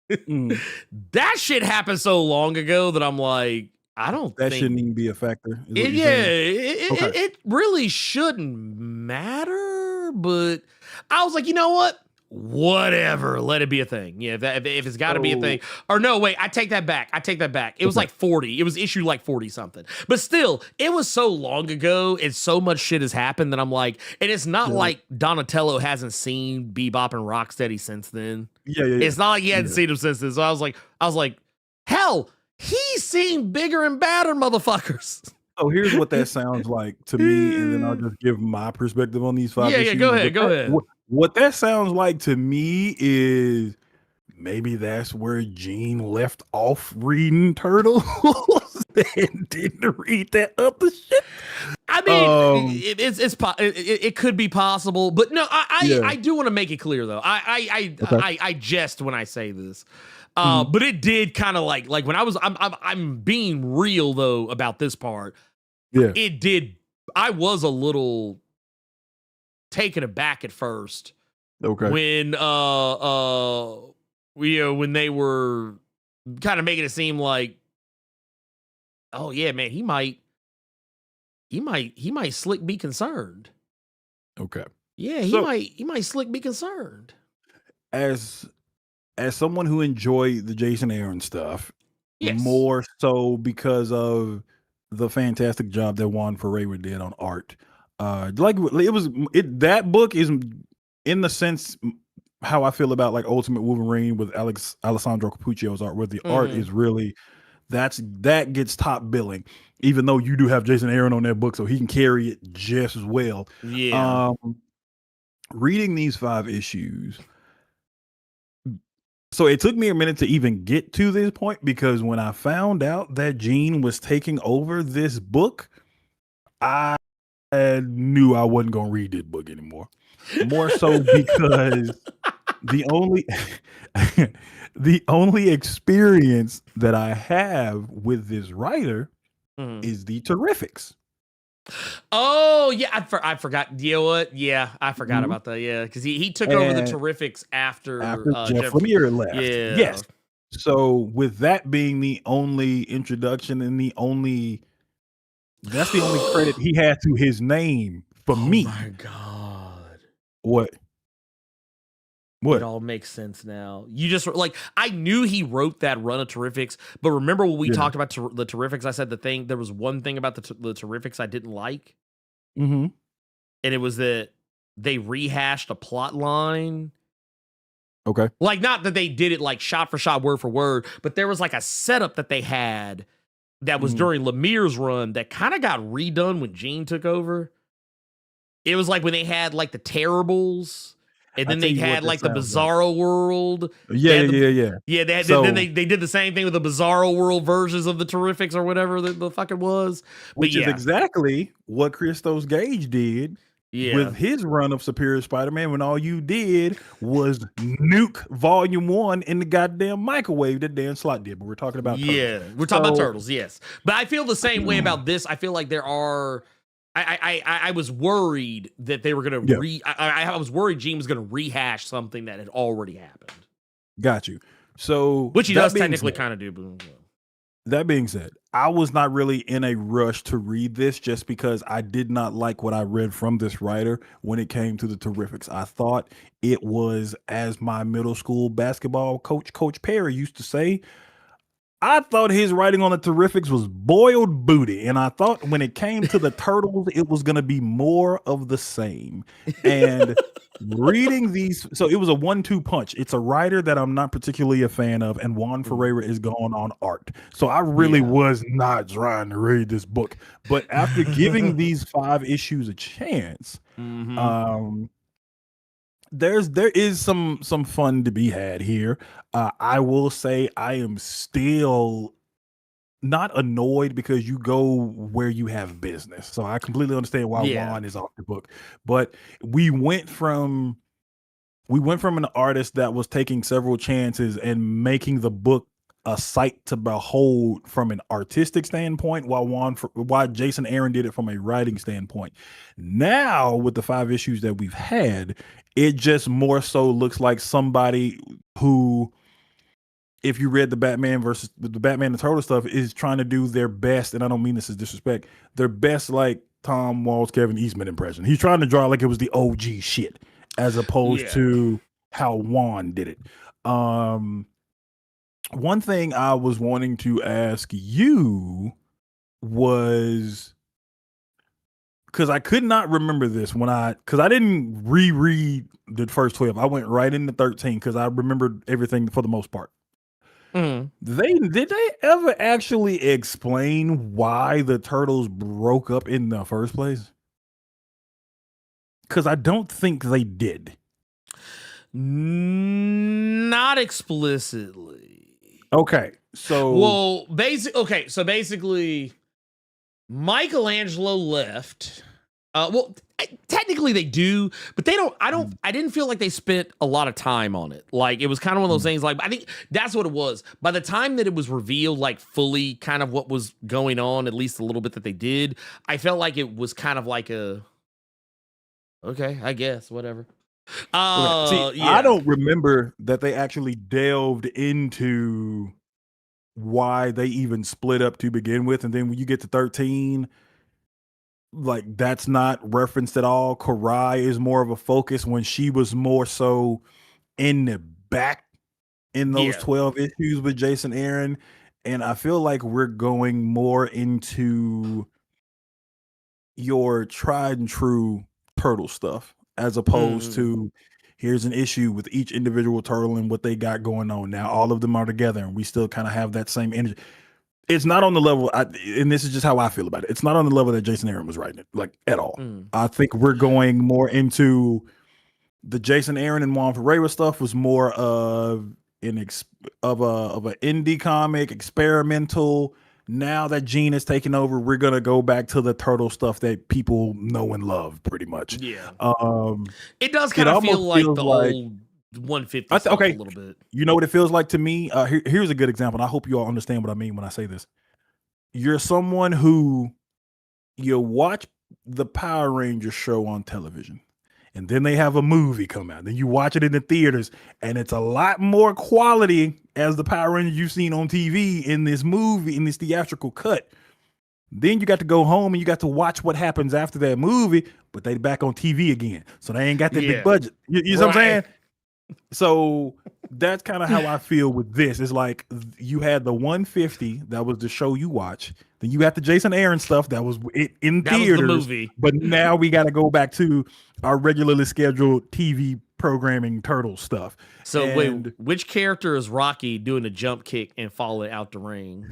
that shit happened so long ago that I'm like, I don't think that shouldn't even be a factor. It really shouldn't matter. But I was like, you know what? Whatever, let it be a thing. Yeah, if it's got to be a thing. Or no, wait, I take that back. It was like 40. It was issue like 40 something. But still, it was so long ago and so much shit has happened that I'm like, and it's not like Donatello hasn't seen Bebop and Rocksteady since then. Yeah. It's not like he hadn't seen them since then. So I was like, hell, he's seen bigger and badder motherfuckers. So here's what that sounds like to me, and then I'll just give my perspective on these 5 issues. Go ahead. What that sounds like to me is maybe that's where Gene left off reading Turtles and didn't read that other shit. I mean, it could be possible, but no, I do want to make it clear though. I jest when I say this, but it did kind of like when I'm being real though about this part. Yeah, it did. I was a little taken aback at first. Okay. When when they were kind of making it seem like, oh yeah, man, he might slick be concerned. Okay. Yeah, he might slick be concerned. As someone who enjoyed the Jason Aaron stuff, yes, more so because of the fantastic job that Juan Ferreira did on art. That book is in the sense how I feel about like Ultimate Wolverine with Alessandro Capuccio's art, where the art is really that gets top billing, even though you do have Jason Aaron on that book, so he can carry it just as well. Yeah. Reading these 5 issues, so it took me a minute to even get to this point, because when I found out that Gene was taking over this book, I knew I wasn't gonna read this book anymore. More so because the only experience that I have with this writer is the Terrifics. Oh yeah, I forgot. You know what? Yeah, I forgot about that. Yeah, because he took over the Terrifics after Jeff Lemire left. Yeah. Yes. So with that being the only introduction and that's the only credit he had to his name for me. Oh my god. What? It all makes sense now. You just like, I knew he wrote that run of Terrifics, but remember when we talked about the Terrifics, I said there was one thing about the Terrifics I didn't like. And it was that they rehashed a plot line. Okay. Like, not that they did it like shot for shot, word for word, but there was like a setup that they had that was during Lemire's run that kind of got redone when Gene took over. It was like when they had like the Terribles. And then they had like the Bizarro World. Yeah. Yeah, then they did the same thing with the Bizarro World versions of the Terrifics or whatever the fuck it was. Which is exactly what Christos Gage did with his run of Superior Spider-Man, when all you did was nuke Volume 1 in the goddamn microwave that Dan Slott did. But we're talking about Turtles. We're talking about Turtles, yes. But I feel the same way about this. I feel like there are... I was worried that they were going to I was worried Gene was going to rehash something that had already happened. Got you. So, which he does technically kind of do. But, that being said, I was not really in a rush to read this, just because I did not like what I read from this writer when it came to the Terrifics. I thought it was, as my middle school basketball coach, Coach Perry, used to say, I thought his writing on the Terrifics was boiled booty, and I thought when it came to the Turtles, it was going to be more of the same. And reading these, so it was a 1-2 punch. It's a writer that I'm not particularly a fan of, and Juan Ferreira is going on art. So I really was not trying to read this book. But after giving these 5 issues a chance, there is some fun to be had here. I will say I am still not annoyed, because you go where you have business. So I completely understand why Juan is off the book. But we went from an artist that was taking several chances and making the book a sight to behold from an artistic standpoint, while Jason Aaron did it from a writing standpoint. Now, with the 5 issues that we've had, it just more so looks like somebody who, if you read the Batman and Turtle stuff, is trying to do their best, and I don't mean this as disrespect, their best like Tom Waltz, Kevin Eastman impression. He's trying to draw like it was the OG shit, as opposed to how Juan did it. One thing I was wanting to ask you was, because I could not remember this because I didn't reread the first 12. I went right into 13 because I remembered everything for the most part. Did they ever actually explain why the Turtles broke up in the first place? Because I don't think they did. Not explicitly. Okay, so basically, Michelangelo left. Technically they do, but they don't. I didn't feel like they spent a lot of time on it. Like, it was kind of one of those things. Like, I think that's what it was. By the time that it was revealed, like fully, kind of what was going on, at least a little bit that they did, I felt like it was kind of like okay, I guess, whatever. I don't remember that they actually delved into why they even split up to begin with, and then when you get to 13, like, that's not referenced at all. Karai is more of a focus, when she was more so in the back in those 12 issues with Jason Aaron. and I feel like we're going more into your tried and true turtle stuff as opposed to here's an issue with each individual turtle and what they got going on. Now all of them are together and we still kind of have that same energy. It's not on the level, and this is just how I feel about it. It's not on the level that Jason Aaron was writing it, like at all. I think we're going more into the Jason Aaron and Juan Ferreira stuff was more of an indie comic, experimental. Now that Gene has taken over, we're gonna go back to the turtle stuff that people know and love, pretty much. Yeah. It does kind of feel like the old 150 stuff a little bit. You know what it feels like to me? Here's a good example. And I hope you all understand what I mean when I say this. You're someone who you watch the Power Rangers show on television, and then they have a movie come out. Then you watch it in the theaters, and it's a lot more quality as the Power Rangers you've seen on TV in this movie, in this theatrical cut. Then you got to go home and you got to watch what happens after that movie, but they back on TV again. So they ain't got that big budget. You know what I'm saying? So that's kind of how I feel with this. It's like you had the 150 that was the show you watch. Then you had the Jason Aaron stuff that was in theaters. Was the movie. But now we got to go back to our regularly scheduled TV programming turtle stuff. So wait, which character is Rocky doing a jump kick and falling out the ring?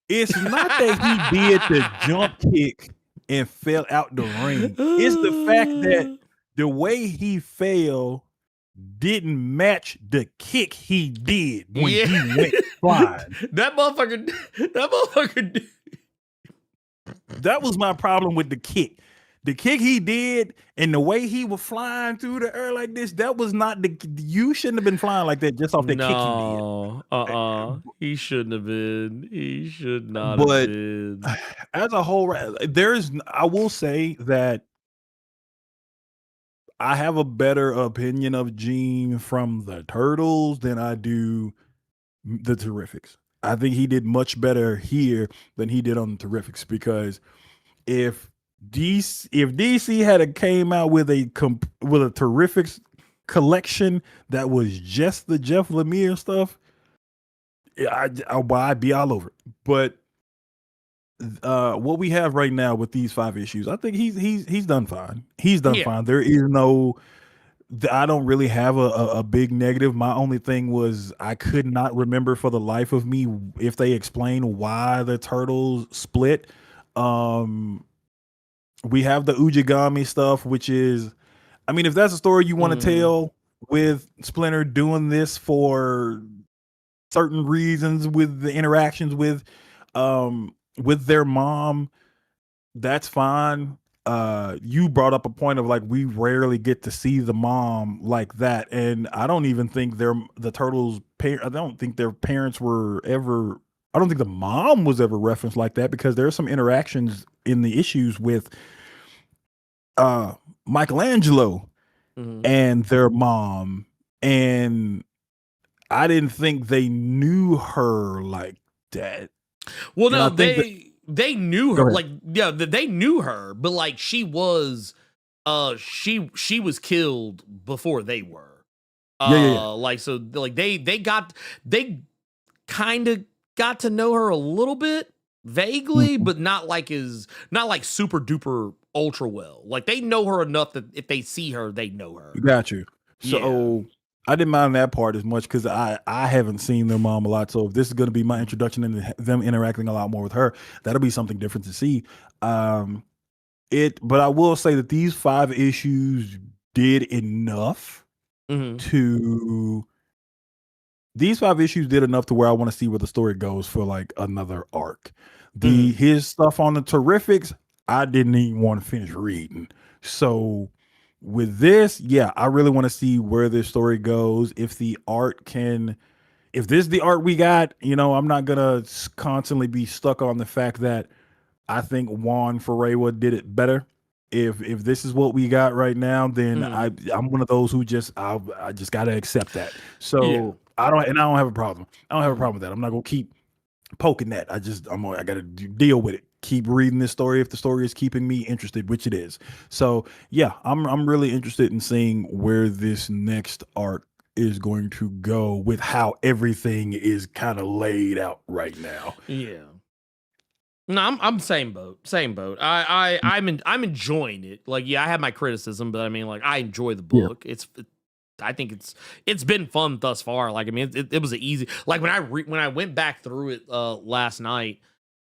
It's not that he did the jump kick and fell out the ring. It's the fact that the way he fell didn't match the kick he did when he went flying. That motherfucker. That was my problem with the kick. The kick he did and the way he was flying through the air like this, that was not you shouldn't have been flying like that just off the kick he did. He shouldn't have been. He should not have been. As a whole, I will say that I have a better opinion of Gene from the Turtles than I do the Terrifics. I think he did much better here than he did on the Terrifics, because if DC had came out with a Terrifics collection that was just the Jeff Lemire stuff, I'd be all over it. But what we have right now with these 5 issues, I think he's done fine. He's done fine. There is no, I don't really have a big negative. My only thing was I could not remember for the life of me if they explain why the Turtles split. We have the Ujigami stuff, which is, I mean, if that's a story you want to tell with Splinter doing this for certain reasons with the interactions with their mom, that's fine. You brought up a point of like, we rarely get to see the mom like that. And I don't even think the Turtles' I don't think their parents were ever, I don't think the mom was ever referenced like that, because there are some interactions in the issues with Michelangelo and their mom. And I didn't think they knew her like that. Well, no, they knew her. Like, yeah, they knew her, but like she was was killed before they were. Like, so like they kind of got to know her a little bit vaguely, but not like super duper ultra well. Like, they know her enough that if they see her, they know her. Got you. So I didn't mind that part as much because I haven't seen their mom a lot. So if this is going to be my introduction into them interacting a lot more with her, that'll be something different to see. But I will say that these 5 issues did enough to. These 5 issues did enough to where I want to see where the story goes for like another arc. His stuff on the Terrifics, I didn't even want to finish reading. So with this, I really want to see where this story goes. If this is the art we got, I'm not gonna constantly be stuck on the fact that I think Juan Ferreira did it better. If this is what we got right now, then I'm one of those who I just gotta accept that. So I don't have a problem. I don't have a problem with that. I'm not gonna keep poking that. I gotta deal with it. Keep reading this story if the story is keeping me interested, which it is. So I'm really interested in seeing where this next arc is going to go with how everything is kind of laid out right now. Yeah. No, I'm same boat. Same boat. I'm enjoying it. Like, yeah, I have my criticism, but I mean, like, I enjoy the Yeah. book. I think it's been fun thus far. Like, I mean, it was an easy. Like when I went back through it last night,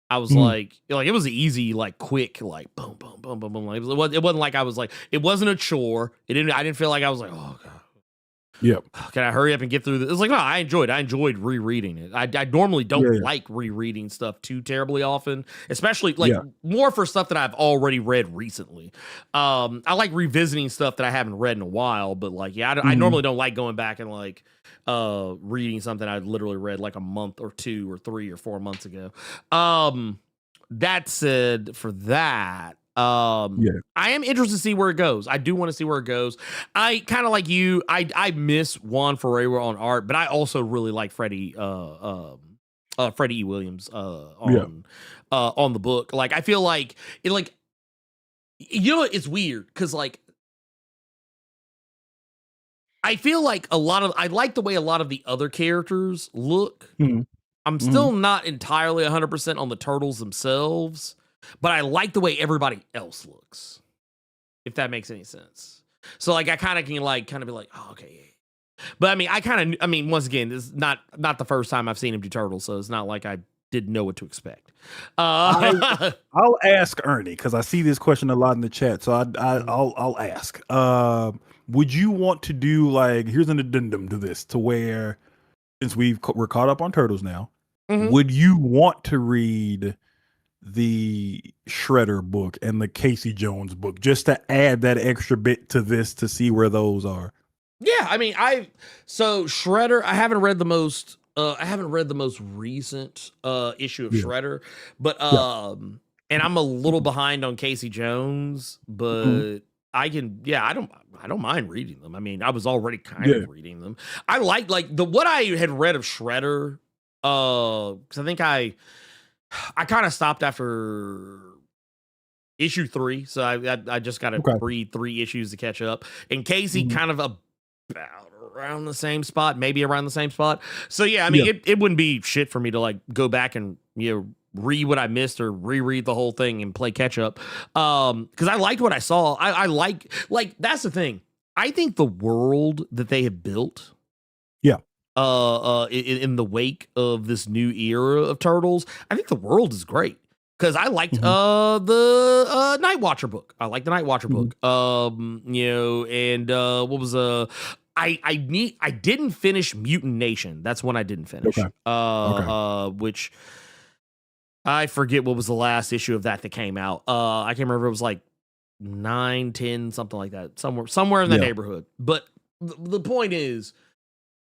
I was like it was easy, like quick, like boom, boom, boom, boom, boom. Like, it wasn't like I was like, it wasn't a chore. I didn't feel like I was like, oh god. Yep. Can I hurry up and get through this? It's like, no, I enjoyed rereading it. I normally don't like rereading stuff too terribly often, especially like more for stuff that I've already read recently. I like revisiting stuff that I haven't read in a while, but like, yeah, I normally don't like going back and like reading something I literally read like a month or 2 or 3 or 4 months ago. That said, for that, I am interested to see where it goes. I do want to see where it goes. I kind of like you. I miss Juan Ferreira on art, but I also really like Freddie E. Williams on the book. Like, I feel like it, like, you know, it's weird because like I feel like I like the way a lot of the other characters look. I'm still not entirely 100% on the turtles themselves, but I like the way everybody else looks, if that makes any sense. So like I kind of can be like, oh, okay. But I mean, once again, this is not the first time I've seen him do turtles, so it's not like I didn't know what to expect. I'll ask Ernie because I see this question a lot in the chat, so I'll ask. Would you want to do, like, here's an addendum to this, to where, since we're caught up on turtles now, would you want to read the Shredder book and the Casey Jones book just to add that extra bit to this to see where those are? Yeah, I mean, so Shredder, I haven't read the most recent issue of Shredder, but and I'm a little behind on Casey Jones, but I don't mind reading them. I mean, I was already kind of reading them. I like what I had read of Shredder, because I think I kind of stopped after issue 3, so I just got to read 3 issues to catch up. And Casey kind of about around the same spot, maybe around the same spot. So yeah, I mean, it wouldn't be shit for me to like go back and, you know, read what I missed or reread the whole thing and play catch up. Because I liked what I saw. I like that's the thing. I think the world that they have built, in the wake of this new era of Turtles, I think the world is great. Because I liked the Night Watcher book. I like the Night Watcher book. You know, and what was I didn't finish Mutant Nation. That's one I didn't finish. Which I forget what was the last issue of that came out. I can't remember. It was like 9, 10, something like that. Somewhere in that neighborhood. But the point is,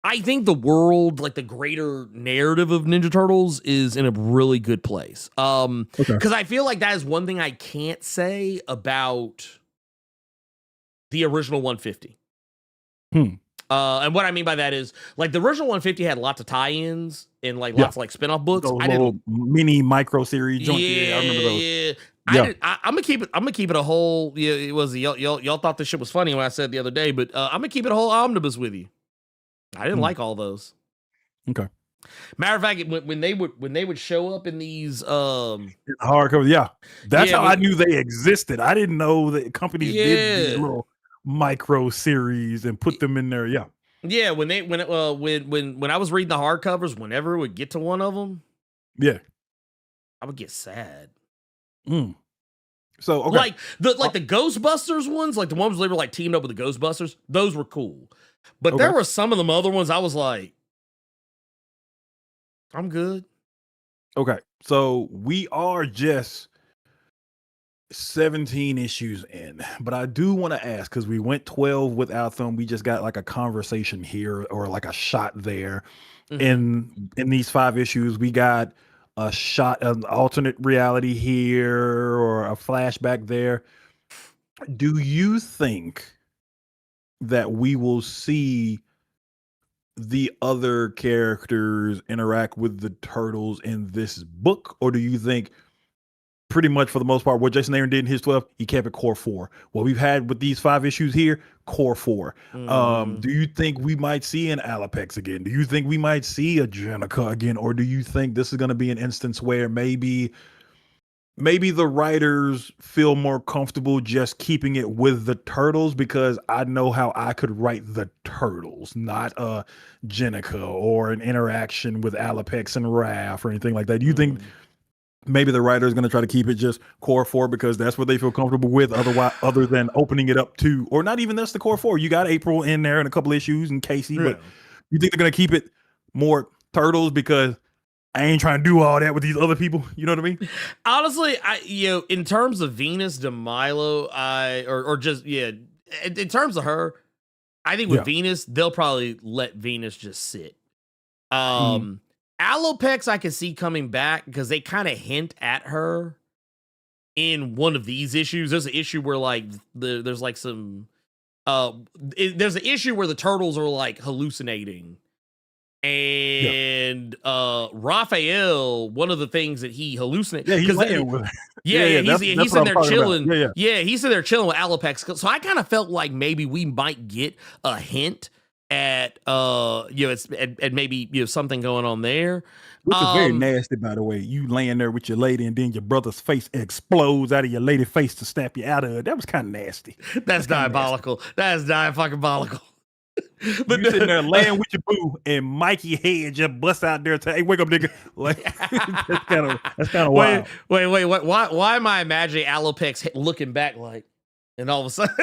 I think the world, like the greater narrative of Ninja Turtles, is in a really good place. Because I feel like that is one thing I can't say about the original 150. And what I mean by that is, like, the original 150 had lots of tie-ins and like lots of like spin-off books. Those little mini micro series. I remember those. I'm gonna keep it a whole. Yeah, it was y'all thought this shit was funny when I said the other day, but I'm gonna keep it a whole omnibus with you. I didn't like all those. Okay. Matter of fact, when they would show up in these hardcover, that's how I knew they existed. I didn't know that companies did these little micro series and put them in there. Yeah, when I was reading the hardcovers, whenever it would get to one of them, I would get sad. So like the Ghostbusters ones, like the ones where they were like teamed up with the Ghostbusters, those were cool. But there were some of them other ones I was like, I'm good. Okay, so we are just 17 issues in, but I do want to ask, because we went 12 without them. We just got like a conversation here or like a shot there. In these 5 issues, we got a shot, an alternate reality here or a flashback there. Do you think that we will see the other characters interact with the turtles in this book, or do you think pretty much for the most part, what Jason Aaron did in his 12, he kept it core 4. What we've had with these 5 issues here, core 4. Do you think we might see an Alapex again? Do you think we might see a Jenica again? Or do you think this is going to be an instance where maybe the writers feel more comfortable just keeping it with the Turtles, because I know how I could write the Turtles, not a Jenica or an interaction with Alapex and Raph or anything like that? Do you think maybe the writer is going to try to keep it just core 4 because that's what they feel comfortable with, other than opening it up to, or not even that's the core 4? You got April in there in a couple issues and Casey, but you think they're going to keep it more Turtles because I ain't trying to do all that with these other people? You know what I mean? Honestly, in terms of Venus de Milo, in terms of her, I think with Venus, they'll probably let Venus just sit. Alopex, I can see coming back because they kind of hint at her in one of these issues. There's an issue where there's like some there's an issue where the Turtles are like hallucinating. And Raphael, one of the things that he hallucinates, he's laying with her. He's in there chilling. He's in there chilling with Alopex. So I kind of felt like maybe we might get a hint at maybe something going on there, which is very nasty, by the way. You laying there with your lady and then your brother's face explodes out of your lady face to snap you out of it. That was kind of nasty. That's diabolical. That's diabolical. But you sitting there laying with your boo and Mikey head just bust out there to, hey, wake up, nigga. Like, that's kind of wild. Wait, why am I imagining Alopex looking back like, and all of a sudden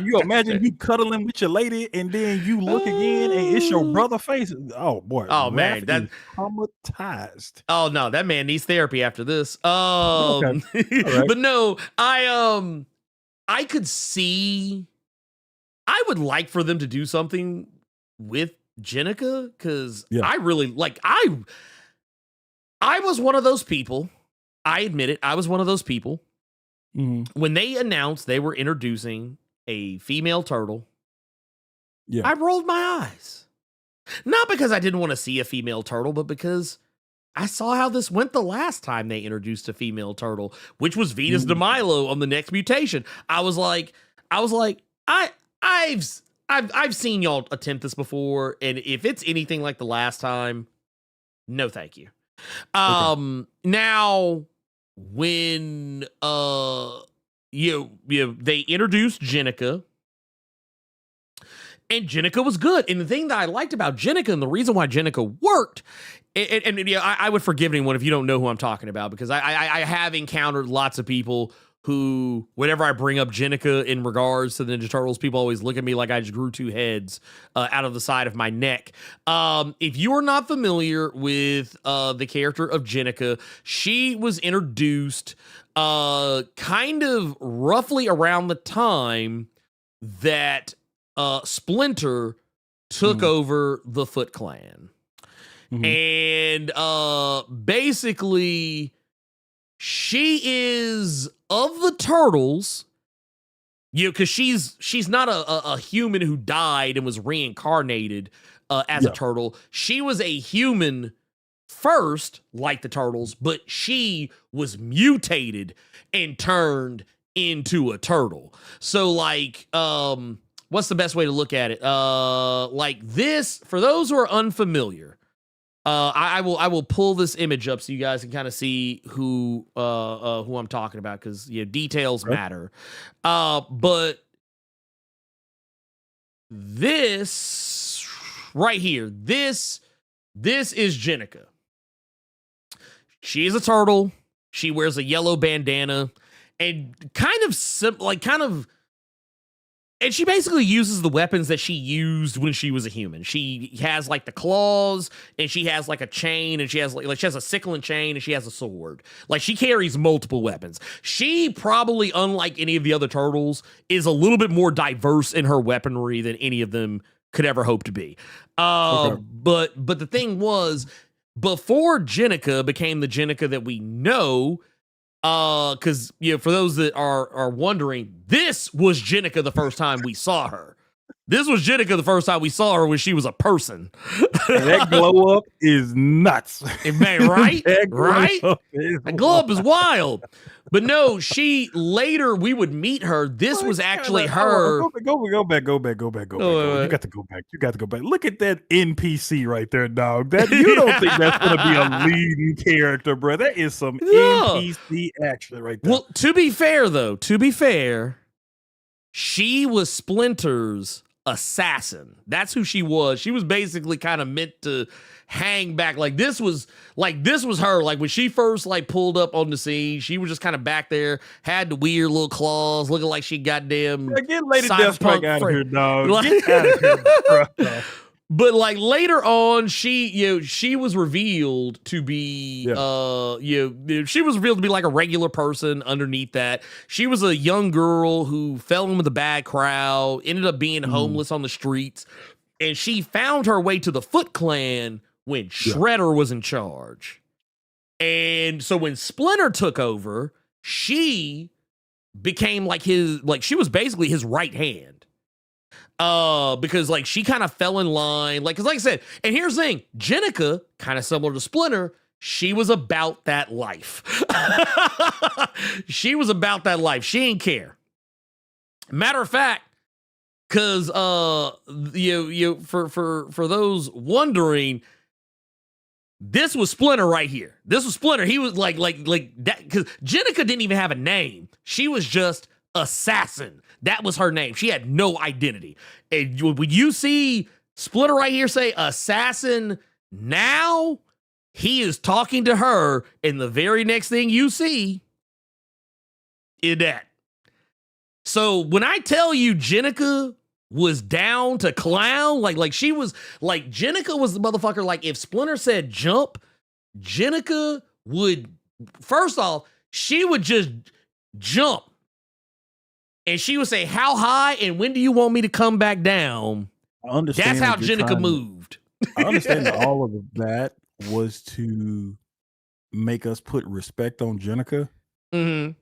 you imagine you cuddling with your lady and then you look again and it's your brother face. Oh boy. Oh man, that's traumatized. Oh no, that man needs therapy after this. Okay. Right. But no, I could see, I would like for them to do something with Jenica, because I really I was one of those people. I admit it. I was one of those people. When they announced they were introducing a female turtle, I rolled my eyes. Not because I didn't want to see a female turtle, but because I saw how this went the last time they introduced a female turtle, which was Venus de Milo on the next mutation. I was like, I've seen y'all attempt this before, and if it's anything like the last time, no thank you. Now when they introduced Jenica, and Jenica was good. And the thing that I liked about Jenica, and the reason why Jenica worked, I would forgive anyone if you don't know who I'm talking about, because I have encountered lots of people who, whenever I bring up Jenica in regards to the Ninja Turtles, people always look at me like I just grew 2 heads out of the side of my neck. If you are not familiar with the character of Jenica, she was introduced kind of roughly around the time that Splinter took over the Foot Clan. And basically, she is of the Turtles, because she's not a human who died and was reincarnated as a turtle. She was a human first, like the Turtles, but she was mutated and turned into a turtle. So, like, what's the best way to look at it? Like this, for those who are unfamiliar, I will pull this image up so you guys can kind of see who I'm talking about, because details matter. But this right here, this is Jenica. She is a turtle. She wears a yellow bandana and and she basically uses the weapons that she used when she was a human. She has like the claws, and she has like a chain, and she has like she has a sickle and chain, and she has a sword. Like, she carries multiple weapons. She probably, unlike any of the other turtles, is a little bit more diverse in her weaponry than any of them could ever hope to be. But the thing was, before Jenica became the Jenica that we know, because for those that are wondering, this was Jenica the first time we saw her. This was Jenica the first time we saw her when she was a person. And that glow up is nuts. Man, right? Right? That glow up is wild. But no, we would meet her. This was actually her. Go back. You got to go back. Look at that NPC right there, dog. That you don't think that's going to be a leading character, bro. That is some NPC action right there. Well, to be fair, she was Splinter's assassin. That's who she was. She was basically kind of meant to hang back. This was her. Like when she first pulled up on the scene, she was just kind of back there, had the weird little claws, looking like she goddamn get Lady Deathstrike out of here, dog. Get out of here, bro. But later on, she was revealed to be she was revealed to be like a regular person underneath that. She was a young girl who fell in with a bad crowd, ended up being homeless on the streets, and she found her way to the Foot Clan when Shredder was in charge. And so when Splinter took over, she became she was basically his right hand. Because she kind of fell in line, because like I said, and here's the thing, Jenica, kind of similar to Splinter, she was about that life. She was about that life. She didn't care. Matter of fact, because for those wondering, this was Splinter right here. This was Splinter. He was like that, because Jenica didn't even have a name. She was just Assassin. That was her name. She had no identity. And when you see Splinter right here say Assassin now, he is talking to her, and the very next thing you see is that. So when I tell you Jenica was down to clown, she was Jenica was the motherfucker. If Splinter said jump, Jenica would, first off, she would just jump. And she would say, how high and when do you want me to come back down? I understand. That's how Jenica moved. I understand that all of that was to make us put respect on Jenica. Mm-hmm.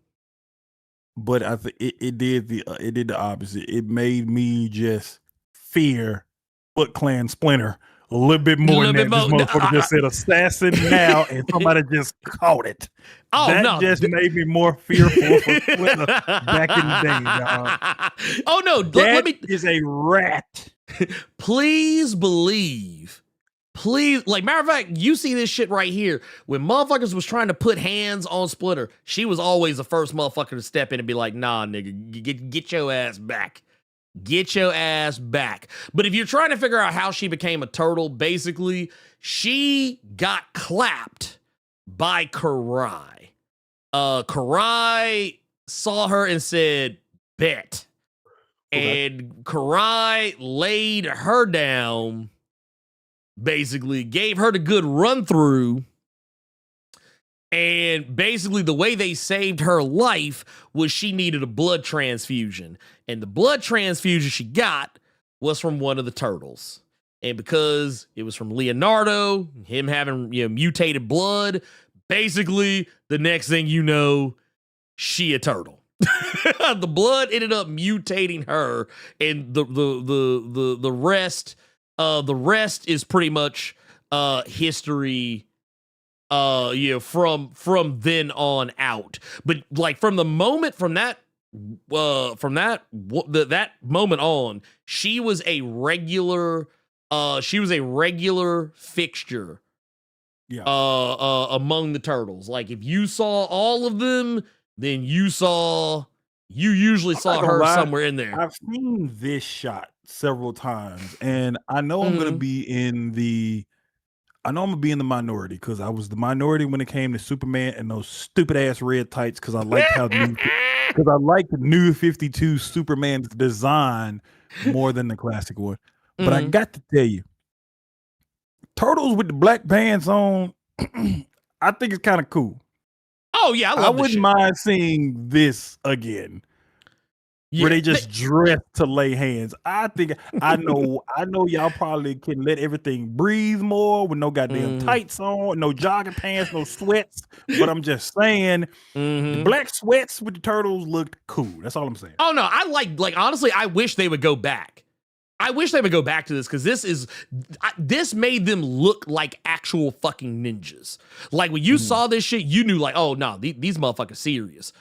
But I think it did the opposite. It made me just fear Foot Clan Splinter a little bit more than that. This motherfucker just said assassin now, and somebody just caught it. Oh, that no. just made me more fearful for Splinter back in the day, dog. Oh, no. That is a rat. Please believe. Please. Matter of fact, you see this shit right here. When motherfuckers was trying to put hands on Splinter, she was always the first motherfucker to step in and be like, nah, nigga, get your ass back. Get your ass back. But if you're trying to figure out how she became a turtle, basically, she got clapped by Karai. Karai saw her and said, bet. Okay. And Karai laid her down, basically, gave her the good run through. And basically the way they saved her life was she needed a blood transfusion. And the blood transfusion she got was from one of the turtles. And because it was from Leonardo, him having mutated blood, basically the next thing you know, she a turtle. The blood ended up mutating her, and the rest is pretty much history. From then on out. But from the moment that moment on, she was a regular fixture. Yeah. Among the turtles. If you saw all of them, then you usually saw her somewhere in there. I've seen this shot several times, and I know I'm gonna be in the minority, because I was the minority when it came to Superman and those stupid ass red tights, because I liked the new 52 Superman's design more than the classic one. But I got to tell you, turtles with the black pants on, I think it's kind of cool. Oh yeah, I wouldn't mind seeing this again. Yeah, where they just dress to lay hands. I know y'all probably can let everything breathe more with no goddamn tights on, no jogging pants, no sweats. But I'm just saying, the black sweats with the turtles looked cool. That's all I'm saying. Oh no, I like honestly, I wish they would go back. I wish they would go back to this because this made them look like actual fucking ninjas. Like when you saw this shit, you knew like, oh no, these motherfuckers serious.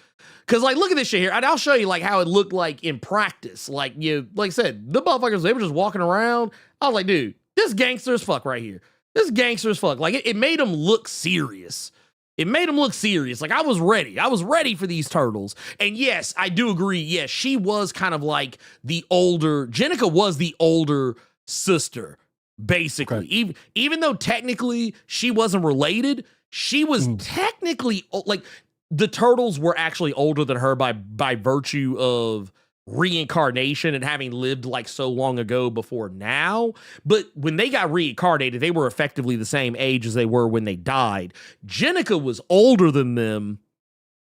Cause like, look at this shit here, and I'll show you like how it looked like in practice. Like like I said, the motherfuckers, they were just walking around. I was like, dude, this gangster as fuck right here. This gangster as fuck. Like it made them look serious. It made them look serious. Like I was ready. I was ready for these turtles. And yes, I do agree. Yes, she was kind of like the older, Jenica was the older sister, basically. Okay. Even though technically she wasn't related, she was technically like the turtles were actually older than her by virtue of reincarnation and having lived like so long ago before now. But when they got reincarnated, they were effectively the same age as they were when they died. Jenica was older than them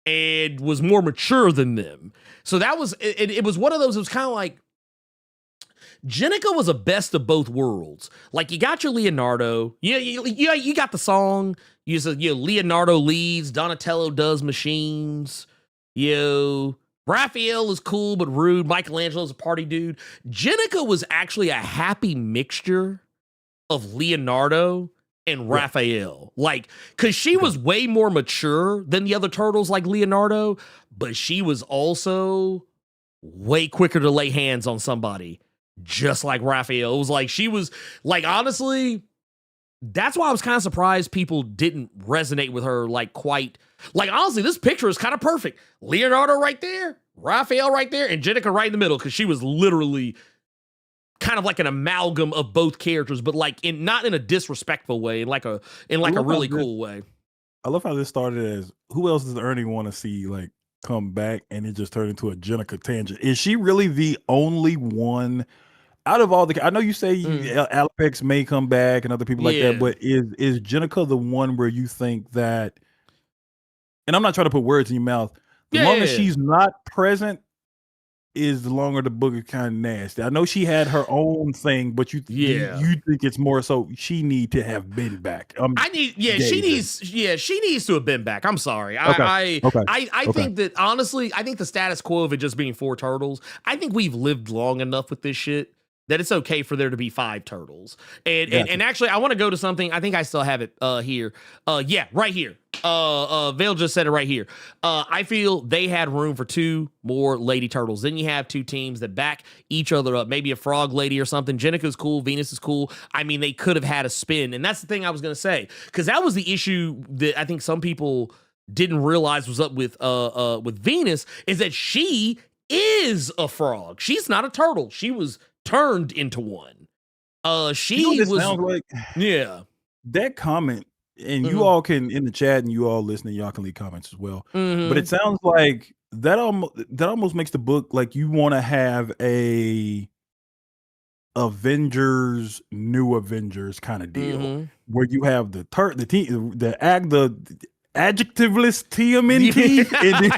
and was more mature than them. So that was, it was one of those, it was kind of like, Jenica was a best of both worlds. Like you got your Leonardo, you got the song. You said, Leonardo leads, Donatello does machines. Raphael is cool but rude. Michelangelo's a party dude. Jenica was actually a happy mixture of Leonardo and Raphael. Like, because she was way more mature than the other turtles like Leonardo, but she was also way quicker to lay hands on somebody, just like Raphael. It was like, she was, like, honestly, that's why I was kind of surprised people didn't resonate with her, like, quite. Like, honestly, this picture is kind of perfect. Leonardo right there, Raphael right there, and Jenica right in the middle, because she was literally kind of like an amalgam of both characters, but like not in a disrespectful way, in like a really cool way. I love how this started as, who else does Ernie want to see like come back, and it just turned into a Jenica tangent. Is she really the only one out of all the? I know you say Alex may come back and other people like that, but is Jenica the one where you think that? And I'm not trying to put words in your mouth. The longer she's not present, is the longer the book is kind of nasty. I know she had her own thing, but you think it's more so she need to have been back. She needs to have been back. I'm sorry. I think that honestly, I think the status quo of it just being 4 turtles, I think we've lived long enough with this shit that it's okay for there to be 5 turtles. And actually, I want to go to something. I think I still have it here. Right here. Vale just said it right here. I feel they had room for 2 more lady turtles. Then you have 2 teams that back each other up. Maybe a frog lady or something. Jenica's cool. Venus is cool. I mean, they could have had a spin. And that's the thing I was going to say. Because that was the issue that I think some people didn't realize was up with Venus, is that she is a frog. She's not a turtle. She was turned into one. Sounds like, that comment, and you all can in the chat, and you all listening, y'all can leave comments as well. But it sounds like that almost makes the book like you want to have a Avengers, new Avengers kind of deal, where you have the adjectiveless TMNT, and then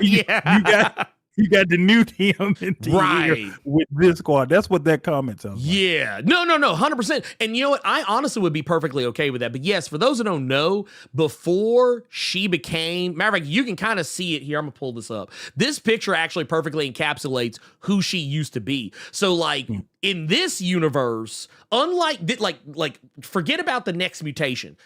you got the new TMNT with this squad. That's what that comment sounds like. Yeah. No, 100%. And you know what? I honestly would be perfectly okay with that. But yes, for those that don't know, before she became, matter of fact, you can kind of see it here. I'm going to pull this up. This picture actually perfectly encapsulates who she used to be. So like in this universe, unlike, like forget about the next mutation.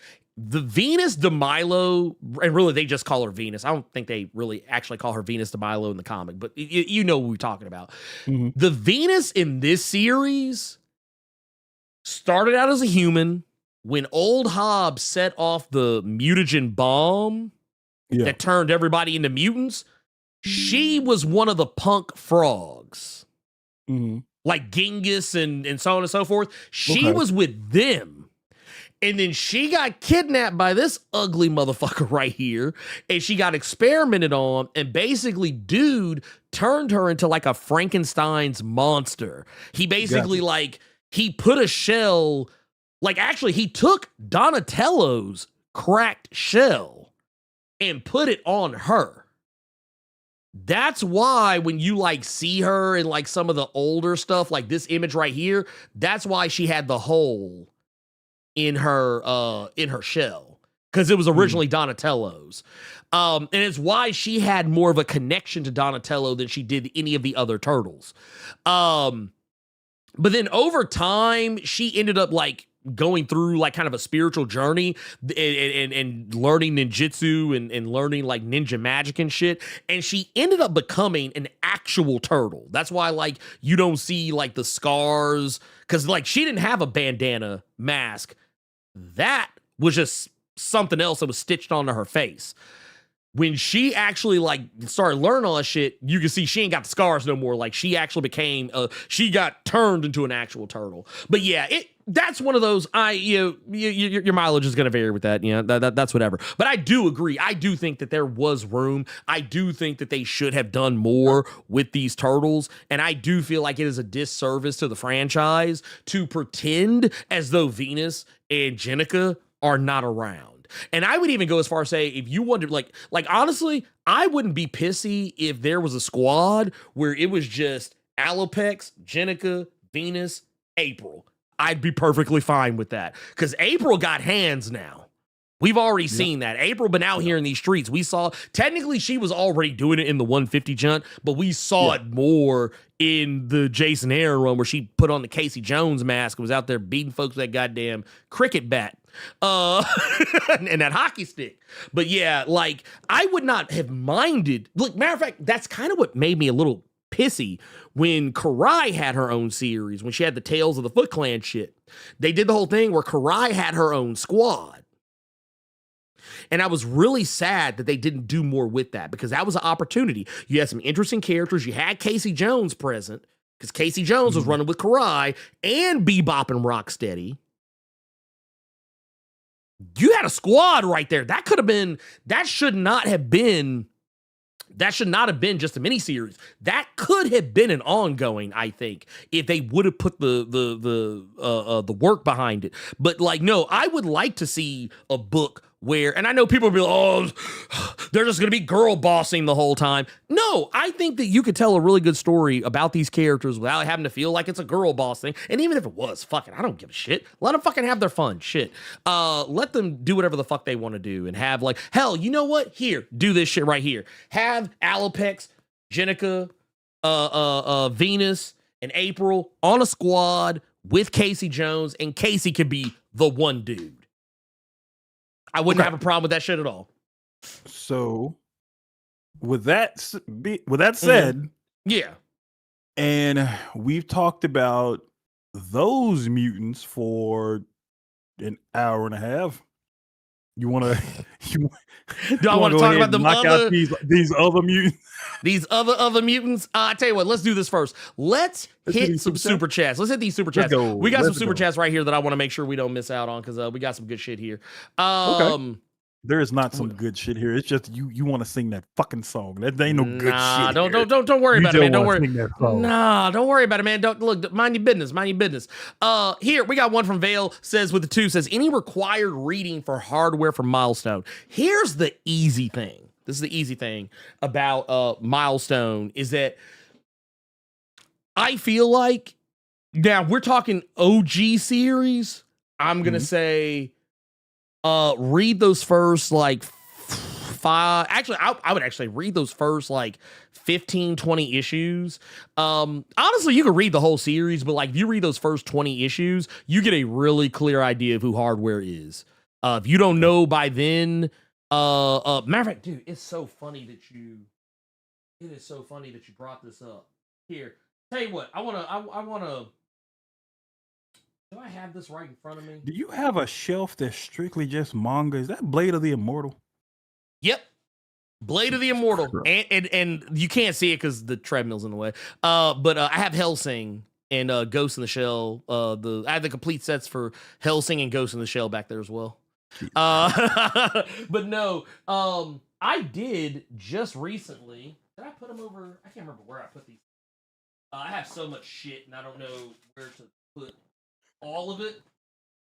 The Venus de Milo, and really they just call her Venus. I don't think they really actually call her Venus de Milo in the comic, but you know what we're talking about. The Venus in this series started out as a human. When old Hobbs set off the mutagen bomb that turned everybody into mutants, she was one of the punk frogs. Like Genghis and so on and so forth. She was with them. And then she got kidnapped by this ugly motherfucker right here. And she got experimented on. And basically, dude turned her into like a Frankenstein's monster. He basically he put a shell, like actually he took Donatello's cracked shell and put it on her. That's why when you like see her in like some of the older stuff, like this image right here, that's why she had the hole in her shell, because it was originally Donatello's. And it's why she had more of a connection to Donatello than she did any of the other turtles. But then over time, she ended up like going through like kind of a spiritual journey and learning ninjutsu and learning like ninja magic and shit. And she ended up becoming an actual turtle. That's why like you don't see like the scars, because like she didn't have a bandana mask. That was just something else that was stitched onto her face. When she actually like started learning all that shit, you can see she ain't got the scars no more. Like she actually became she got turned into an actual turtle. But yeah, that's one of those. Your mileage is gonna vary with that. You know, that's whatever. But I do agree. I do think that there was room. I do think that they should have done more with these turtles, and I do feel like it is a disservice to the franchise to pretend as though Venus and Jenica are not around. And I would even go as far as say, if you wonder, like honestly, I wouldn't be pissy if there was a squad where it was just Alopex, Jenica, Venus, April. I'd be perfectly fine with that, because April got hands now. We've already seen that. April been out here in these streets. We saw, technically she was already doing it in the 150 jaunt, but we saw it more in the Jason Aaron run where she put on the Casey Jones mask and was out there beating folks with that goddamn cricket bat and that hockey stick. But yeah, like I would not have minded. Look, matter of fact, that's kind of what made me a little pissy when Karai had her own series, when she had the Tales of the Foot Clan shit. They did the whole thing where Karai had her own squad. And I was really sad that they didn't do more with that, because that was an opportunity. You had some interesting characters. You had Casey Jones present, because Casey Jones was running with Karai and Bebop and Rocksteady. You had a squad right there. That should not have been just a miniseries. That could have been an ongoing, I think, if they would have put the work behind it. But like, no, I would like to see a book where, and I know people will be like, oh, they're just going to be girl bossing the whole time. No, I think that you could tell a really good story about these characters without having to feel like it's a girl boss thing. And even if it was, fuck it, I don't give a shit. Let them fucking have their fun. Shit. Let them do whatever the fuck they want to do and have like, hell, you know what? Here, do this shit right here. Have Alopex, Jenica, Venus, and April on a squad with Casey Jones, and Casey could be the one dude. I wouldn't have a problem with that shit at all. So, with that said, yeah, and we've talked about those mutants for an hour and a half. You want to? Do I want to talk about them other these other mutants? These other mutants. I tell you what, let's do this first. Let's hit some super chats. Let's hit these super chats. We got some super chats right here that I want to make sure we don't miss out on, because we got some good shit here. Okay. There is not some good shit here. It's just you want to sing that fucking song. That ain't no good shit. Don't worry about it, man. Don't worry. Don't worry about it, man. Don't look. Mind your business. Mind your business. Here we got one from Vale. Says with the 2 says, any required reading for hardware for Milestone. Here's the easy thing. This is the easy thing about Milestone is that I feel like, now we're talking OG series. I'm gonna say read those first like 5. Actually, I would actually read those first like 15, 20 issues. Honestly, you could read the whole series, but like if you read those first 20 issues, you get a really clear idea of who Hardware is. If you don't know by then, matter of fact, dude, it is so funny that you brought this up. Here, tell you what, I wanna. Do I have this right in front of me? Do you have a shelf that's strictly just manga? Is that Blade of the Immortal? Yep. Blade of the Immortal. And you can't see it because the treadmill's in the way. But I have Hellsing and Ghost in the Shell. I have the complete sets for Hellsing and Ghost in the Shell back there as well. But no, I did just recently. Did I put them over? I can't remember where I put these. I have so much shit and I don't know where to put all of it.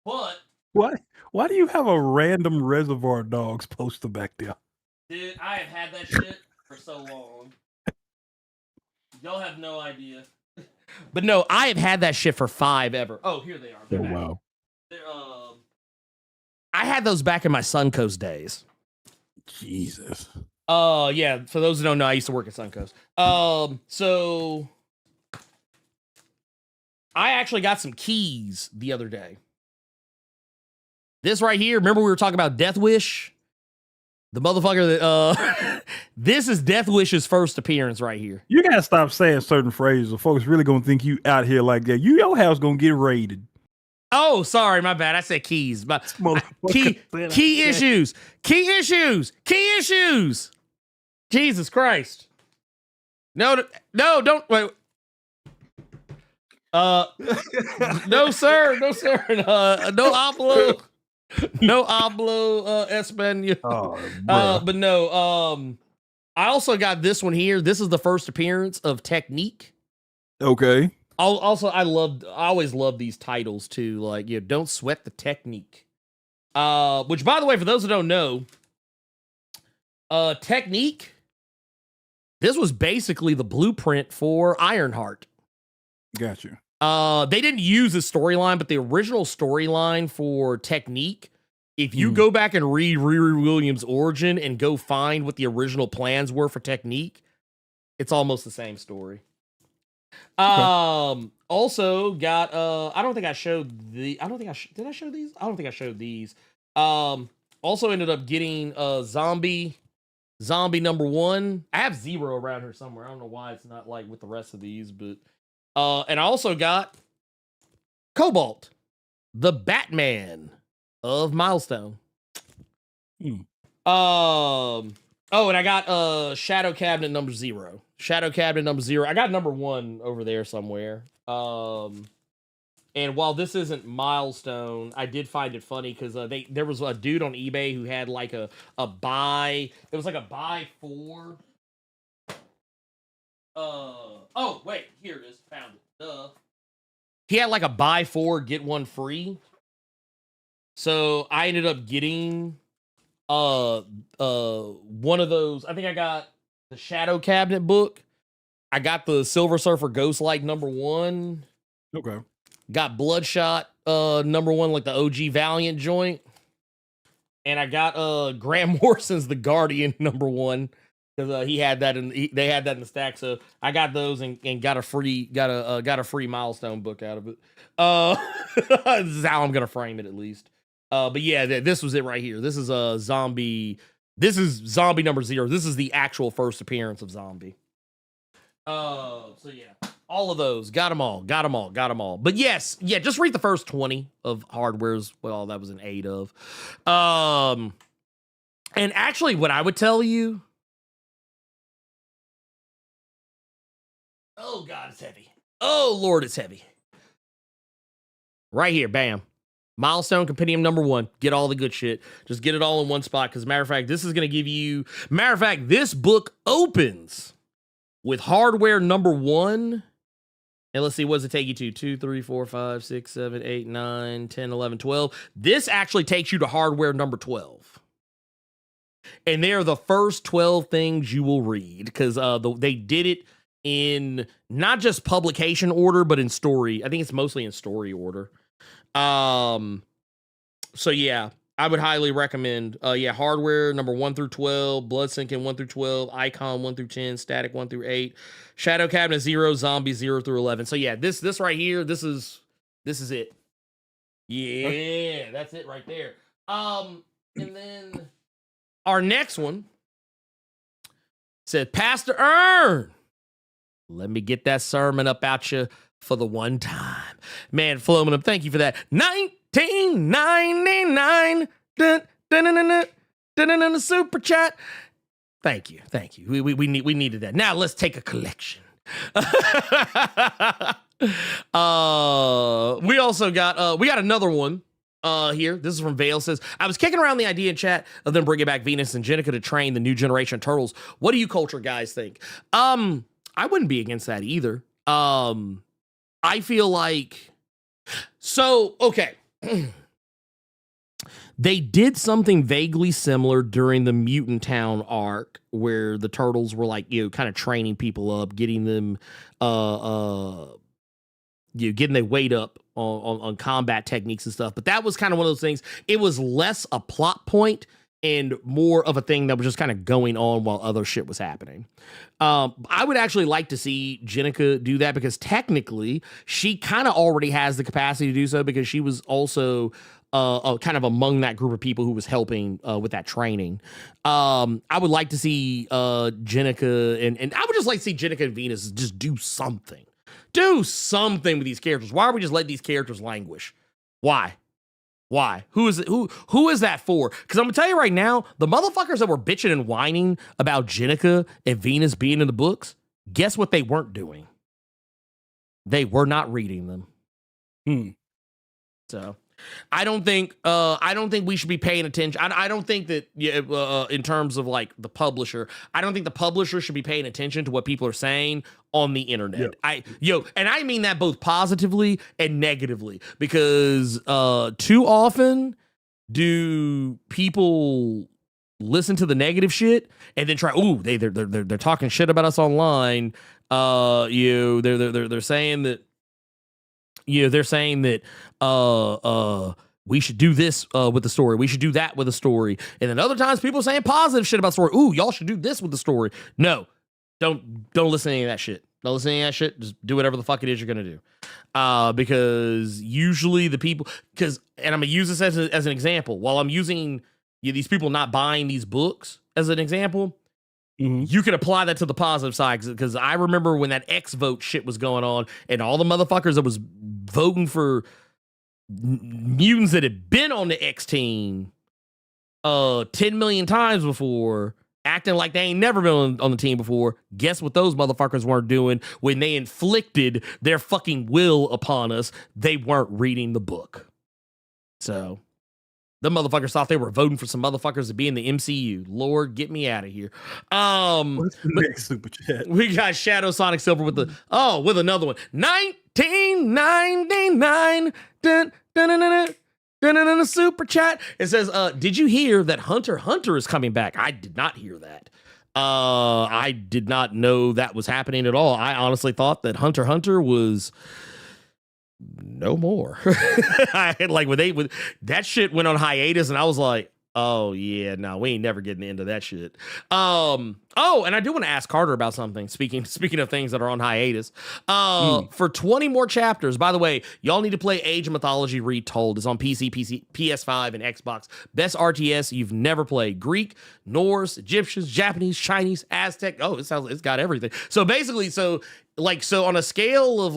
But why do you have a random Reservoir Dogs poster back there? Dude, I have had that shit for so long. Y'all have no idea. But no, I have had that shit for 5 ever. Oh, here they are. Oh, wow. I had those back in my Suncoast days. Jesus. Yeah, for those who don't know, I used to work at Suncoast. So I actually got some keys the other day. This right here, remember we were talking about Death Wish? The motherfucker that this is Death Wish's first appearance right here. You gotta stop saying certain phrases, or folks really gonna think you out here like that. Your house gonna get raided. Oh, sorry, my bad. I said keys. But key issues. Key issues. Key issues. Jesus Christ. No, don't wait. No, sir. No, sir. No hablo. No hablo español. But no, I also got this one here. This is the first appearance of Technique. Okay. Also, I always love these titles too. Like, don't sweat the Technique. Which, by the way, for those who don't know, Technique, this was basically the blueprint for Ironheart. Gotcha. They didn't use the storyline, but the original storyline for Technique, if you go back and read Riri Williams' origin and go find what the original plans were for Technique, it's almost the same story. Okay. Also got I don't think I showed did I show these? I don't think I showed these. Also ended up getting Zombie #1. I have 0 around here somewhere. I don't know why it's not like with the rest of these, but and I also got Cobalt, the Batman of Milestone. Oh, and I got Shadow Cabinet #0. Shadow Cabinet #0. I got #1 over there somewhere. And while this isn't Milestone, I did find it funny because there was a dude on eBay who had like a buy. It was like a buy 4. Oh wait, here it is. Found it. Duh. He had like a buy 4 get 1 free. So I ended up getting one of those. I think I got the Shadow Cabinet book. I got the Silver Surfer Ghostlight #1. Okay. Got Bloodshot #1, like the OG Valiant joint. And I got Grant Morrison's The Guardian #1. Because they had that in the stack, so I got those and got a free Milestone book out of it. This is how I'm gonna frame it at least. But yeah, this was it right here. This is a Zombie. This is Zombie #0. This is the actual first appearance of Zombie. So yeah, all of those, got them all. But yes, yeah, just read the first 20 of Hardware's. Well, that was an 8 of. And actually, what I would tell you. Oh, God, it's heavy. Oh, Lord, it's heavy. Right here, bam. Milestone Compendium #1. Get all the good shit. Just get it all in one spot. Because, matter of fact, this is going to give you... Matter of fact, this book opens with Hardware #1. And let's see, what does it take you to? 2, 3, 4, 5, 6, 7, 8, 9, 10, 11, 12. This actually takes you to Hardware #12. And they are the first 12 things you will read. Because they did it in not just publication order, but in story. I think it's mostly in story order. So yeah, I would highly recommend, Hardware #1 through 12, Blood Sinking 1 through 12, Icon 1 through 10, Static 1 through 8, Shadow Cabinet 0, Zombie 0 through 11. So yeah, this right here, this is it. Yeah, that's it right there. And then our next one said, Pastor Ern, let me get that sermon up out you for the one time. Man, Flominum, thank you for that. 1999. Super chat. Thank you. We needed that. Now let's take a collection. We also got we got another one here. This is from Vale. Says, I was kicking around the idea in chat of them bringing back Venus and Jenica to train the new generation of turtles. What do you culture guys think? I wouldn't be against that either. I feel like, so, okay. They did something vaguely similar during the Mutant Town arc where the turtles were like, kind of training people up, getting them, getting their weight up on combat techniques and stuff. But that was kind of one of those things. It was less a plot point and more of a thing that was just kind of going on while other shit was happening. I would actually like to see Jenica do that because technically she kind of already has the capacity to do so because she was also kind of among that group of people who was helping with that training. I would like to see Jenica and I would just like to see Jenica and Venus just do something. Do something with these characters. Why are we just letting these characters languish? Why? Who is it? Who is that for? Because I'm gonna tell you right now, the motherfuckers that were bitching and whining about Jenica and Venus being in the books, guess what they weren't doing? They were not reading them. So I don't think we should be paying attention. I don't think that in terms of like the publisher, I don't think the publisher should be paying attention to what people are saying on the internet. And I mean that both positively and negatively because too often do people listen to the negative shit and then try. Ooh, they're talking shit about us online. They're saying that. They're saying that we should do this with the story. We should do that with the story. And then other times people are saying positive shit about the story. Ooh, y'all should do this with the story. No, don't listen to any of that shit. Don't listen to any of that shit. Just do whatever the fuck it is you're going to do. Because usually the people, and I'm going to use this as an example. While I'm using these people not buying these books as an example, you can apply that to the positive side because I remember when that X vote shit was going on and all the motherfuckers that was voting for mutants that had been on the X team 10 million times before, acting like they ain't never been on the team before. Guess what those motherfuckers weren't doing when they inflicted their fucking will upon us? They weren't reading the book. So the motherfuckers thought they were voting for some motherfuckers to be in the MCU. Lord, get me out of here. What's the next super chat? We got Shadow Sonic Silver with another one. 1999. Dun, dun, dun, dun, dun, dun, dun, super chat. It says, did you hear that Hunter x Hunter is coming back? I did not hear that. I did not know that was happening at all. I honestly thought that Hunter x Hunter was no more. I had like when that shit went on hiatus and I was like, oh yeah, no, we ain't never getting into that shit. And I do want to ask Carter about something. Speaking of things that are on hiatus, for 20 more chapters. By the way, y'all need to play Age of Mythology Retold. It's on PC, PS5, and Xbox. Best RTS you've never played. Greek, Norse, Egyptians, Japanese, Chinese, Aztec. Oh, it's got everything. So basically, on a scale of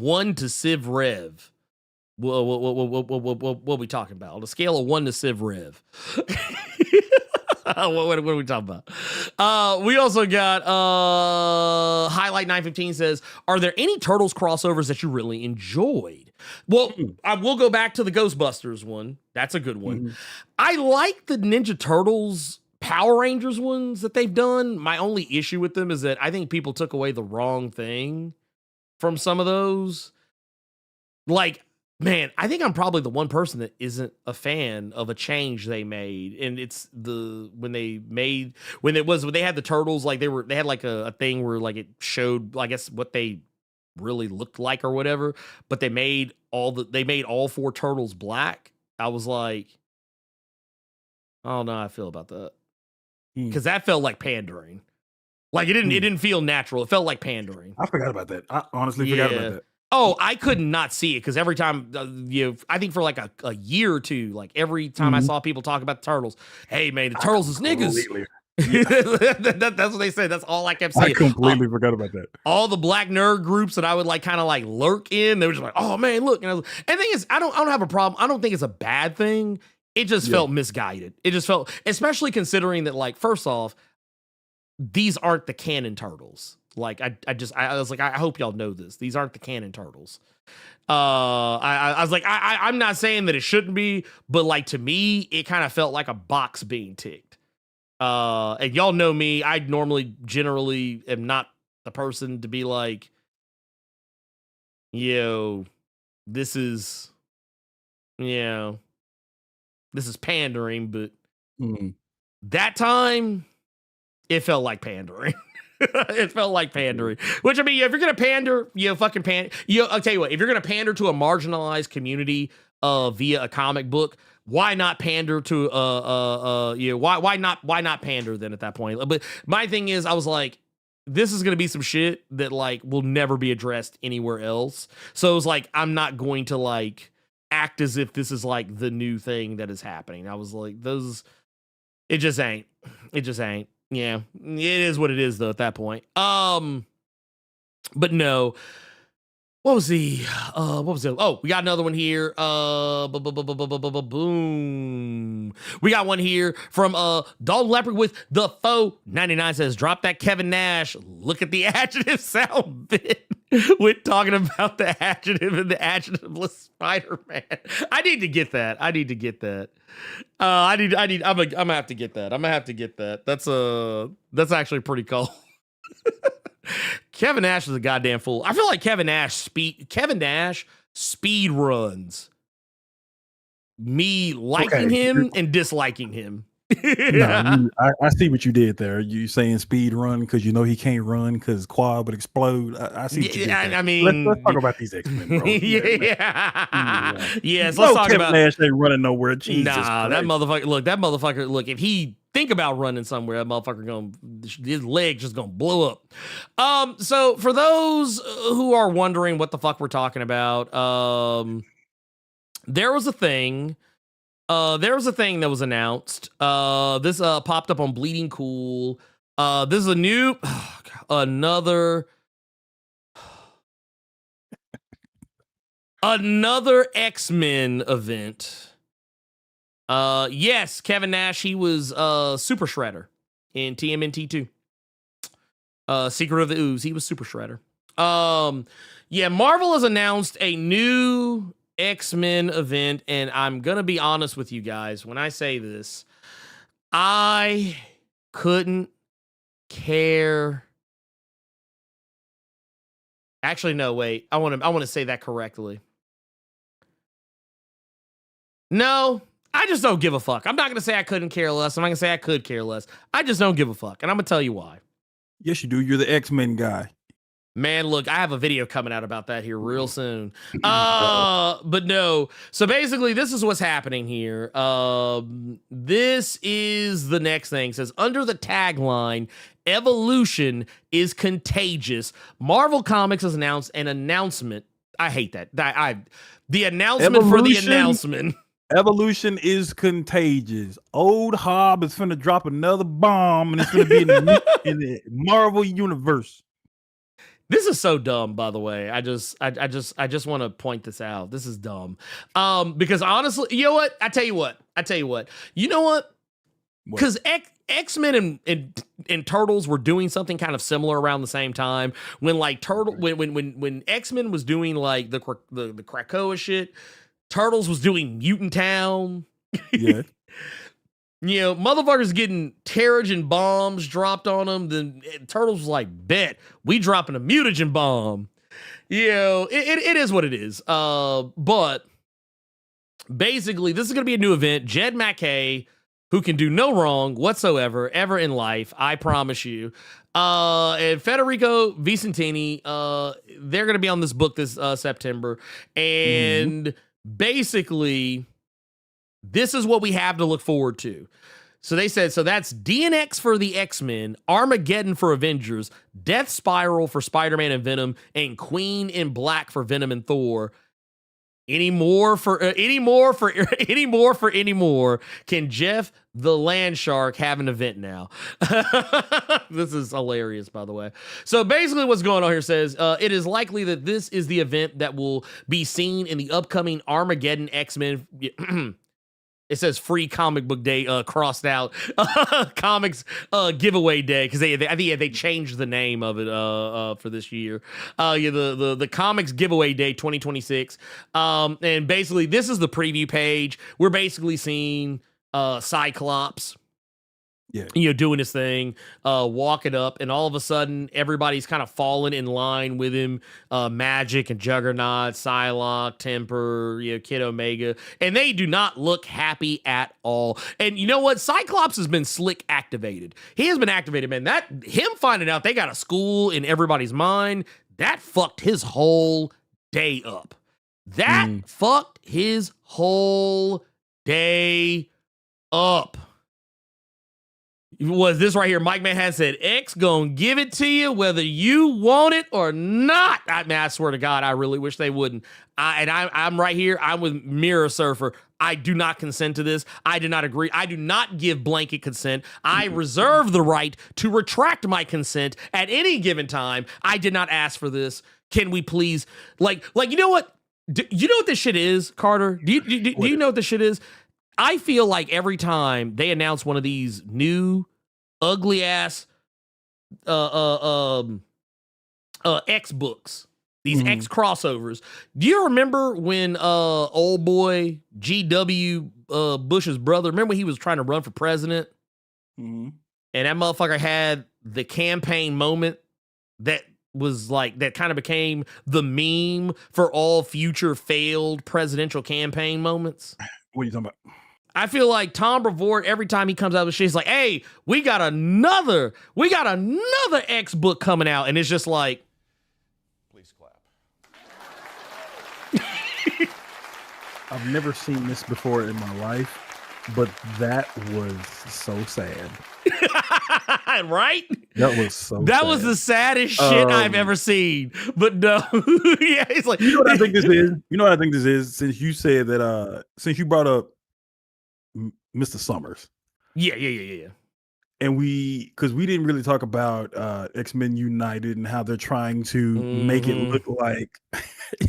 1 to Civ Rev. What are we talking about? On a scale of 1 to Civ Rev. what are we talking about? We also got Highlight 915 says, are there any Turtles crossovers that you really enjoyed? Well, I will go back to the Ghostbusters one. That's a good one. I like the Ninja Turtles Power Rangers ones that they've done. My only issue with them is that I think people took away the wrong thing from some of those. Like, man, I think I'm probably the one person that isn't a fan of a change they made. And it's when they had the turtles, like they had like a thing where like it showed, I guess, what they really looked like or whatever, but they made all 4 turtles black. I was like, I don't know how I feel about that. Because that felt like pandering. Like it didn't feel natural. It felt like pandering. I forgot about that. I honestly forgot about that. Oh, I could not see it because every time I think for like a year or two, like every time I saw people talk about the Turtles, hey man, the Turtles is niggas. That's what they said. That's all I kept saying. I completely forgot about that. All the black nerd groups that I would like kind of like lurk in, they were just like, oh man, look. And the thing is, I don't have a problem. I don't think it's a bad thing. It just felt misguided. It just felt, especially considering that, like, first off, these aren't the canon Turtles. Like, I was like, I hope y'all know this. These aren't the canon Turtles. I was like, I'm not saying that it shouldn't be, but like to me, it kind of felt like a box being ticked. And y'all know me. I generally am not the person to be like, this is pandering, but that time it felt like pandering. It felt like pandering. Which, I mean, if you're gonna pander, fucking pander. I'll tell you what, if you're gonna pander to a marginalized community via a comic book, why not pander to why not pander then at that point? But my thing is, I was like, this is gonna be some shit that like will never be addressed anywhere else. So it was like, I'm not going to like act as if this is like the new thing that is happening. I was like, it just ain't. Yeah, it is what it is though at that point. But no. What was the oh, we got another one here. Boom. We got one here from Dalton Leopard with the faux 99 says, drop that Kevin Nash. Look at the adjective sound bit. We're talking about the adjective and the adjectiveless Spider-Man. I need to get that. I'm gonna have to get that. That's actually pretty cool. Kevin Nash is a goddamn fool. I feel like Kevin Nash speed runs me liking him and disliking him. No, I see what you did there. You saying speed run because you know he can't run because quad would explode. I see what you did there. I mean, let's talk about these X-Men, bro. Yes, let's talk Kevin about Nash ain't running nowhere. Jesus nah, Christ. that motherfucker. Look, if he think about running somewhere, that motherfucker his leg just gonna blow up. So for those who are wondering what the fuck we're talking about, there was a thing that was announced. This popped up on Bleeding Cool. This is a new another X-Men event. Yes, Kevin Nash, he was Super Shredder in TMNT 2. Secret of the Ooze, he was Super Shredder. Yeah, Marvel has announced a new X-Men event, and I'm gonna be honest with you guys when I say this, I couldn't care. Actually, no, wait. I want to say that correctly. No, I just don't give a fuck. I'm not going to say I couldn't care less. I'm not going to say I could care less. I just don't give a fuck. And I'm going to tell you why. Yes, you do. You're the X-Men guy. Man, look, I have a video coming out about that here real soon. But no. So basically, this is what's happening here. This is the next thing. It says, under the tagline, evolution is contagious, Marvel Comics has announced an announcement. I hate that. The announcement for the announcement. Evolution is contagious. Old Hob is finna drop another bomb, and it's gonna be in the Marvel universe. This is so dumb, by the way. I just want to point this out. This is dumb. Because honestly, you know what? I tell you what. You know what? Because X-Men and Turtles were doing something kind of similar around the same time. When like when X-Men was doing like the Krakoa shit, Turtles was doing Mutant Town. Yeah. You know, motherfuckers getting Terrigen bombs dropped on them. Then Turtles was like, bet, we dropping a mutagen bomb. You know, it is what it is. But basically, this is going to be a new event. Jed MacKay, who can do no wrong whatsoever, ever in life, I promise you. And Federico Vicentini, they're going to be on this book this September. And basically, this is what we have to look forward to. So they said, so that's DNX for the X-Men, Armageddon for Avengers, Death Spiral for Spider-Man and Venom, and Queen in Black for Venom and Thor. Any more can Jeff the Land Shark have an event now? This is hilarious, by the way. So basically what's going on here says, it is likely that this is the event that will be seen in the upcoming Armageddon X-Men. It says free comic book day crossed out. Comics giveaway day, because I think they changed the name of it for this year. The comics giveaway day 2026. And basically this is the preview page. We're basically seeing Cyclops, doing his thing, walking up, and all of a sudden everybody's kind of falling in line with him. Magic and Juggernaut, Psylocke, Temper, Kid Omega, and they do not look happy at all. And you know what? Cyclops has been slick activated. He has been activated, man. That him finding out they got a school in everybody's mind, that fucked his whole day up. That fucked his whole day up. Was this right here? Mike Manhattan said, X gonna give it to you whether you want it or not. I mean, I swear to God, I really wish they wouldn't. I'm right here. I'm with Mirror Surfer. I do not consent to this. I do not agree. I do not give blanket consent. I reserve the right to retract my consent at any given time. I did not ask for this. Can we please, like you know what? You know what this shit is, Carter? Do you know what this shit is? I feel like every time they announce one of these new ugly ass X books, these X crossovers. Do you remember when old boy GW Bush's brother, remember when he was trying to run for president? And that motherfucker had the campaign moment that was like, that kind of became the meme for all future failed presidential campaign moments. What are you talking about? I feel like Tom Brevoort, every time he comes out with shit, he's like, hey, we got another X book coming out. And it's just like, please clap. I've never seen this before in my life, but that was so sad. Right? That was so That sad. was the saddest shit I've ever seen. But no. Yeah, it's like, you know what I think this is? You know what I think this is? Since you said that, since you brought up Mr. Summers. Yeah. And because we didn't really talk about X-Men United and how they're trying to make it look like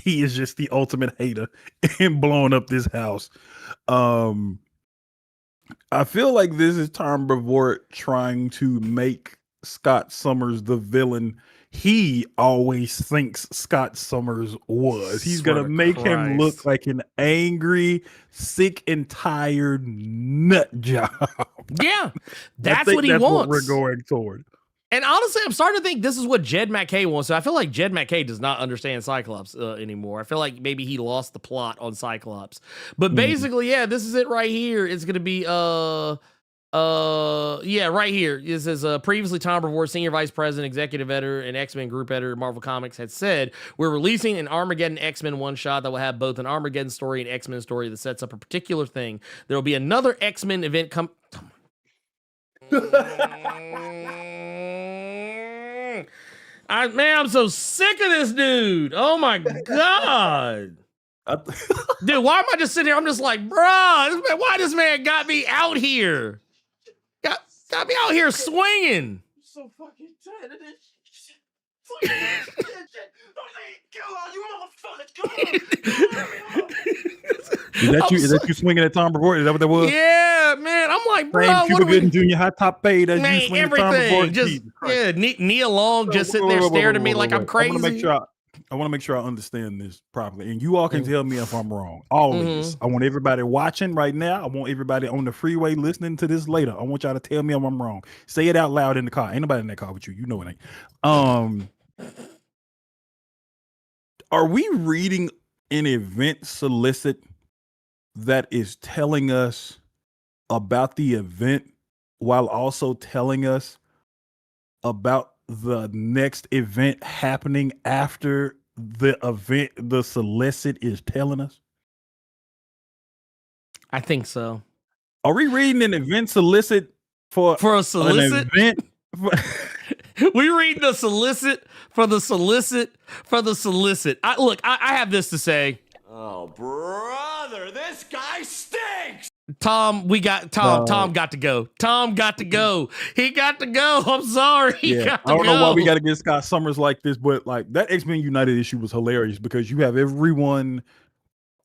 he is just the ultimate hater and blowing up this house. I feel like this is Tom Brevoort trying to make Scott Summers the villain he always thinks Scott Summers was. He's going to make him look like an angry, sick and tired nut job. Yeah, that's what he wants. What we're going toward. And honestly, I'm starting to think this is what Jed MacKay wants. So I feel like Jed MacKay does not understand Cyclops anymore. I feel like maybe he lost the plot on Cyclops. But basically, yeah, this is it right here. It's going to be right here. It says previously Tom Brevoort, senior vice president, executive editor, and X-Men group editor at Marvel Comics, had said, we're releasing an Armageddon X-Men one-shot that will have both an Armageddon story and X-Men story that sets up a particular thing. There will be another X-Men event I'm so sick of this dude. Oh my God. Dude, why am I just sitting here? I'm just like, bro, why this man got me out here? Got me out here swinging. I'm so fucking tired of this shit. Is that you swinging at Tom Brevoort? Is that what that was? Yeah, man. I'm like, bro, Cuba Gooding Jr. high top fade as man, you swinging everything. at Tom Brevoort. Just Nia Long just sitting there staring at me like I'm crazy. I want to make sure I understand this properly, and you all can tell me if I'm wrong. Always, I want everybody watching right now. I want everybody on the freeway listening to this later. I want y'all to tell me if I'm wrong. Say it out loud in the car. Ain't nobody in that car with you. You know it ain't. Are we reading an event solicit that is telling us about the event while also telling us about the next event happening after the event the solicit is telling us? I think so. Are we reading an event solicit for a solicit? An event? We read the solicit for the solicit for the solicit. I have this to say. Oh, brother, this guy stinks. Tom got to go. Tom got to go. He got to go. I'm sorry. I don't know why we got to get Scott Summers like this, but like that X-Men United issue was hilarious because you have everyone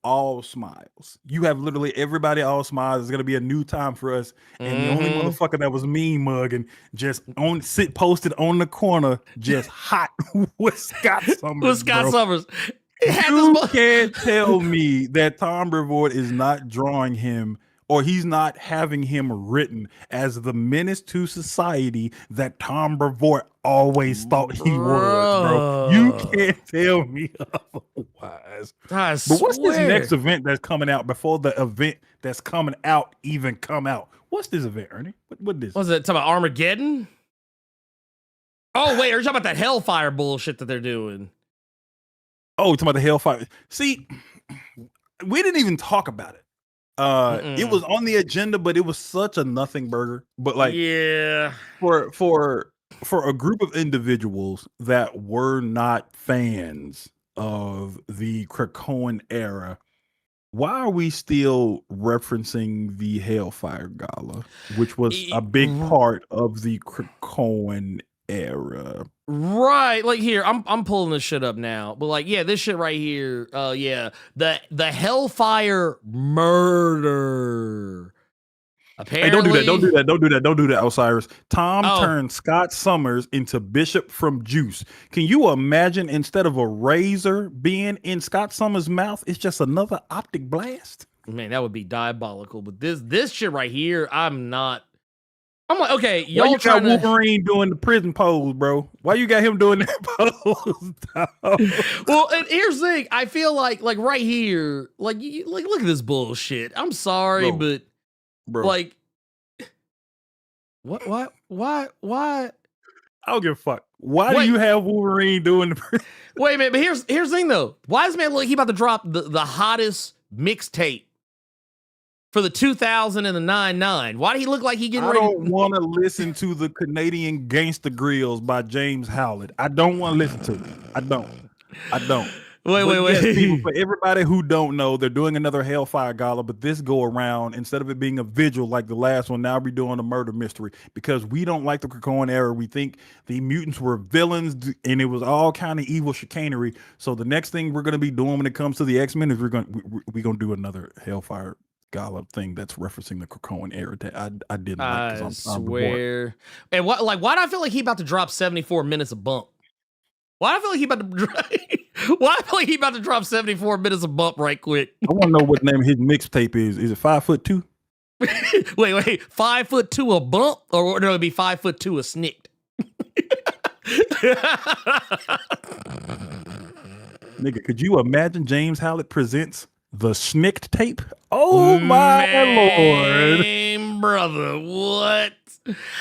all smiles. You have literally everybody all smiles. It's gonna be a new time for us. And the only motherfucker that was mean mugging just posted on the corner, just hot with Scott Summers. Summers. You can't tell me that Tom Brevoort is not drawing him, or he's not having him written as the menace to society that Tom Brevoort always thought he was, bro. You can't tell me otherwise. But what's this next event that's coming out before the event that's coming out even come out? What's this event, Ernie? What is this? Was it talking about Armageddon? Oh, wait, are you talking about that Hellfire bullshit that they're doing? Oh, talking about the Hellfire. See, we didn't even talk about it. It was on the agenda, but it was such a nothing burger. But like, yeah, for a group of individuals that were not fans of the Krakoan era, why are we still referencing the Hellfire Gala, which was a big part of the Krakoan era? right. Like here, I'm pulling this shit up now, but like, yeah, this shit right here. Yeah, the Hellfire murder. Apparently, Hey, don't do that, Osiris. Tom turned Scott Summers into Bishop from Juice. Can you imagine, instead of a razor being in Scott Summers' mouth, it's just another optic blast? Man, that would be diabolical. But this shit right here, I'm like, okay, Why y'all you got trying Wolverine doing the prison pose, bro? Why you got him doing that pose? Well, and here's the thing. I feel like right here, like look at this bullshit. I'm sorry, but like, why? I don't give a fuck. Why do you have Wolverine doing the? Wait a minute, but here's the thing though. Why does man look like he about to drop the hottest mixtape for the 2000 and the 99? Why do he look like he getting ready? I don't want to listen to the Canadian Gangsta Grills by James Howlett. I don't want to listen to it. I don't. Wait. Yes, people, for everybody who don't know, they're doing another Hellfire Gala, but this go around, instead of it being a vigil like the last one, now we're doing a murder mystery because we don't like the Krakoan era. We think the mutants were villains and it was all kind of evil chicanery. So the next thing we're going to be doing when it comes to the X-Men is we're going to do another Hellfire Gala thing that's referencing the Krakoan era that I didn't like. I swear. And why do I feel like he about to drop 74 minutes of bump? Why do I feel like he about to drop 74 minutes of bump right quick? I want to know what name his mixtape is. Is it 5'2"? wait, 5'2" a bump, or no, it'd be 5'2" a snicked. Nigga, could you imagine James Howlett presents the Snicked tape? Oh my lord, brother, what?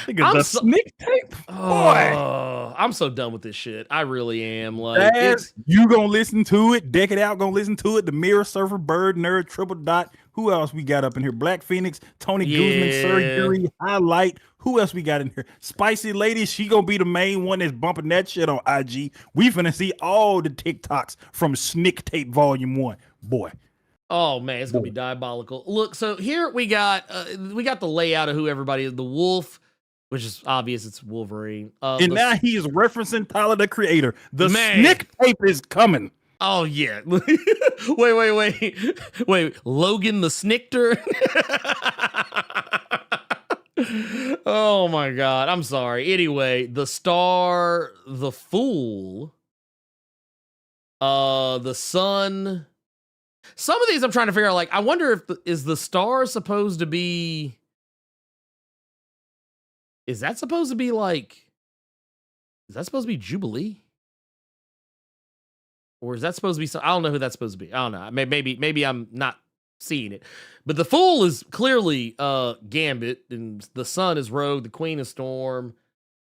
Nigga, the Snicked tape, boy. I'm so done with this shit. I really am. Like, you gonna listen to it? Deck It Out gonna listen to it. The Mirror Surfer, Bird Nerd, Triple Dot. Who else we got up in here? Black Phoenix, Tony Guzman, Surgery, Highlight. Who else we got in here? Spicy Lady. She gonna be the main one that's bumping that shit on IG. We finna see all the TikToks from Snick Tape Volume 1. Boy. Oh man, it's gonna be diabolical. Look, so here we got the layout of who everybody is. The Wolf, which is obvious, it's Wolverine. And now he is referencing Tyler the Creator. The Snick tape is coming. Oh yeah. wait. Logan the Snickter. Oh my god, I'm sorry. Anyway, the Star, the Fool, the Sun. Some of these I'm trying to figure out, like, I wonder if is the Star supposed to be, is that supposed to be Jubilee? Or is that supposed to be I don't know who that's supposed to be. I don't know. Maybe I'm not seeing it. But the Fool is clearly Gambit, and the Sun is Rogue, the Queen is Storm.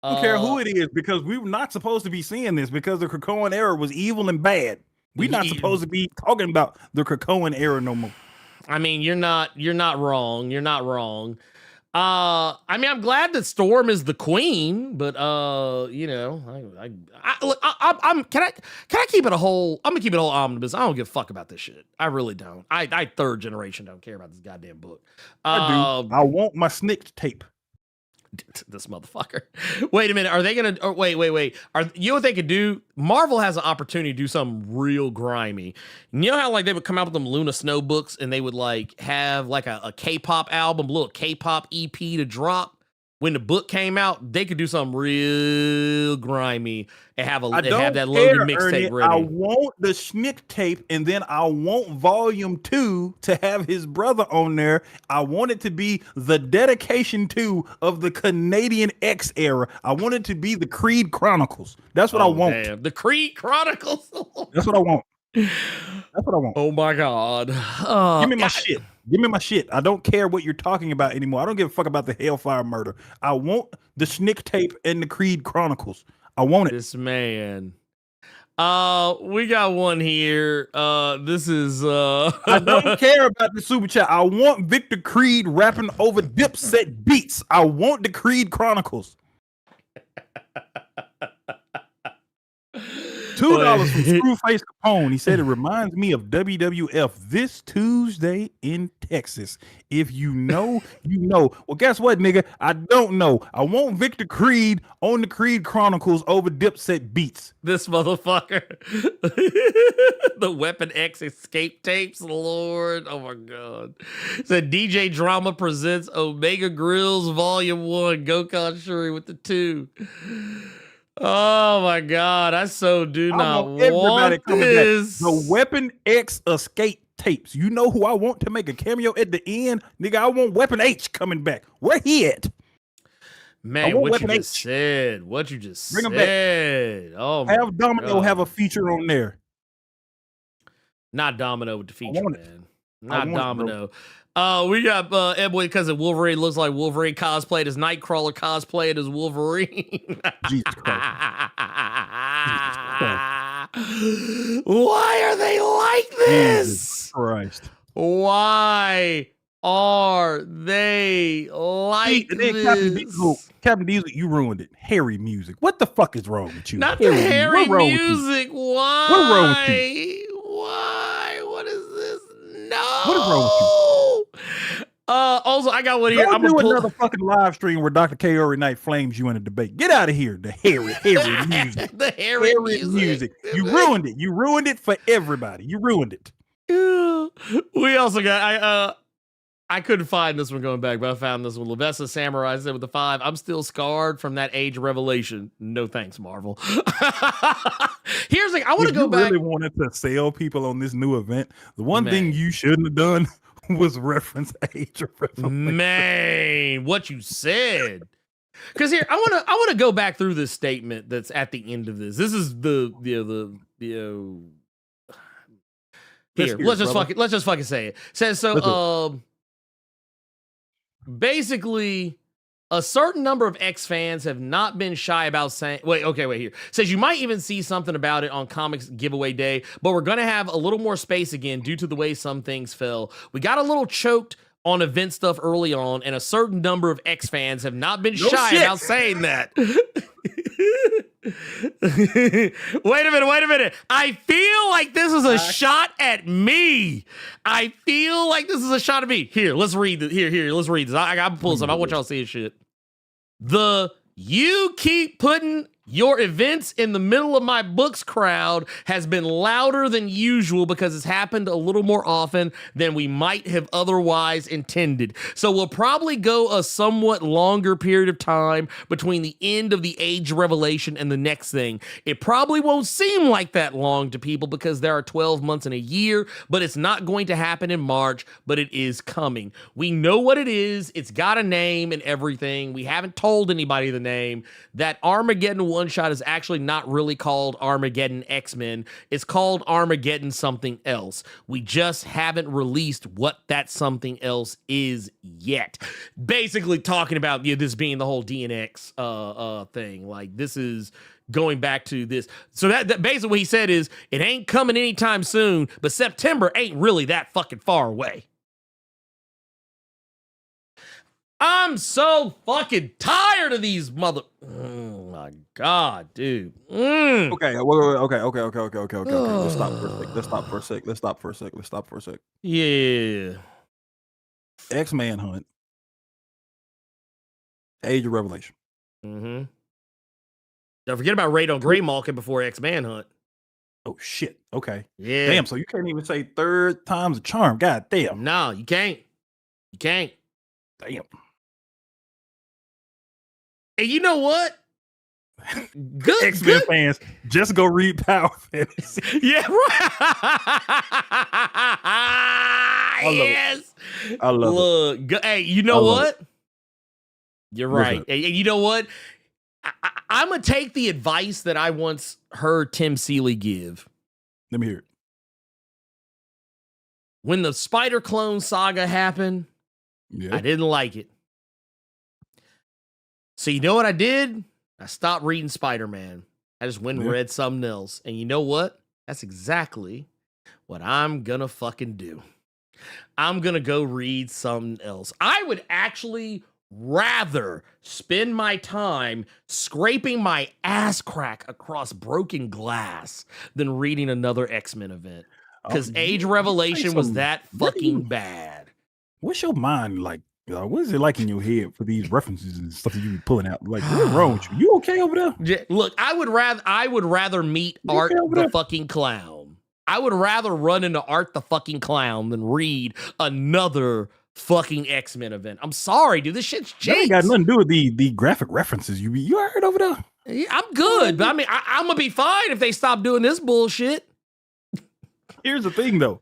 I don't care who it is, because we were not supposed to be seeing this, because the Krakoan era was evil and bad. We're not supposed to be talking about the Krakoan era no more. I mean, you're not wrong. You're not wrong. I mean, I'm glad that Storm is the queen, but you know, can I keep it a whole? I'm gonna keep it a whole omnibus. I don't give a fuck about this shit. I really don't. I third generation don't care about this goddamn book. I do. I want my Snicked tape. This motherfucker. Wait a minute. Are they gonna? Wait. You know what they could do? Marvel has an opportunity to do something real grimy. You know how like they would come out with them Luna Snow books, and they would like have like a K-pop album, little K-pop EP to drop when the book came out. They could do something real grimy and have that Logan mixtape ready. I want the Schmidt tape, and then I want Volume 2 to have his brother on there. I want it to be the dedication to of the Canadian X era. I want it to be the Creed Chronicles. That's what I want. Damn. The Creed Chronicles. That's what I want. That's what I want. Oh my god. Give me my shit. Give me my shit. I don't care what you're talking about anymore. I don't give a fuck about the Hellfire murder. I want the Schnick tape and the Creed Chronicles. I want it. This man. We got one here. This is I don't care about the super chat. I want Victor Creed rapping over Dipset beats. I want the Creed Chronicles. $2 from Screwface Capone. He said it reminds me of WWF this Tuesday in Texas. If you know, you know. Well, guess what, nigga? I don't know. I want Victor Creed on the Creed Chronicles over Dipset beats. this motherfucker. The Weapon X escape tapes, Lord. Oh my God. Said DJ Drama presents Omega Grills Volume 1, Gokon Shuri with the 2. Oh my God, I so do not want this. The Weapon X escape tapes. You know who I want to make a cameo at the end? Nigga, I want Weapon H coming back. Where he at? Man, what you just said. What you just Bring him said. back. Oh, have Domino have a feature on there. Not Domino with the feature, man. Not Domino. We got Edwin cousin Wolverine looks like Wolverine cosplayed as Nightcrawler cosplayed as Wolverine. Jesus Christ. Why are they like this? Jesus Christ. Why are they like this? Captain Diesel, you ruined it. Harry music. What the fuck is wrong with you? Not the Harry music. Why? What's wrong with you? Why? What is this? No. What is wrong with you? Also, I got one here. I'm gonna do another fucking live stream where Dr. K every night flames you in a debate. Get out of here. The Harry music. The Harry music. You ruined it. You ruined it for everybody. You ruined it. We also got I couldn't find this one going back, but I found this one. Lavessa Samurai said with the 5. I'm still scarred from that age revelation. No thanks, Marvel. Here's the thing. I want to go back. Really wanted to sell people on this new event. The one thing you shouldn't have done was reference age of revelation. Man, what you said. Because here, I want to go back through this statement that's at the end of this. This is let's just fucking say it. Says so. Basically, a certain number of X fans have not been shy about saying, wait here. Says you might even see something about it on Comics Giveaway Day, but we're going to have a little more space again due to the way some things fell. We got a little choked on event stuff early on, and a certain number of X fans have not been shy about saying that. Wait a minute. I feel like this is a shot at me. Here, let's read this. Let's read this. I got to pull some. I want y'all to see this shit. You keep putting your events in the middle of my books crowd has been louder than usual because it's happened a little more often than we might have otherwise intended. So we'll probably go a somewhat longer period of time between the end of the age revelation and the next thing. It probably won't seem like that long to people because there are 12 months in a year, but it's not going to happen in March, but it is coming. We know what it is. It's got a name and everything. We haven't told anybody the name. That Armageddon one-shot is actually not really called Armageddon X-Men. It's called Armageddon something else. We just haven't released what that something else is yet. Basically talking about this being the whole DNX thing. Like, this is going back to this. So that basically what he said is, it ain't coming anytime soon, but September ain't really that fucking far away. I'm so fucking tired of these Oh my God, dude. Okay. Let's stop for a sec. Yeah. X-Man Hunt. Age of Revelation. Mm-hmm. Don't forget about Raid on Greymalkin before X-Man Hunt. Oh shit. Okay. Yeah. Damn. So you can't even say third time's a charm. God damn. No, you can't. Damn. And you know what? Good X-Men fans, just go read Power Fantasy. Yeah, right. Yes. I love it. Hey, you know what? You're right. And you know what? I'm going to take the advice that I once heard Tim Seeley give. Let me hear it. When the Spider Clone saga happened, I didn't like it. So you know what I did? I stopped reading Spider-Man. I just went and read something else. And you know what? That's exactly what I'm gonna fucking do. I'm gonna go read something else. I would actually rather spend my time scraping my ass crack across broken glass than reading another X-Men event. Because Age Revelation was that fucking bad. What's your mind like? What is it like in your head for these references and stuff that you be pulling out? Like, what's wrong with you? You okay over there? Look, I would rather meet Art the fucking Clown. I would rather run into Art the fucking Clown than read another fucking X-Men event. I'm sorry, dude. This shit's cheap. That ain't got nothing to do with the graphic references. You heard over there? Yeah, I'm good, but I mean, I'm gonna be fine if they stop doing this bullshit. Here's the thing, though.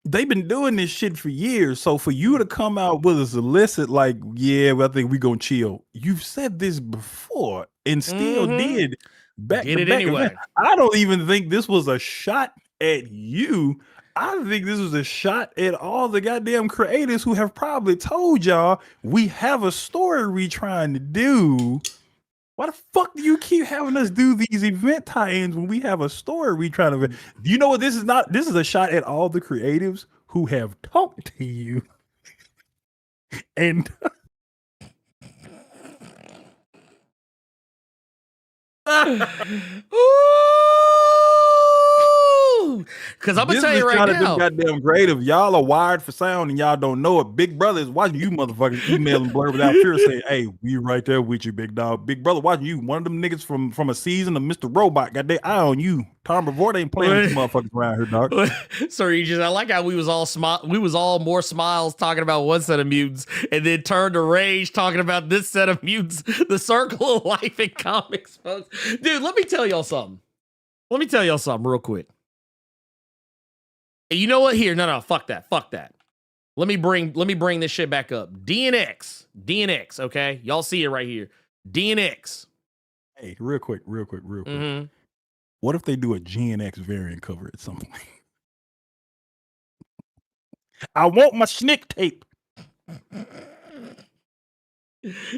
They've been doing this shit for years. So for you to come out with a solicit like, yeah, well, I think we gonna chill. You've said this before and still did back to back. Anyway. I don't even think this was a shot at you. I think this was a shot at all the goddamn creators who have probably told y'all we have a story we trying to do. Why the fuck do you keep having us do these event tie-ins when we have a story we trying to? Do you know what this is not? This is a shot at all the creatives who have talked to you. And because I'm gonna tell you right now, goddamn creative. Y'all are wired for sound and y'all don't know it. Big Brother is watching you motherfuckers emailing Blerd Without Fear saying, "Hey, we right there with you, big dog." Big Brother watching you. One of them niggas from a season of Mr. Robot got their eye on you. Tom before they ain't playing with you motherfuckers around here, dog. Sorry, I like how we was all more smiles talking about one set of mutants and then turned to rage talking about this set of mutants. The circle of life in comics, folks. Dude, let me tell y'all something. Real quick. You know what? Here, no, fuck that. Let me bring this shit back up. DNX, okay? Y'all see it right here. DNX. Hey, real quick. Mm-hmm. What if they do a GNX variant cover at some point? I want my Schnick tape.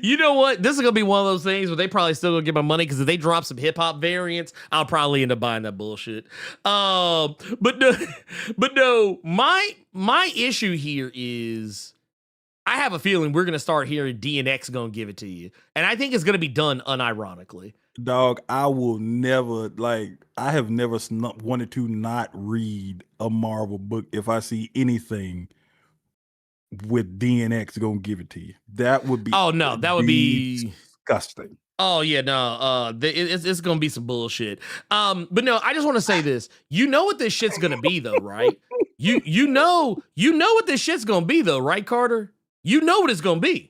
You know what? This is gonna be one of those things where they probably still gonna get my money because if they drop some hip hop variants, I'll probably end up buying that bullshit. But no, my issue here is I have a feeling we're gonna start hearing DNX gonna give it to you, and I think it's gonna be done unironically. Dog, I will never I have never wanted to not read a Marvel book if I see anything with DNX gonna give it to you. That would be that would be disgusting. Oh yeah, no, it's gonna be some bullshit. But no, I just want to say this. You know what this shit's gonna be though, right? You know what this shit's gonna be though, right, Carter? You know what it's gonna be.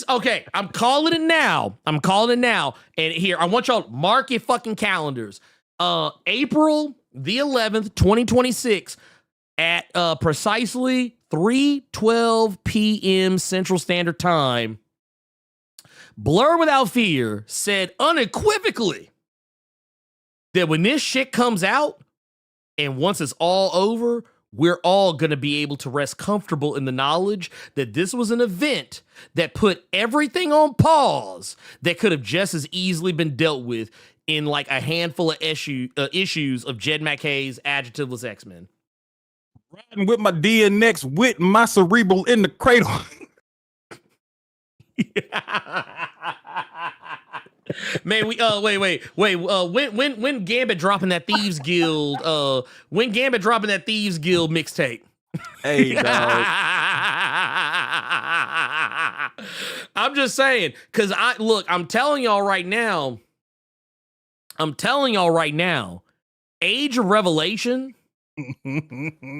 Okay, I'm calling it now. And here, I want y'all to mark your fucking calendars. April the 11th, 2026 at precisely 3:12 p.m. Central Standard Time. Blerd Without Fear said unequivocally that when this shit comes out and once it's all over, we're all going to be able to rest comfortable in the knowledge that this was an event that put everything on pause that could have just as easily been dealt with in like a handful of issues of Jed MacKay's adjectiveless X-Men. Riding with my DNX with my cerebral in the cradle. Man, we wait. When Gambit dropping that Thieves Guild? When Gambit dropping that Thieves Guild mixtape? Hey, dog. I'm just saying, because I'm telling y'all right now. Age of Revelation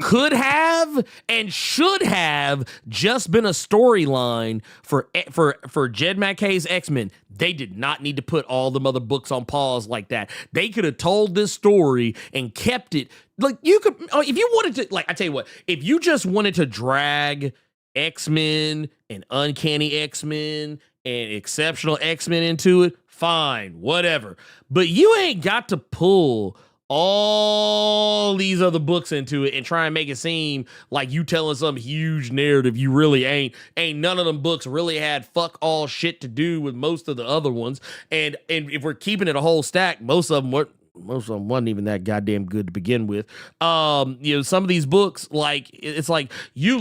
could have and should have just been a storyline for Jed MacKay's X-Men. They did not need to put all the other books on pause like that. They could have told this story and kept it. Like, you could, if you wanted to, like, I tell you what, if you just wanted to drag X-Men and Uncanny X-Men and Exceptional X-Men into it, fine, whatever. But you ain't got to pull all these other books into it and try and make it seem like you telling some huge narrative you really ain't. Ain't none of them books really had fuck all shit to do with most of the other ones. And if we're keeping it a whole stack, most of them wasn't even that goddamn good to begin with. Some of these books, like, it's like you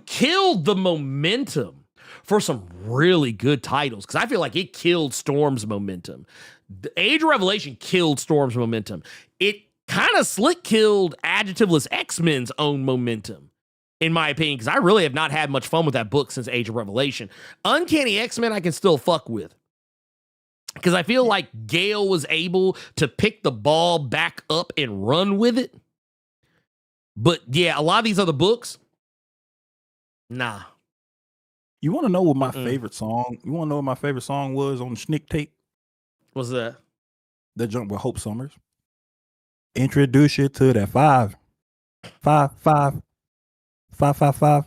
killed the momentum for some really good titles, because I feel like it killed Storm's momentum. The Age of Revelation killed Storm's momentum. It kind of slick killed Adjectiveless X-Men's own momentum, in my opinion, because I really have not had much fun with that book since Age of Revelation. Uncanny X-Men I can still fuck with, because I feel like Gale was able to pick the ball back up and run with it. But yeah, a lot of these other books, nah. You want to know what my favorite song? You want to know what my favorite song was on the Snick tape? What's that? That jump with Hope Summers. Introduce you to that 5, 5, 5, 5, 5, 5,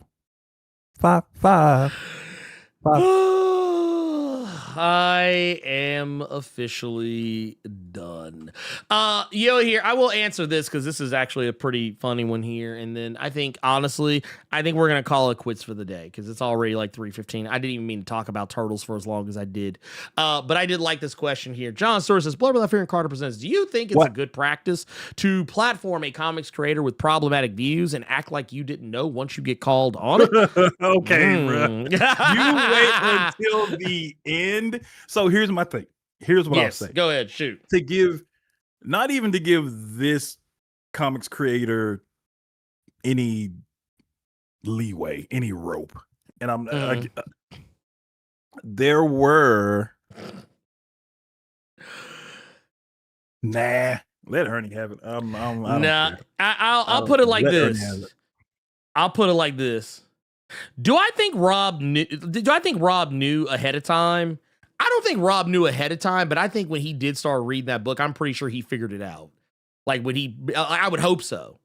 5, 5, 5. I am officially done. Here, I will answer this because this is actually a pretty funny one here. And then I think, honestly, we're going to call it quits for the day because it's already like 3:15. I didn't even mean to talk about Turtles for as long as I did. But I did like this question here. John Stewart says, Blerd Without Fear and Carter presents, do you think it's a good practice to platform a comics creator with problematic views and act like you didn't know once you get called on it? Okay, bro. You wait until the end. So here's my thing. Here's what I'll say. Go ahead, shoot. Not even to give this comics creator any leeway, any rope. And there were let Ernie have it. I'll put it like this. I'll put it like this. Do I think Rob knew ahead of time? I don't think Rob knew ahead of time, but I think when he did start reading that book, I'm pretty sure he figured it out. Like I would hope so.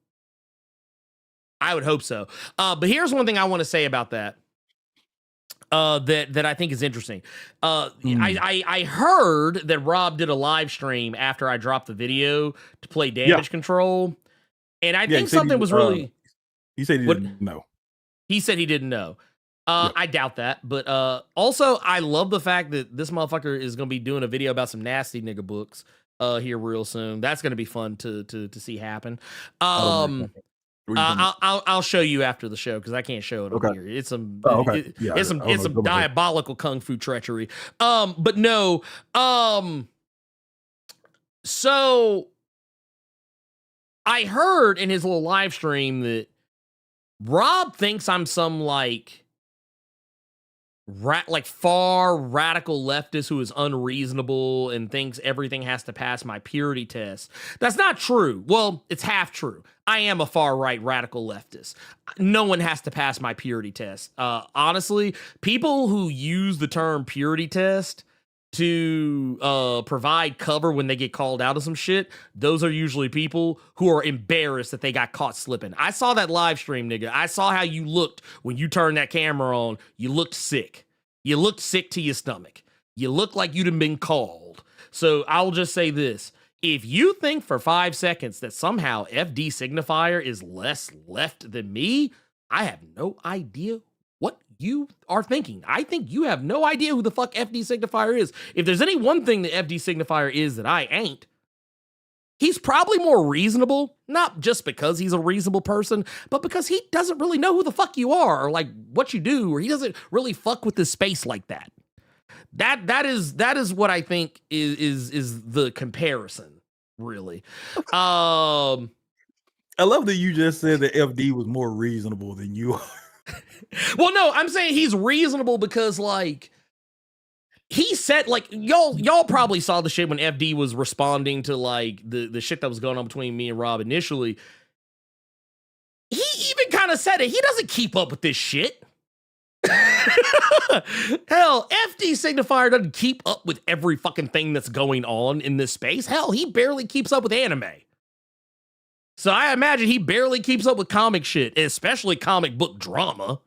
But here's one thing I want to say about that. That I think is interesting. I heard that Rob did a live stream after I dropped the video to play Damage Control, and I think something was really. He said he didn't know. He said he didn't know. I doubt that, but also I love the fact that this motherfucker is going to be doing a video about some nasty nigga books here real soon. That's going to be fun to see happen. I'll show you after the show because I can't show it on here. It's some it's some diabolical kung fu treachery. But no. So I heard in his little live stream that Rob thinks I'm some like far radical leftist who is unreasonable and thinks everything has to pass my purity test. That's not true. Well, it's half true. I am a far right radical leftist. No one has to pass my purity test. Honestly, people who use the term purity test to provide cover when they get called out of some shit, those are usually people who are embarrassed that they got caught slipping. I saw that live stream, nigga. I saw how you looked when you turned that camera on. You looked sick. You looked sick to your stomach. You looked like you'd have been called. So I'll just say this. If you think for 5 seconds that somehow FD Signifier is less left than me, I have no idea what you are thinking. I think you have no idea who the fuck FD Signifier is. If there's any one thing that FD Signifier is that I ain't, he's probably more reasonable, not just because he's a reasonable person, but because he doesn't really know who the fuck you are or like what you do, or he doesn't really fuck with this space like that. That is what I think is the comparison, really. I love that you just said that FD was more reasonable than you are. Well, no, I'm saying he's reasonable because, like, he said, like, y'all probably saw the shit when FD was responding to, like, the shit that was going on between me and Rob initially. He even kind of said it. He doesn't keep up with this shit. Hell, FD Signifier doesn't keep up with every fucking thing that's going on in this space. Hell, he barely keeps up with anime. So I imagine he barely keeps up with comic shit, especially comic book drama.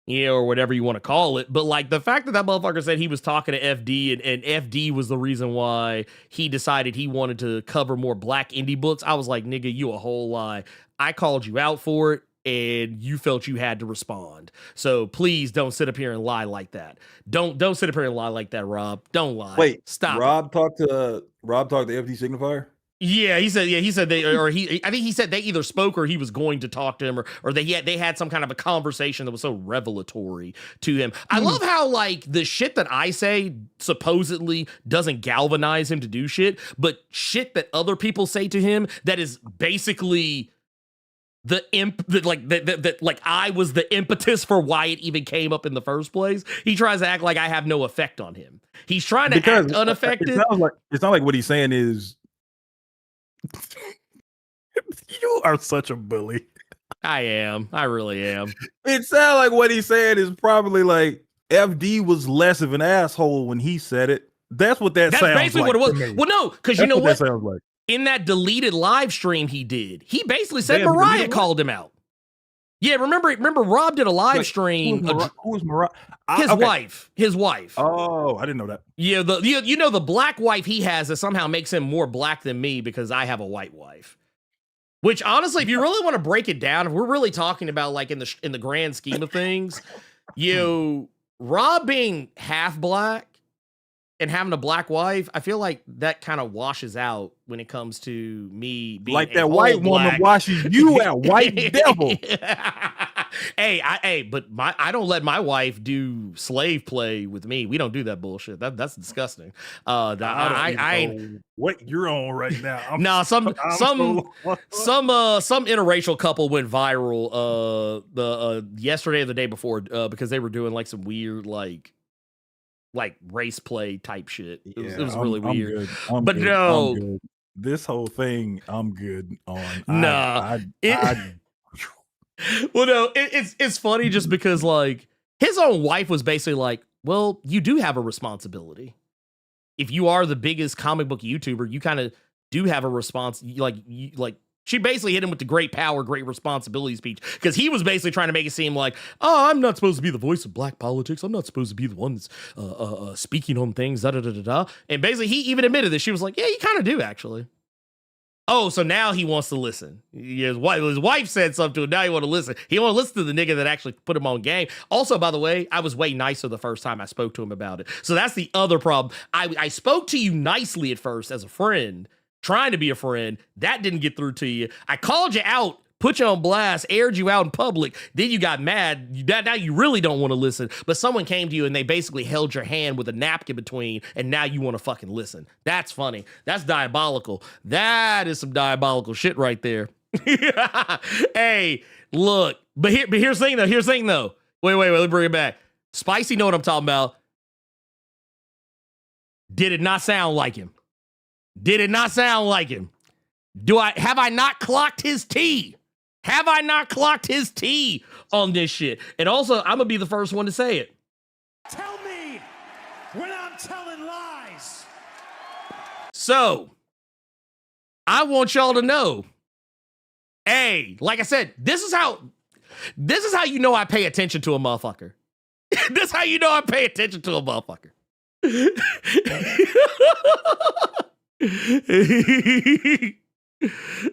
or whatever you want to call it. But like the fact that motherfucker said he was talking to FD and FD was the reason why he decided he wanted to cover more black indie books, I was like, nigga, you a whole lie. I called you out for it and you felt you had to respond. So please don't sit up here and lie like that. Don't sit up here and lie like that, Rob. Don't lie. Wait, stop. Rob talked to FD Signifier? Yeah, he said they, or I think he said they either spoke or he was going to talk to him, or they had some kind of a conversation that was so revelatory to him. I love how like the shit that I say supposedly doesn't galvanize him to do shit, but shit that other people say to him that is basically the like I was the impetus for why it even came up in the first place. He tries to act like I have no effect on him. He's trying to act unaffected. It's not like what he's saying is. You are such a bully. I am. I really am. It sounds like what he said is probably like FD was less of an asshole when he said it. That's what that sounds like. That's basically what it was. Well, no, because you know what? That sounds like. In that deleted live stream he did, he basically said Mariah called him out. Yeah, remember Rob did a live stream. Who was Mariah? His wife. Oh, I didn't know that. Yeah, the black wife he has that somehow makes him more black than me because I have a white wife. Which honestly, if you really want to break it down, if we're really talking about like in the grand scheme of things, Rob being half black and having a black wife, I feel like that kind of washes out when it comes to me being like that white woman washes you out, white devil. But I don't let my wife do slave play with me. We don't do that bullshit. That's disgusting. I don't know what you're on right now. Some interracial couple went viral yesterday or the day before because they were doing like some weird like race play type shit. It was really weird. I'm good. This whole thing, I'm good on. Well, no, it's funny just because like his own wife was basically like, well, you do have a responsibility. If you are the biggest comic book YouTuber, you kind of do have a response. She basically hit him with the great power, great responsibility speech because he was basically trying to make it seem like, oh, I'm not supposed to be the voice of black politics. I'm not supposed to be the one that's speaking on things, da-da-da-da-da. And basically, he even admitted that. She was like, yeah, you kind of do, actually. Oh, so now he wants to listen. His wife said something to him. Now he want to listen. He want to listen to the nigga that actually put him on game. Also, by the way, I was way nicer the first time I spoke to him about it. So that's the other problem. I spoke to you nicely at first as a friend, trying to be a friend. That didn't get through to you. I called you out, put you on blast, aired you out in public. Then you got mad. Now you really don't want to listen. But someone came to you and they basically held your hand with a napkin between, and now you want to fucking listen. That's funny. That's diabolical. That is some diabolical shit right there. Hey, look. But here's the thing though. Wait, let me bring it back. Spicy know what I'm talking about. Did it not sound like him? Did it not sound like him? Have I not clocked his tea? Have I not clocked his tea on this shit? And also, I'm gonna be the first one to say it. Tell me when I'm telling lies. So, I want y'all to know. Hey, like I said, this is how you know I pay attention to a motherfucker. This is how you know I pay attention to a motherfucker.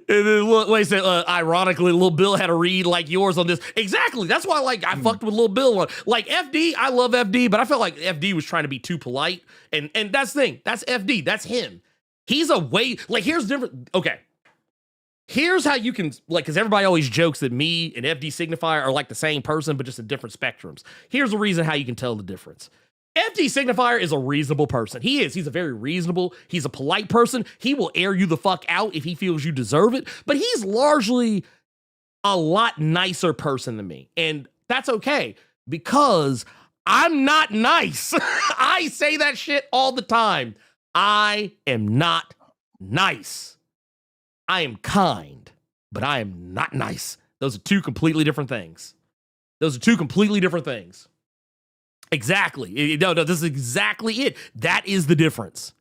And then ironically, Lil Bill had a read like yours on this. Exactly. That's why I fucked with Lil Bill on like FD. I love FD, but I felt like FD was trying to be too polite. And that's the thing. That's FD. That's him. He's a way here's different. Okay. Here's how you can because everybody always jokes that me and FD Signifier are like the same person, but just in different spectrums. Here's the reason how you can tell the difference. FD Signifier is a reasonable person. He is. He's a very reasonable, he's a polite person. He will air you the fuck out if he feels you deserve it. But he's largely a lot nicer person than me. And that's okay because I'm not nice. I say that shit all the time. I am not nice. I am kind, but I am not nice. Those are two completely different things. Exactly. No, this is exactly it. That is the difference.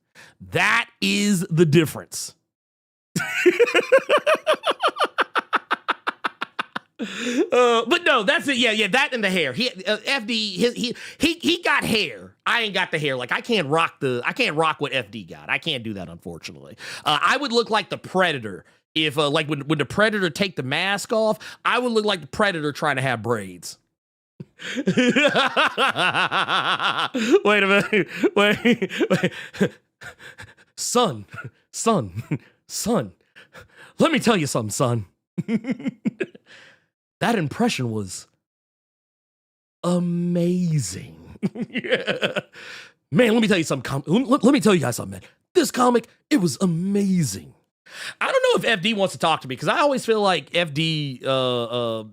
And But no, that's it. Yeah, that and the hair. FD, he got hair. I ain't got the hair. Like I can't rock what FD got. I can't do that, unfortunately. I would look like the Predator if, like when the Predator take the mask off. I would look like the Predator trying to have braids. Wait a minute. Wait. Son. Let me tell you something, son. That impression was amazing. Yeah. Man, let me tell you something. Let me tell you guys something, man. This comic, it was amazing. I don't know if FD wants to talk to me because I always feel like FD, I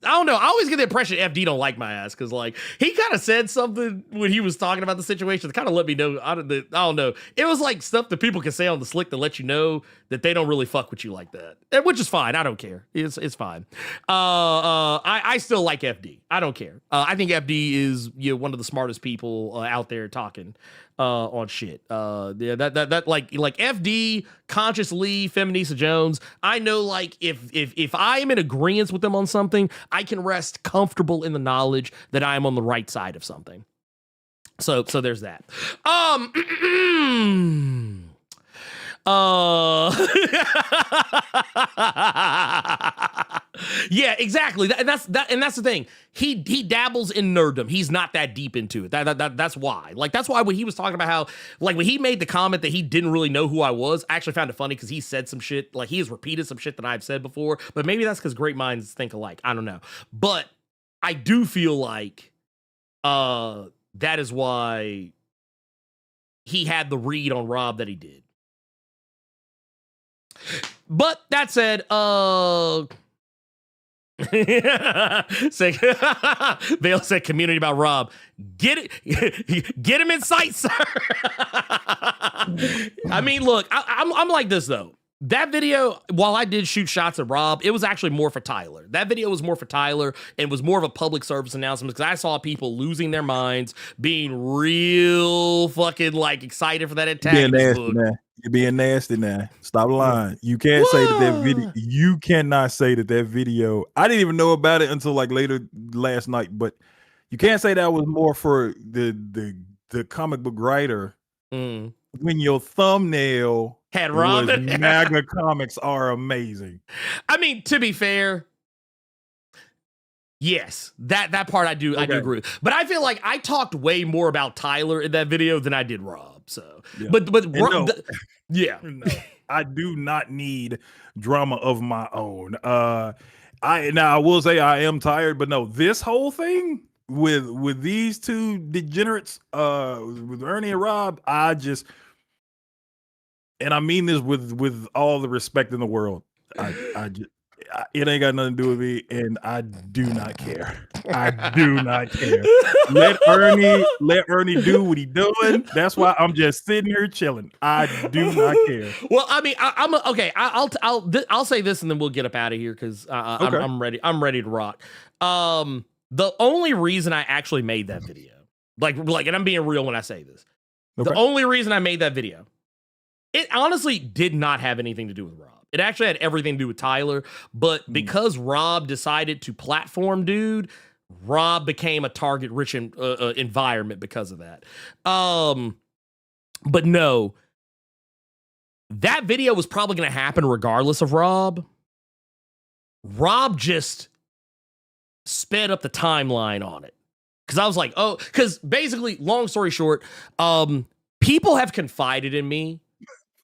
don't know. I always get the impression FD don't like my ass because, like, he kind of said something when he was talking about the situation that kind of let me know. I don't know. It was like stuff that people can say on the slick to let you know that they don't really fuck with you like that, which is fine. I don't care. It's fine. I still like FD. I don't care. I think FD is one of the smartest people out there talking on shit. Yeah, that like FD, Conscious Lee, Feminista Jones. I know, like, if I am in agreement with them on something, I can rest comfortable in the knowledge that I am on the right side of something. So there's that. Yeah, exactly. And that's the thing. He dabbles in nerddom. He's not that deep into it. That's why. Like, that's why when he was talking about how, like, when he made the comment that he didn't really know who I was, I actually found it funny because he said some shit. Like, he has repeated some shit that I've said before, but maybe that's because great minds think alike. I don't know. But I do feel like that is why he had the read on Rob that he did. But that said, Vale said community about Rob. Get him in sight, sir. I mean, look, I'm like this though. That video, while I did shoot shots at Rob, it was actually more for Tyler. That video was more for Tyler and was more of a public service announcement because I saw people losing their minds, being real fucking like excited for that attack. Being nasty now. You're being nasty now. Stop lying. You can't say that video. You cannot say that video. I didn't even know about it until like later last night. But you can't say that was more for the comic book writer when your thumbnail had Rob. MAGA comics are amazing. I mean, to be fair, yes, that part I do agree with. But I feel like I talked way more about Tyler in that video than I did Rob. So, yeah. but Rob, yeah, no, I do not need drama of my own. I will say I am tired, but no, this whole thing with these two degenerates, with Ernie and Rob, and I mean this with all the respect in the world. It ain't got nothing to do with me, and I do not care. I do not care. Let Ernie do what he doing. That's why I'm just sitting here chilling. I do not care. Well, I mean, I'm okay. I'll say this, and then we'll get up out of here because okay. I'm ready. I'm ready to rock. The only reason I actually made that video, like, and I'm being real when I say this, okay. The only reason I made that video, it honestly did not have anything to do with Rob. It actually had everything to do with Tyler, but because Rob decided to platform dude, Rob became a target-rich environment because of that. But no, that video was probably going to happen regardless of Rob. Rob just sped up the timeline on it. Because I was like, because basically, long story short, people have confided in me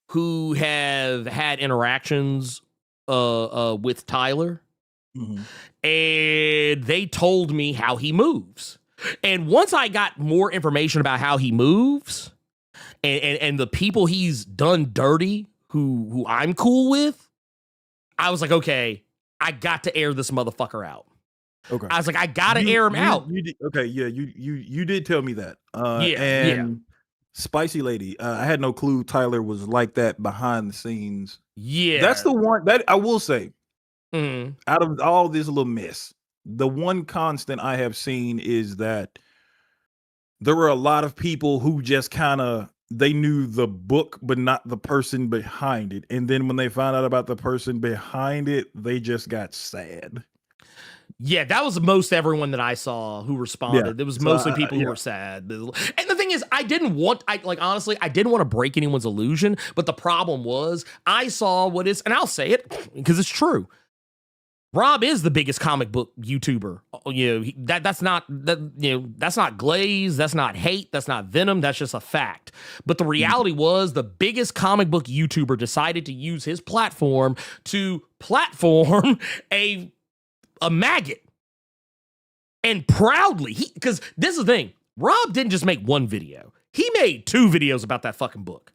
who have had interactions with Tyler, and they told me how he moves. And once I got more information about how he moves and the people he's done dirty who I'm cool with, I was like, okay, I got to air this motherfucker out. Okay, I was like, I gotta air him out. You did tell me that. Yeah. Spicy Lady, I had no clue Tyler was like that behind the scenes. Yeah, that's the one that I will say. Out of all this little mess, the one constant I have seen is that there were a lot of people who just kind of, they knew the book but not the person behind it, and then when they found out about the person behind it, they just got sad. Yeah, that was most everyone that I saw who responded. Yeah. There was So mostly people who were sad. And the thing is, honestly, I didn't want to break anyone's illusion, but the problem was I saw what is, and I'll say it because it's true. Rob is the biggest comic book YouTuber. That's not glaze, that's not hate, that's not venom, that's just a fact. But the reality was the biggest comic book YouTuber decided to use his platform to platform a maggot. And proudly, because this is the thing, Rob didn't just make one video. He made 2 videos about that fucking book.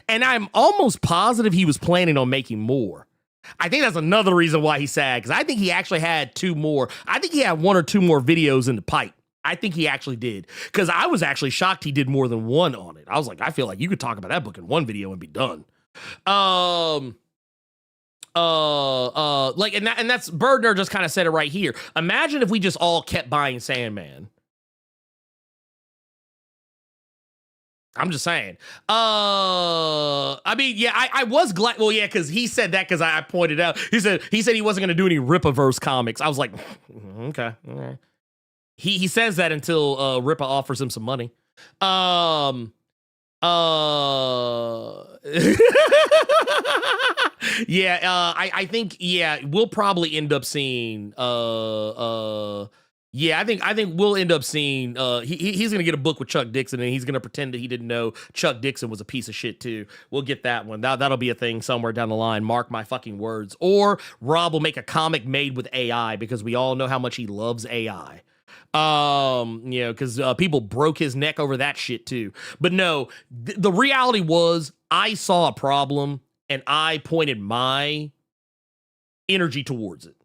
And I'm almost positive he was planning on making more. I think that's another reason why he's sad, because I think he actually had 2 more. I think he had 1 or 2 more videos in the pipe. I think he actually did, because I was actually shocked he did more than 1 on it. I was like, I feel like you could talk about that book in 1 video and be done. And that's Birdner just kind of said it right here. Imagine if we just all kept buying Sandman. I'm just saying. I mean, yeah, I was glad. Well, yeah, because he said that because I pointed out. He said he wasn't going to do any Rippaverse comics. I was like, okay. All right. He says that until Rippa offers him some money. Yeah, I think, yeah, we'll probably end up seeing yeah, I think we'll end up seeing he's gonna get a book with Chuck Dixon, and he's gonna pretend that he didn't know Chuck Dixon was a piece of shit too. We'll get that one. That'll be a thing somewhere down the line. Mark my fucking words. Or Rob will make a comic made with AI, because we all know how much he loves AI. Because people broke his neck over that shit too. But no, the reality was I saw a problem and I pointed my energy towards it.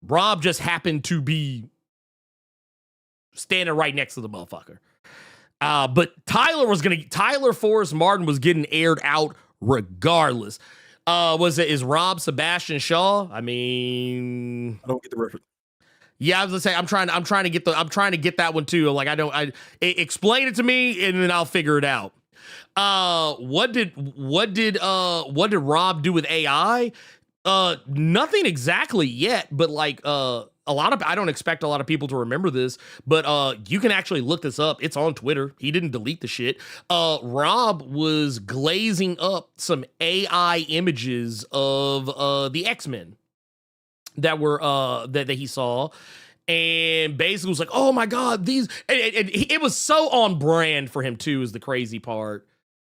Rob just happened to be standing right next to the motherfucker. But Tyler Forrest Martin was getting aired out regardless. Is Rob Sebastian Shaw? I mean, I don't get the reference. Yeah, I was gonna say I'm trying to get that one too. Like explain it to me and then I'll figure it out. What did Rob do with AI? Nothing exactly yet, but like I don't expect a lot of people to remember this, but you can actually look this up. It's on Twitter. He didn't delete the shit. Rob was glazing up some AI images of the X-Men that were that he saw, and basically was like, oh my god, these, and it was so on brand for him too, is the crazy part.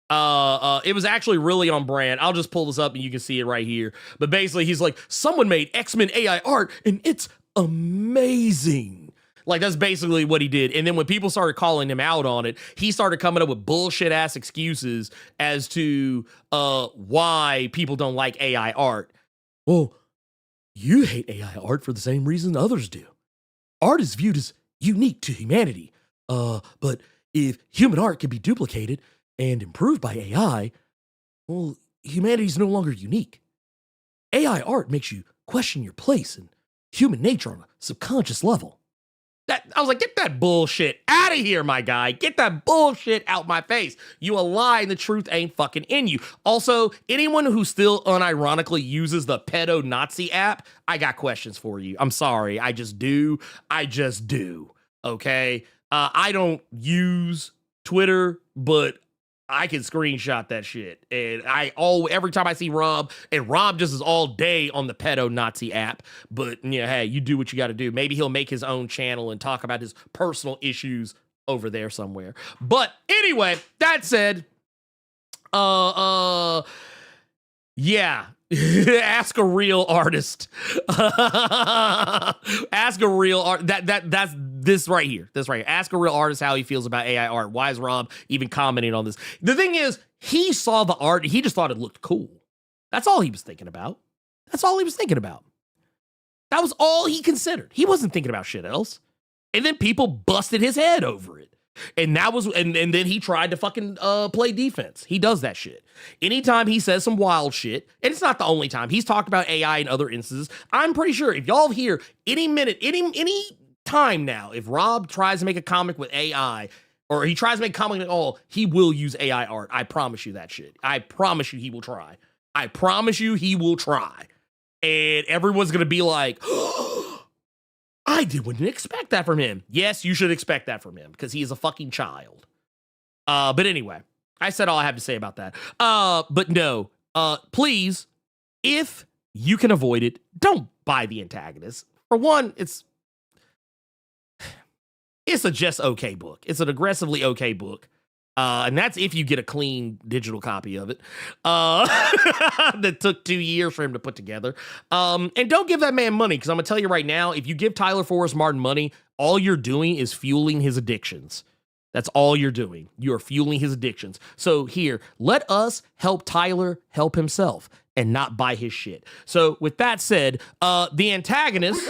It was actually really on brand. I'll just pull this up and you can see it right here. But basically he's like, someone made X-Men AI art and it's amazing. Like, that's basically what he did. And then when people started calling him out on it, he started coming up with bullshit ass excuses as to why people don't like AI art. Well, you hate AI art for the same reason others do. Art is viewed as unique to humanity. But if human art can be duplicated and improved by AI, well, humanity's no longer unique. AI art makes you question your place in human nature on a subconscious level. I was like, get that bullshit out of here, my guy. Get that bullshit out my face. You a lie and the truth ain't fucking in you. Also, anyone who still unironically uses the pedo Nazi app, I got questions for you. I'm sorry. I just do. Okay? I don't use Twitter, but I can screenshot that shit. And every time I see Rob, and Rob just is all day on the pedo Nazi app, but hey, you do what you got to do. Maybe he'll make his own channel and talk about his personal issues over there somewhere. But anyway, that said, yeah. Ask a real artist. Ask a real art. That's this right here. Ask a real artist how he feels about AI art. Why is Rob even commenting on this? The thing is, he saw the art. He just thought it looked cool. That's all he was thinking about. That was all he considered. He wasn't thinking about shit else. And then people busted his head over it. And that was, and then he tried to fucking play defense. He does that shit. Anytime he says some wild shit, and it's not the only time, he's talked about AI in other instances. I'm pretty sure if y'all hear any minute, any time now, if Rob tries to make a comic with AI, or he tries to make a comic at all, he will use AI art. I promise you that shit. I promise you he will try. And everyone's gonna be like, wouldn't expect that from him. Yes, you should expect that from him because he is a fucking child. But anyway, I said all I have to say about that. But no, please, if you can avoid it, don't buy the antagonist. For one, it's a just okay book. It's an aggressively okay book. And that's if you get a clean digital copy of it. That took 2 years for him to put together. And don't give that man money, because I'm going to tell you right now, if you give Tyler Forrest Martin money, all you're doing is fueling his addictions. That's all you're doing. You're fueling his addictions. So here, let us help Tyler help himself and not buy his shit. So with that said, the antagonist...